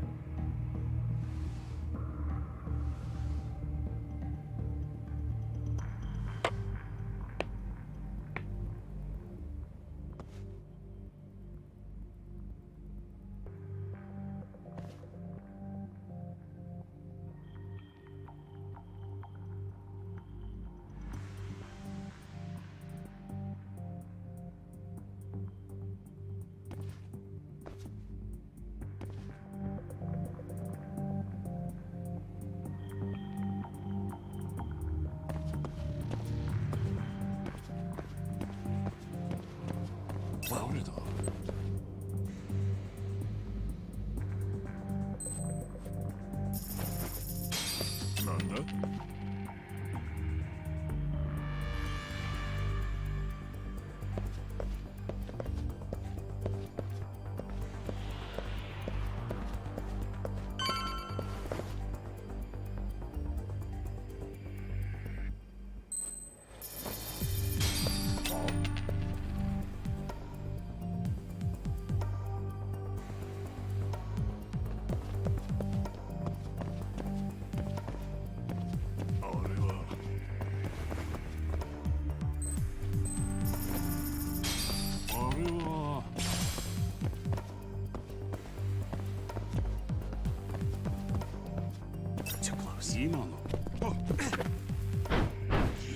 Too close. 今の。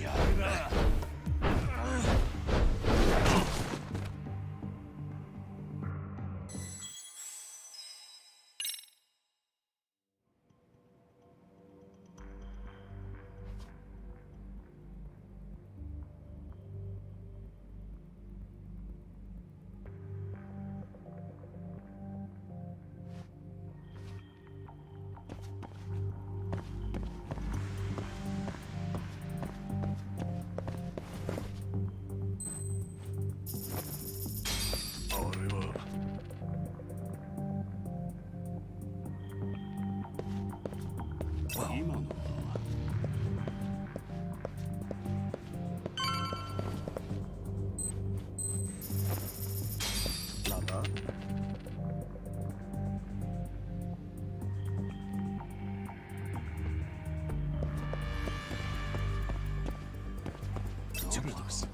やだ。今の。なんだToo close.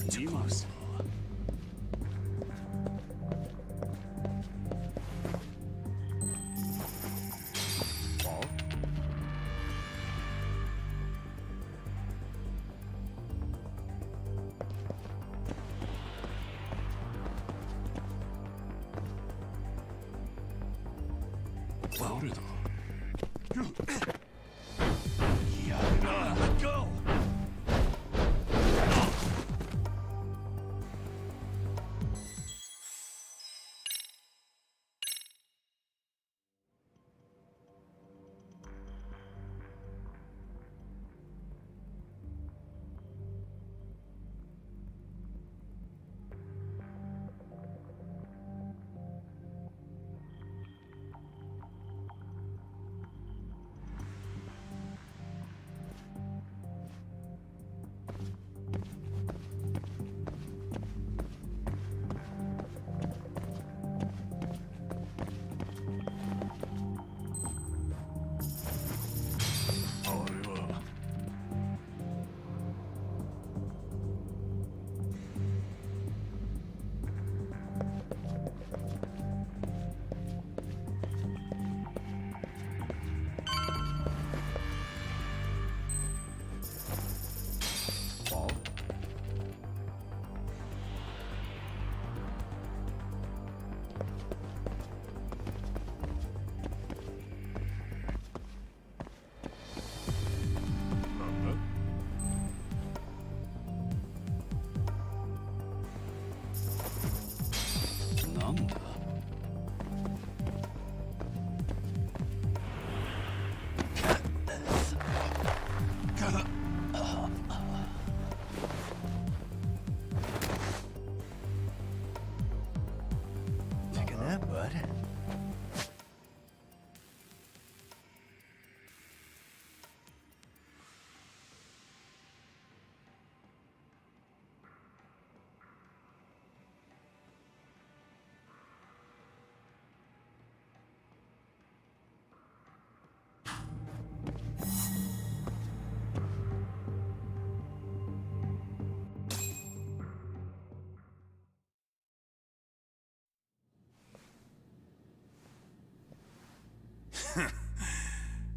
Too close. Let go! Take a nap, bud.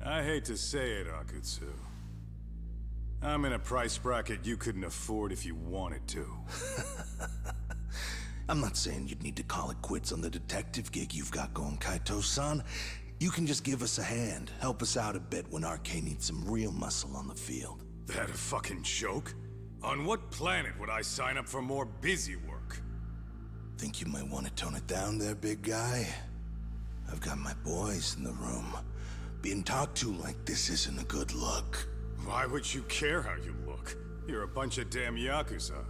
I hate to say it, Akutsu. I'm in a price bracket you couldn't afford if you wanted to. I'm not saying you'd need to call it quits on the detective gig you've got going, Kaito-san. You can just give us a hand, help us out a bit when RK needs some real muscle on the field. That a fucking joke? On what planet would I sign up for more busy work? Think you might want to tone it down there, big guy? I've got my boys in the room. Being talked to like this isn't a good look. Why would you care how you look? You're a bunch of damn Yakuza.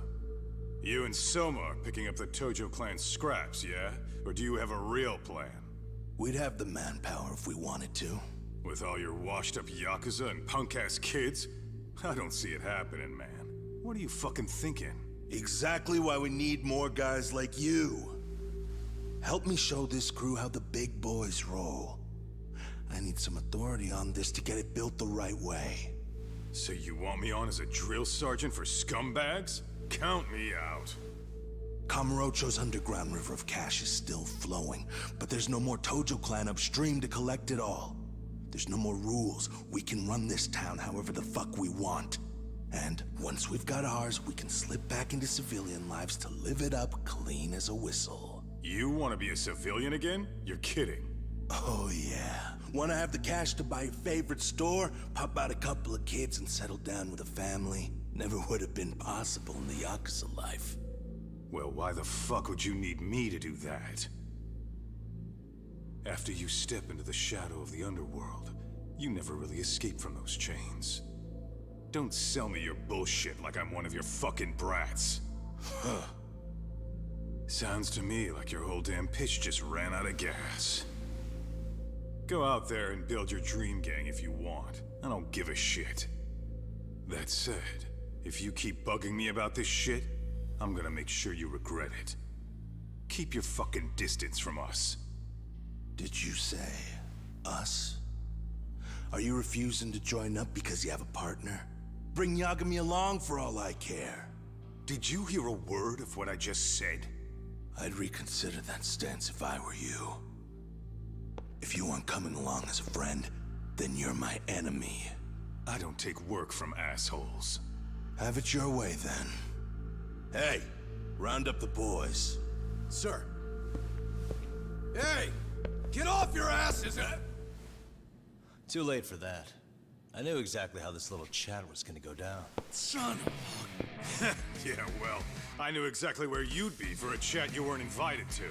You and Soma are picking up the Tojo clan scraps, yeah? Or do you have a real plan? We'd have the manpower if we wanted to. With all your washed-up Yakuza and punk-ass kids? I don't see it happening, man. What are you fucking thinking? Exactly why we need more guys like you. Help me show this crew how the big boys roll. I need some authority on this to get it built the right way. So you want me on as a drill sergeant for scumbags? Count me out. Kamurocho's underground river of cash is still flowing, but there's no more Tojo clan upstream to collect it all. There's no more rules. We can run this town however the fuck we want. And once we've got ours, we can slip back into civilian lives to live it up clean as a whistle. You want to be a civilian again? You're kidding. Oh yeah. Want to have the cash to buy your favorite store, pop out a couple of kids and settle down with a family? Never would have been possible in the Yakuza life. Well, why the fuck would you need me to do that? After you step into the shadow of the underworld, you never really escape from those chains. Don't sell me your bullshit like I'm one of your fucking brats. Huh. Sounds to me like your whole damn pitch just ran out of gas. Go out there and build your dream gang if you want. I don't give a shit. That said, if you keep bugging me about this shit, I'm gonna make sure you regret it. Keep your fucking distance from us. Did you say us? Are you refusing to join up because you have a partner? Bring Yagami along for all I care. Did you hear a word of what I just said? I'd reconsider that stance if I were you. If you aren't coming along as a friend, then you're my enemy. I don't take work from assholes. Have it your way, then. Hey, round up the boys. Sir. Hey! Get off your asses! Too late for that. I knew exactly how this little chat was gonna go down. Son of Yeah, well, I knew exactly where you'd be for a chat you weren't invited to.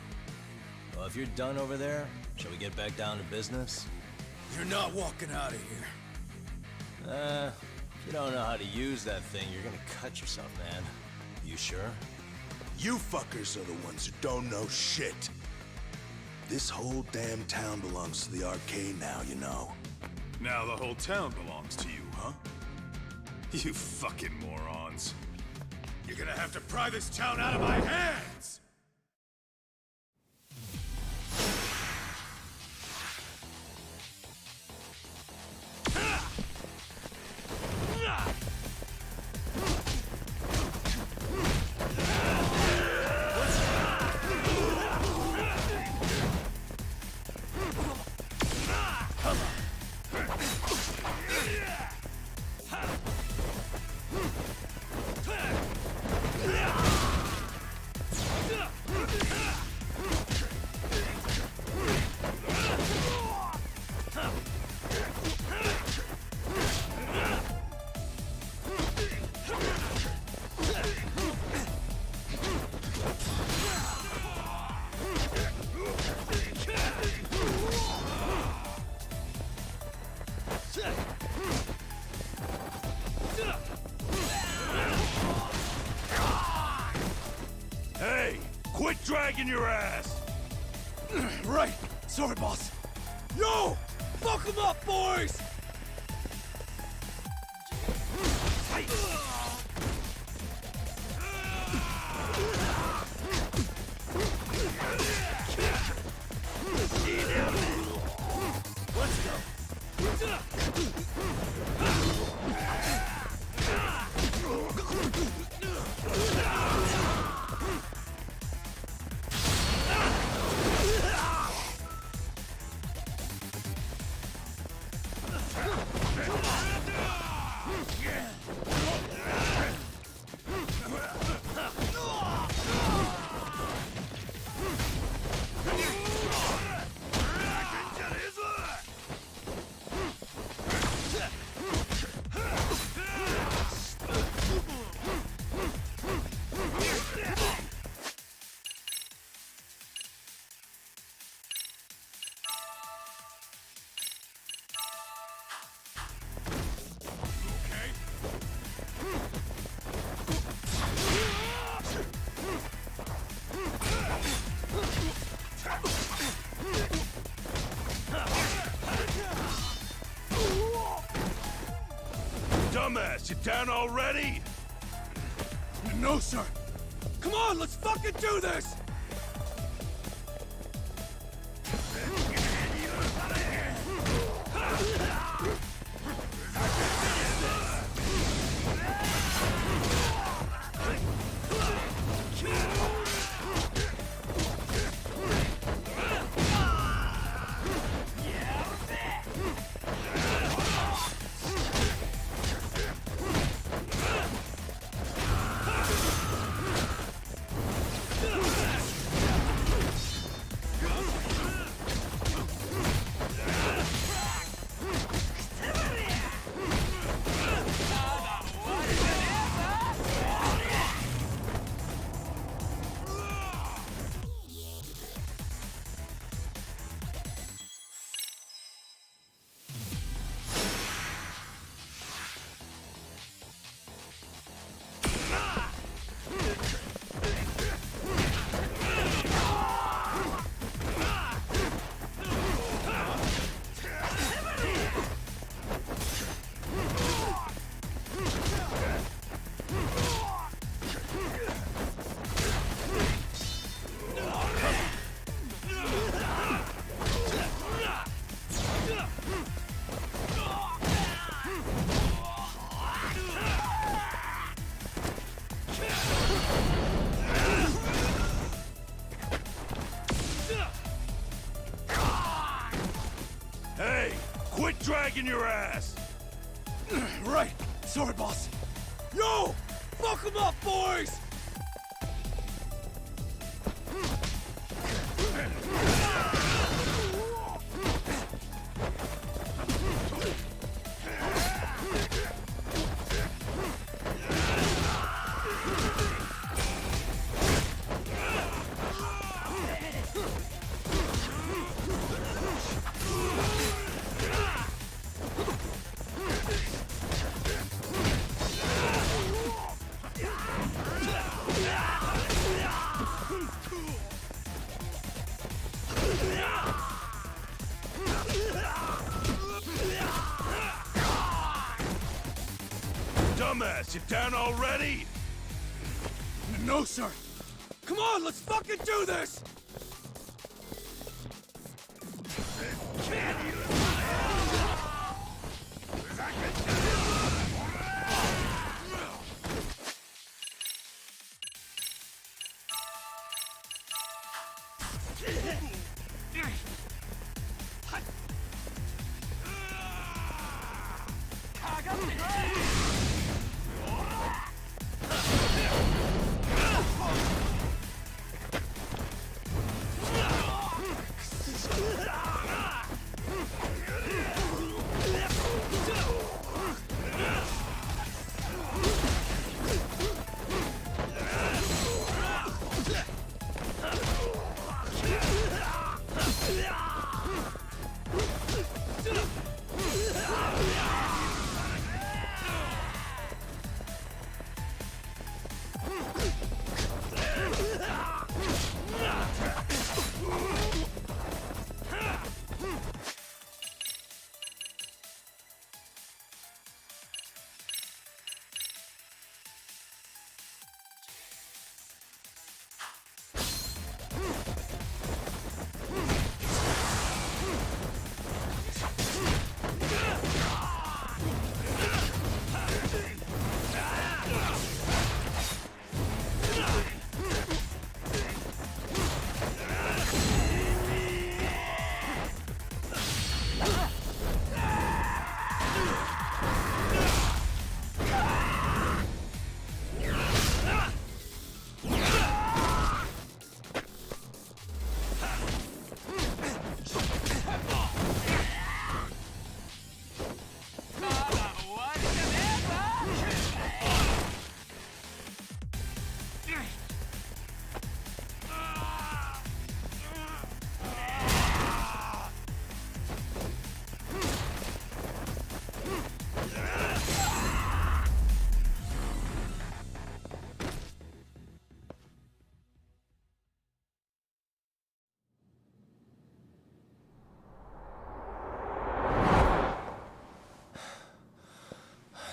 Well, if you're done over there, shall we get back down to business? You're not walking out of here. If you don't know how to use that thing, you're gonna cut yourself, man. You sure? You fuckers are the ones who don't know shit. This whole damn town belongs to the arcade now, you know. Now the whole town belongs to you, huh? You fucking morons. You're gonna have to pry this town out of my hands! Hey, quit dragging your ass! Right! Sorry, boss. Yo! Fuck them up, boys! Let's go! Dumbass, you down already? No, sir! Come on, let's fucking do this! kicking your ass! Right. Sorry, boss. Yo! Fuck them up, boys! Dumbass, you down already? No, sir. Come on, let's fucking do this!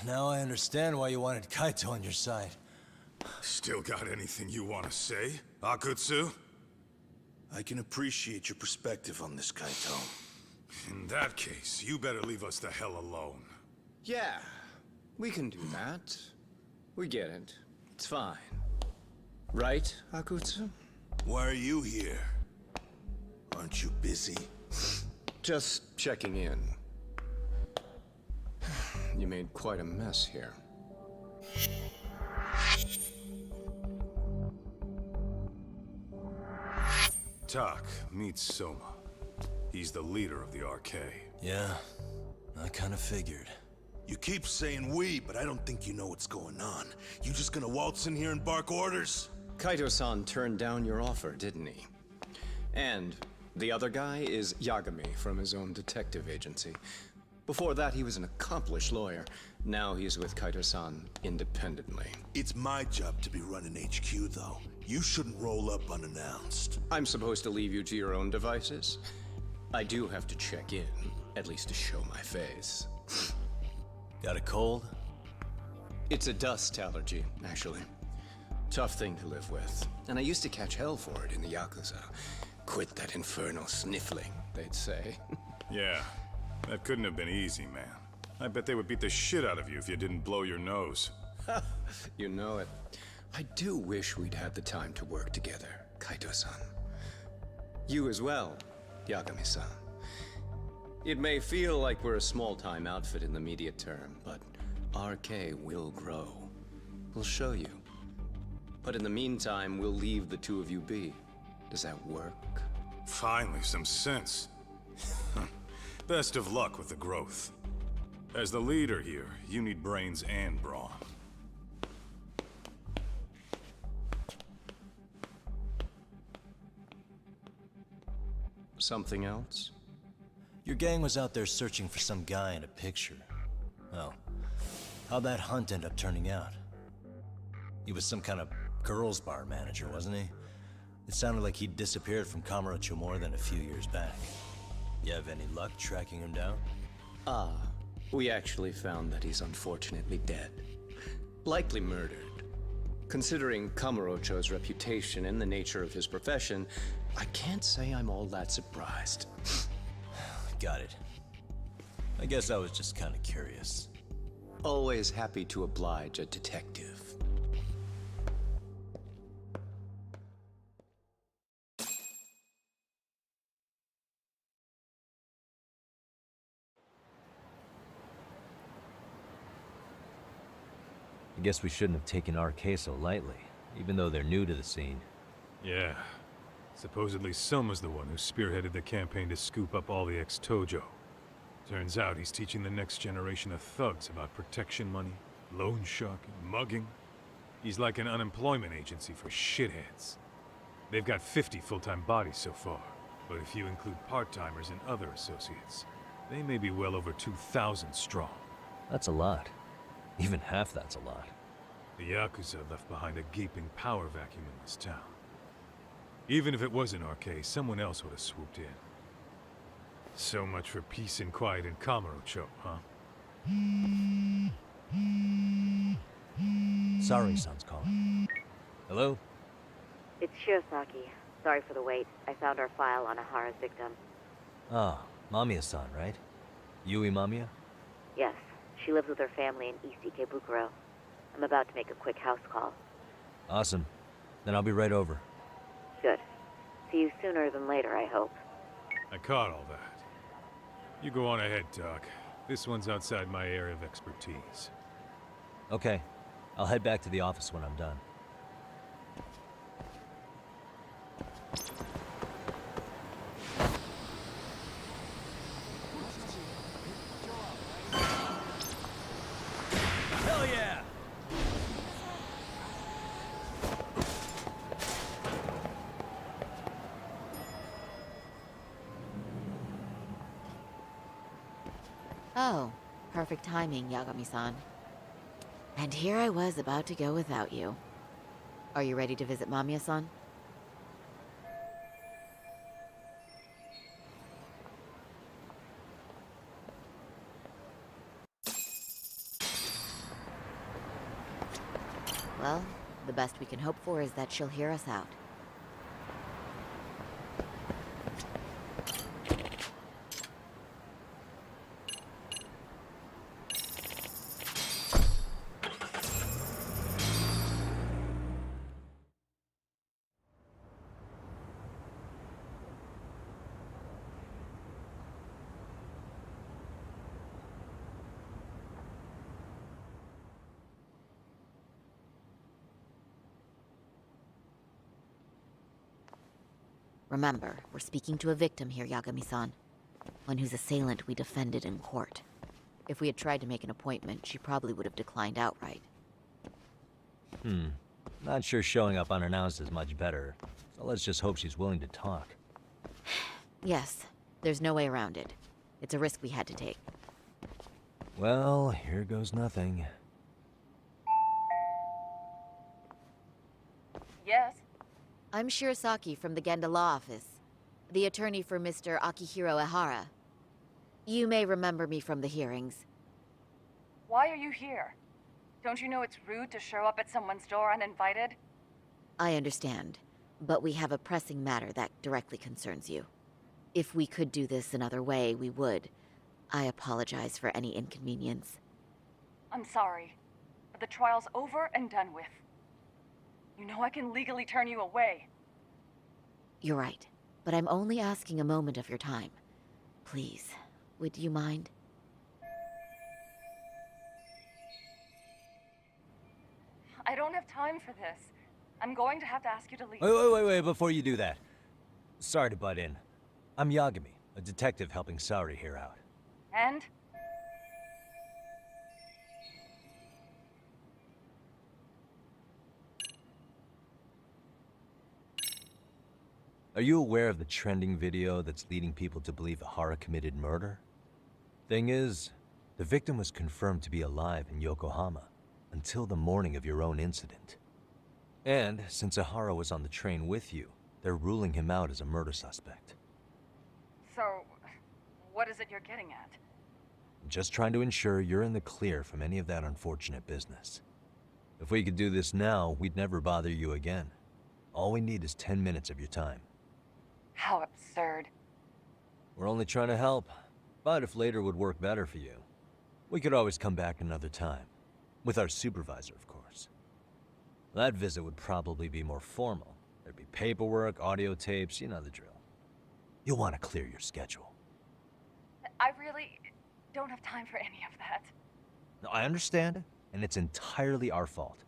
Now I understand why you wanted Kaito on your side. Still got anything you want to say, Akutsu? I can appreciate your perspective on this, Kaito. In that case, you better leave us the hell alone. Yeah, we can do that. We get it. It's fine. Right, Akutsu? Why are you here? Aren't you busy? Just checking in. You made quite a mess here. Tak, meet Soma. He's the leader of the RK. Yeah, I kind of figured. You keep saying we, but I don't think you know what's going on. You just gonna waltz in here and bark orders? Kaito-san turned down your offer, didn't he? And the other guy is Yagami from his own detective agency. Before that, he was an accomplished lawyer. Now he's with Kaito-san independently. It's my job to be running HQ, though. You shouldn't roll up unannounced. I'm supposed to leave you to your own devices? I do have to check in, at least to show my face. Got a cold? It's a dust allergy, actually. Tough thing to live with. And I used to catch hell for it in the Yakuza. Quit that infernal sniffling, they'd say. Yeah, that couldn't have been easy, man. I bet they would beat the shit out of you if you didn't blow your nose. You know it. I do wish we'd had the time to work together, Kaito-san. You as well, Yagami-san. It may feel like we're a small-time outfit in the media term, but RK will grow. We'll show you. But in the meantime, we'll leave the two of you be. Does that work? Finally, some sense. Best of luck with the growth. As the leader here, you need brains and brawn. Something else? Your gang was out there searching for some guy in a picture. Oh, how'd that hunt end up turning out? He was some kind of girls' bar manager, wasn't he? It sounded like he'd disappeared from Kamurocho more than a few years back. You have any luck tracking him down? We actually found that he's unfortunately dead. Likely murdered. Considering Kamurocho's reputation and the nature of his profession, I can't say I'm all that surprised. Got it. I guess I was just kind of curious. Always happy to oblige a detective. I guess we shouldn't have taken RK so lightly, even though they're new to the scene. Yeah. Supposedly Soma's the one who spearheaded the campaign to scoop up all the ex-Tojo. Turns out he's teaching the next generation of thugs about protection money, loan sharking, mugging. He's like an unemployment agency for shitheads. They've got 50 full-time bodies so far, but if you include part-timers and other associates, they may be well over 2,000 strong. That's a lot. Even half that's a lot. The Yakuza left behind a gaping power vacuum in this town. Even if it wasn't RK, someone else would have swooped in. So much for peace and quiet in Kamurocho, huh? Sorry-san's calling. Hello? It's Shirosaki. Sorry for the wait. I found our file on Ahara's victim. Ah, Mamiya-san, right? Yui Mamiya? Yes, she lives with her family in East Ikebukuro. I'm about to make a quick house call. Awesome. Then I'll be right over. Good. See you sooner than later, I hope. I caught all that. You go on ahead, Doc. This one's outside my area of expertise. Okay. I'll head back to the office when I'm done. Hell yeah! Oh, perfect timing, Yagami-san. And here I was about to go without you. Are you ready to visit Mamiya-san? Well, the best we can hope for is that she'll hear us out. Remember, we're speaking to a victim here, Yagami-san. One whose assailant we defended in court. If we had tried to make an appointment, she probably would have declined outright. Not sure showing up unannounced is much better. So let's just hope she's willing to talk. Yes, there's no way around it. It's a risk we had to take. Well, here goes nothing. Yes? I'm Shirosaki from the Genda Law Office, the attorney for Mr. Akihiro Ehara. You may remember me from the hearings. Why are you here? Don't you know it's rude to show up at someone's door uninvited? I understand, but we have a pressing matter that directly concerns you. If we could do this another way, we would. I apologize for any inconvenience. I'm sorry, but the trial's over and done with. You know I can legally turn you away. You're right, but I'm only asking a moment of your time. Please, Would you mind? I don't have time for this. I'm going to have to ask you to leave. Wait, before you do that. Sorry to butt in. I'm Yagami, a detective helping Sari here out. And? Are you aware of the trending video that's leading people to believe Ihara committed murder? Thing is, the victim was confirmed to be alive in Yokohama until the morning of your own incident. And since Ihara was on the train with you, they're ruling him out as a murder suspect. So, what is it you're getting at? Just trying to ensure you're in the clear from any of that unfortunate business. If we could do this now, we'd never bother you again. All we need is 10 minutes of your time. How absurd. We're only trying to help, but if later would work better for you, we could always come back another time. With our supervisor, of course. That visit would probably be more formal. There'd be paperwork, audio tapes, you know the drill. You'll want to clear your schedule. I really don't have time for any of that. No, I understand, and it's entirely our fault.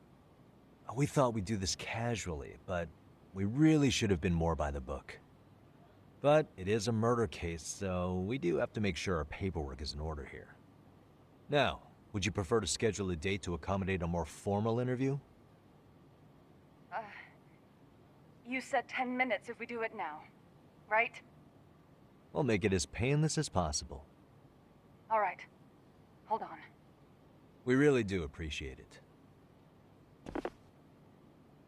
We thought we'd do this casually, but we really should have been more by the book. But it is a murder case, so we do have to make sure our paperwork is in order here. Now, would you prefer to schedule a date to accommodate a more formal interview? You said 10 minutes if we do it now, right? We'll make it as painless as possible. All right. Hold on. We really do appreciate it.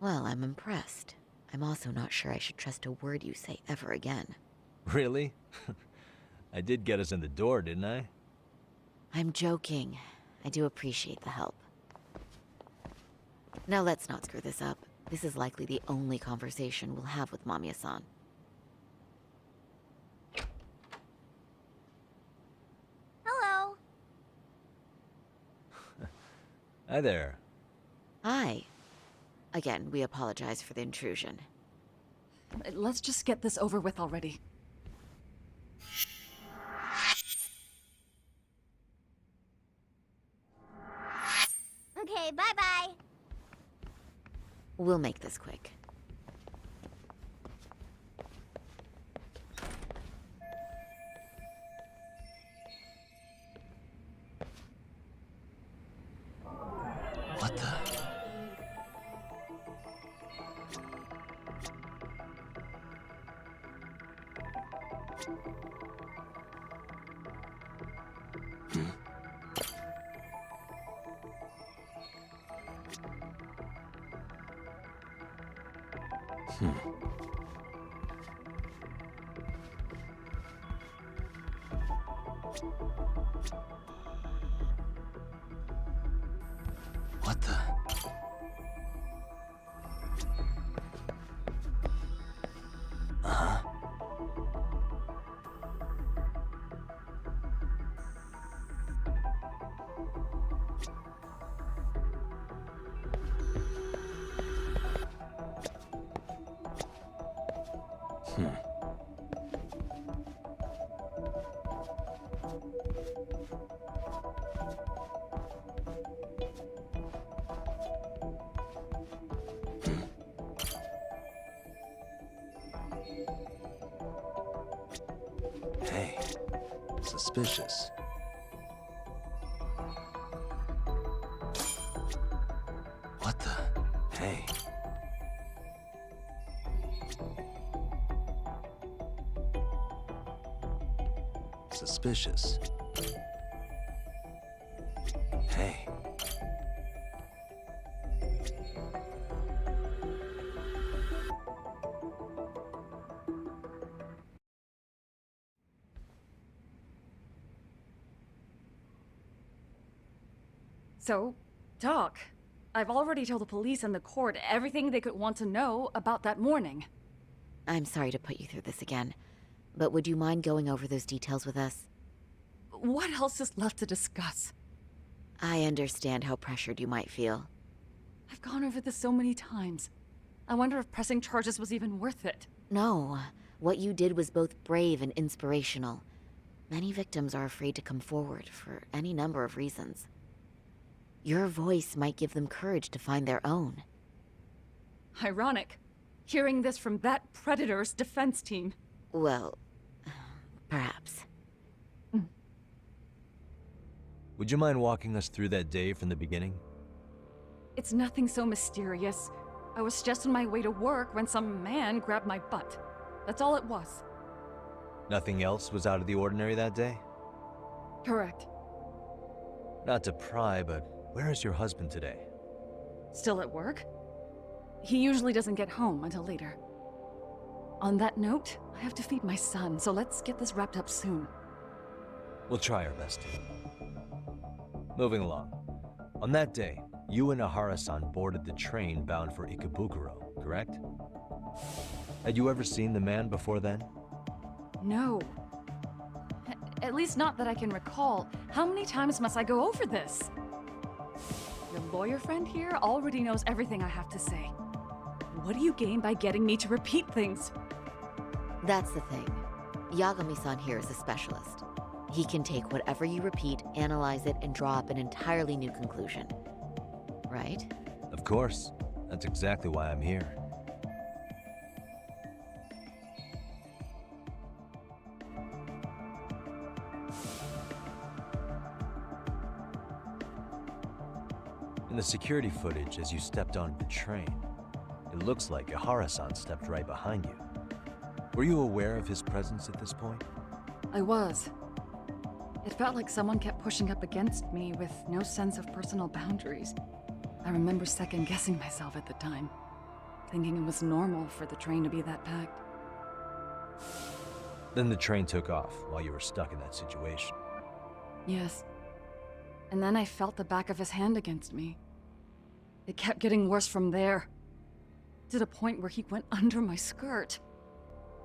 Well, I'm impressed. I'm also not sure I should trust a word you say ever again. Really? I did get us in the door, didn't I? I'm joking. I do appreciate the help. Now let's not screw this up. This is likely the only conversation we'll have with Mamiya-san. Hello. Hi there. Hi. Again, we apologize for the intrusion. Let's just get this over with already. Okay, bye-bye. We'll make this quick. What the? What the? Uh-huh. Hey, suspicious. What the? Hey. Suspicious. Hey. So, Doc, I've already told the police and the court everything they could want to know about that morning. I'm sorry to put you through this again, but would you mind going over those details with us? What else is left to discuss? I understand how pressured you might feel. I've gone over this so many times. I wonder if pressing charges was even worth it. No, what you did was both brave and inspirational. Many victims are afraid to come forward for any number of reasons. Your voice might give them courage to find their own. Ironic. Hearing this from that predator's defense team. Well, perhaps. Would you mind walking us through that day from the beginning? It's nothing so mysterious. I was just on my way to work when some man grabbed my butt. That's all it was. Nothing else was out of the ordinary that day? Correct. Not to pry, but where is your husband today? Still at work? He usually doesn't get home until later. On that note, I have to feed my son, so let's get this wrapped up soon. We'll try our best. Moving along. On that day, you and Ahara-san boarded the train bound for Ikebukuro, correct? Had you ever seen the man before then? No. At least not that I can recall. How many times must I go over this? Your lawyer friend here already knows everything I have to say. What do you gain by getting me to repeat things? That's the thing. Yagami-san here is a specialist. He can take whatever you repeat, analyze it, and draw up an entirely new conclusion. Right? Of course. That's exactly why I'm here. In the security footage as you stepped onto the train, it looks like Ahara-san stepped right behind you. Were you aware of his presence at this point? I was. It felt like someone kept pushing up against me with no sense of personal boundaries. I remember second-guessing myself at the time, thinking it was normal for the train to be that packed. Then the train took off while you were stuck in that situation. Yes. And then I felt the back of his hand against me. It kept getting worse from there, to the point where he went under my skirt.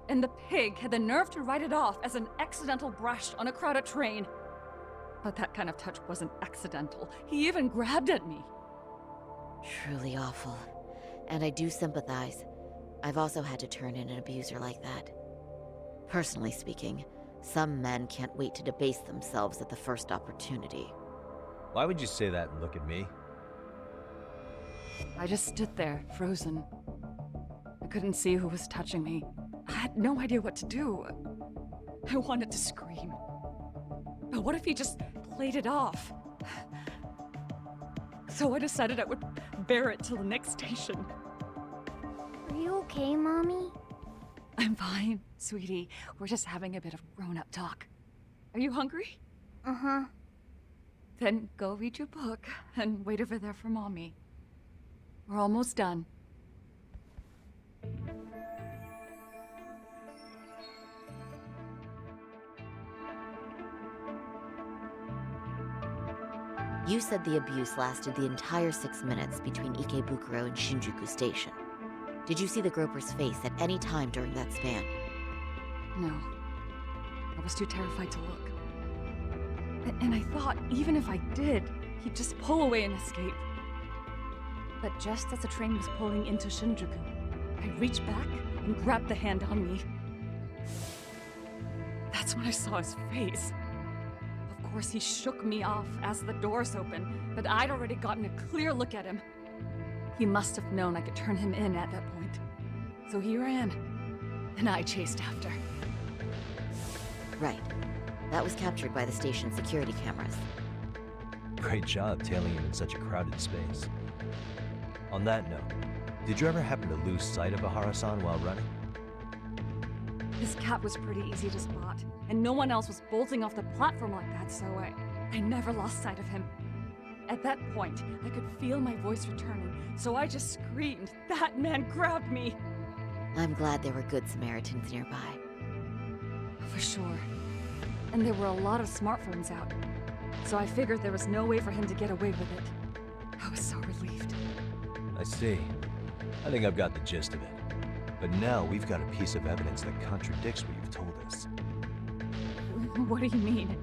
And the pig had the nerve to write it off as an accidental brush on a crowded train. But that kind of touch wasn't accidental. He even grabbed at me. Truly awful. And I do sympathize. I've also had to turn in an abuser like that. Personally speaking, some men can't wait to debase themselves at the first opportunity. Why would you say that and look at me? I just stood there, frozen. I couldn't see who was touching me. I had no idea what to do. I wanted to scream. But what if he just played it off? So I decided I would bear it till the next station. Are you okay, Mommy? I'm fine, sweetie. We're just having a bit of grown-up talk. Are you hungry? Uh-huh. Then go read your book and wait over there for Mommy. We're almost done. You said the abuse lasted the entire 6 minutes between Ikebukuro and Shinjuku Station. Did you see the groper's face at any time during that span? No. I was too terrified to look. And I thought, even if I did, he'd just pull away and escape. But just as the train was pulling into Shinjuku, I reached back and grabbed the hand on me. That's when I saw his face. Of course, he shook me off as the doors opened, but I'd already gotten a clear look at him. He must have known I could turn him in at that point. So he ran, and I chased after. Right. That was captured by the station's security cameras. Great job tailing him in such a crowded space. On that note, did you ever happen to lose sight of Ahara-san while running? His cat was pretty easy to spot, and no one else was bolting off the platform like that, so I never lost sight of him. At that point, I could feel my voice returning, so I just screamed, "That man grabbed me!" I'm glad there were good Samaritans nearby. For sure. And there were a lot of smartphones out, so I figured there was no way for him to get away with it. I was so relieved. I see. I think I've got the gist of it. But now we've got a piece of evidence that contradicts what you've told us. What do you mean?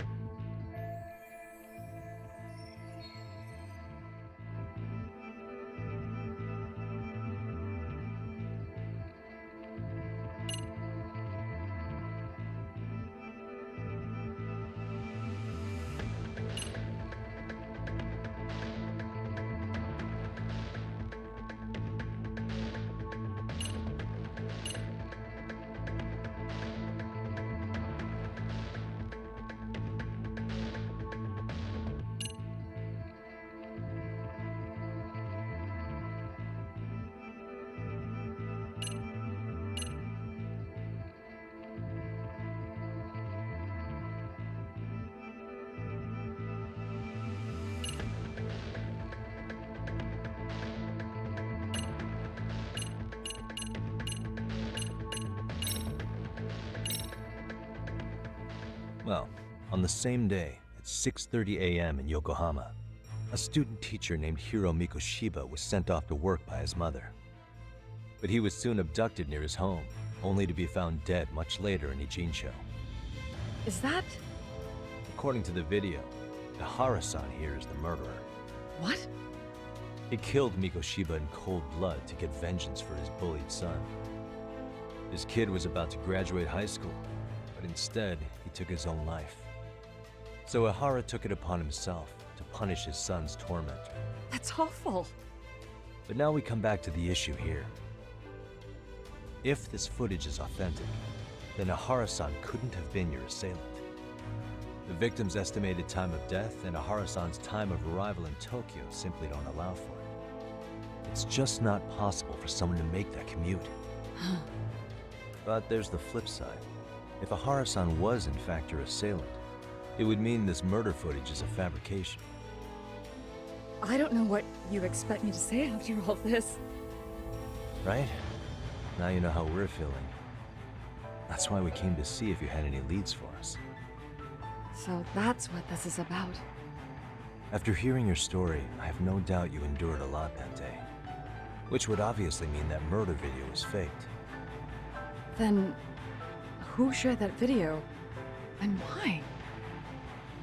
Well, on the same day, at 6:30 a.m. in Yokohama, a student teacher named Hiro Mikoshiba was sent off to work by his mother. But he was soon abducted near his home, only to be found dead much later in Ijincho. Is that... According to the video, Ihara-san here is the murderer. What? He killed Mikoshiba in cold blood to get vengeance for his bullied son. His kid was about to graduate high school, but instead, he took his own life. So Ihara took it upon himself to punish his son's tormentor. That's awful. But now we come back to the issue here. If this footage is authentic, then Ihara-san couldn't have been your assailant. The victim's estimated time of death and Ihara-san's time of arrival in Tokyo simply don't allow for it. It's just not possible for someone to make that commute. But there's the flip side. If Ihara-san was in fact your assailant, it would mean this murder footage is a fabrication. I don't know what you expect me to say after all this. Right? Now you know how we're feeling. That's why we came to see if you had any leads for us. So that's what this is about. After hearing your story, I have no doubt you endured a lot that day. Which would obviously mean that murder video was faked. Then, who shared that video? And why?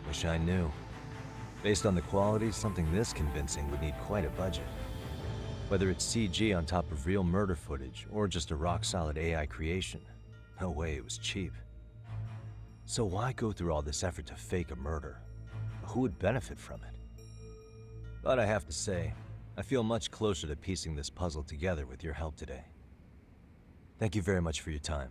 Wish I knew. Based on the quality, something this convincing would need quite a budget. Whether it's CG on top of real murder footage, or just a rock-solid AI creation, no way it was cheap. So why go through all this effort to fake a murder? Who would benefit from it? But I have to say, I feel much closer to piecing this puzzle together with your help today. Thank you very much for your time.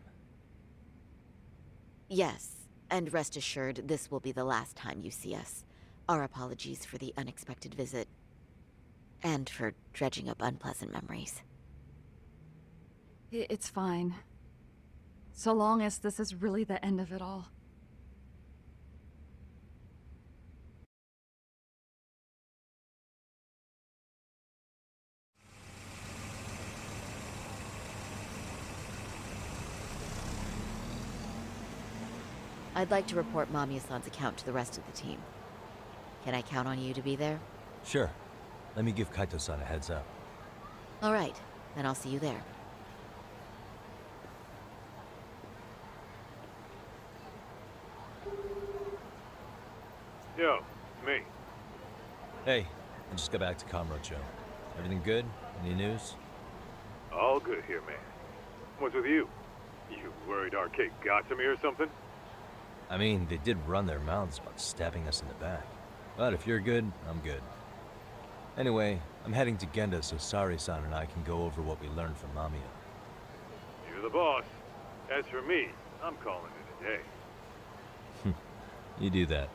Yes, and rest assured, this will be the last time you see us. Our apologies for the unexpected visit. And for dredging up unpleasant memories. It's fine. So long as this is really the end of it all. I'd like to report Mamiya-san's account to the rest of the team. Can I count on you to be there? Sure. Let me give Kaito-san a heads up. All right, then I'll see you there. Yo, me. Hey, I just got back to Kamurocho. Everything good? Any news? All good here, man. What's with you? You worried Arcade got to me or something? I mean, they did run their mouths about stabbing us in the back. But if you're good, I'm good. Anyway, I'm heading to Genda so Sari-san and I can go over what we learned from Mamiya. You're the boss. As for me, I'm calling it a day. You do that.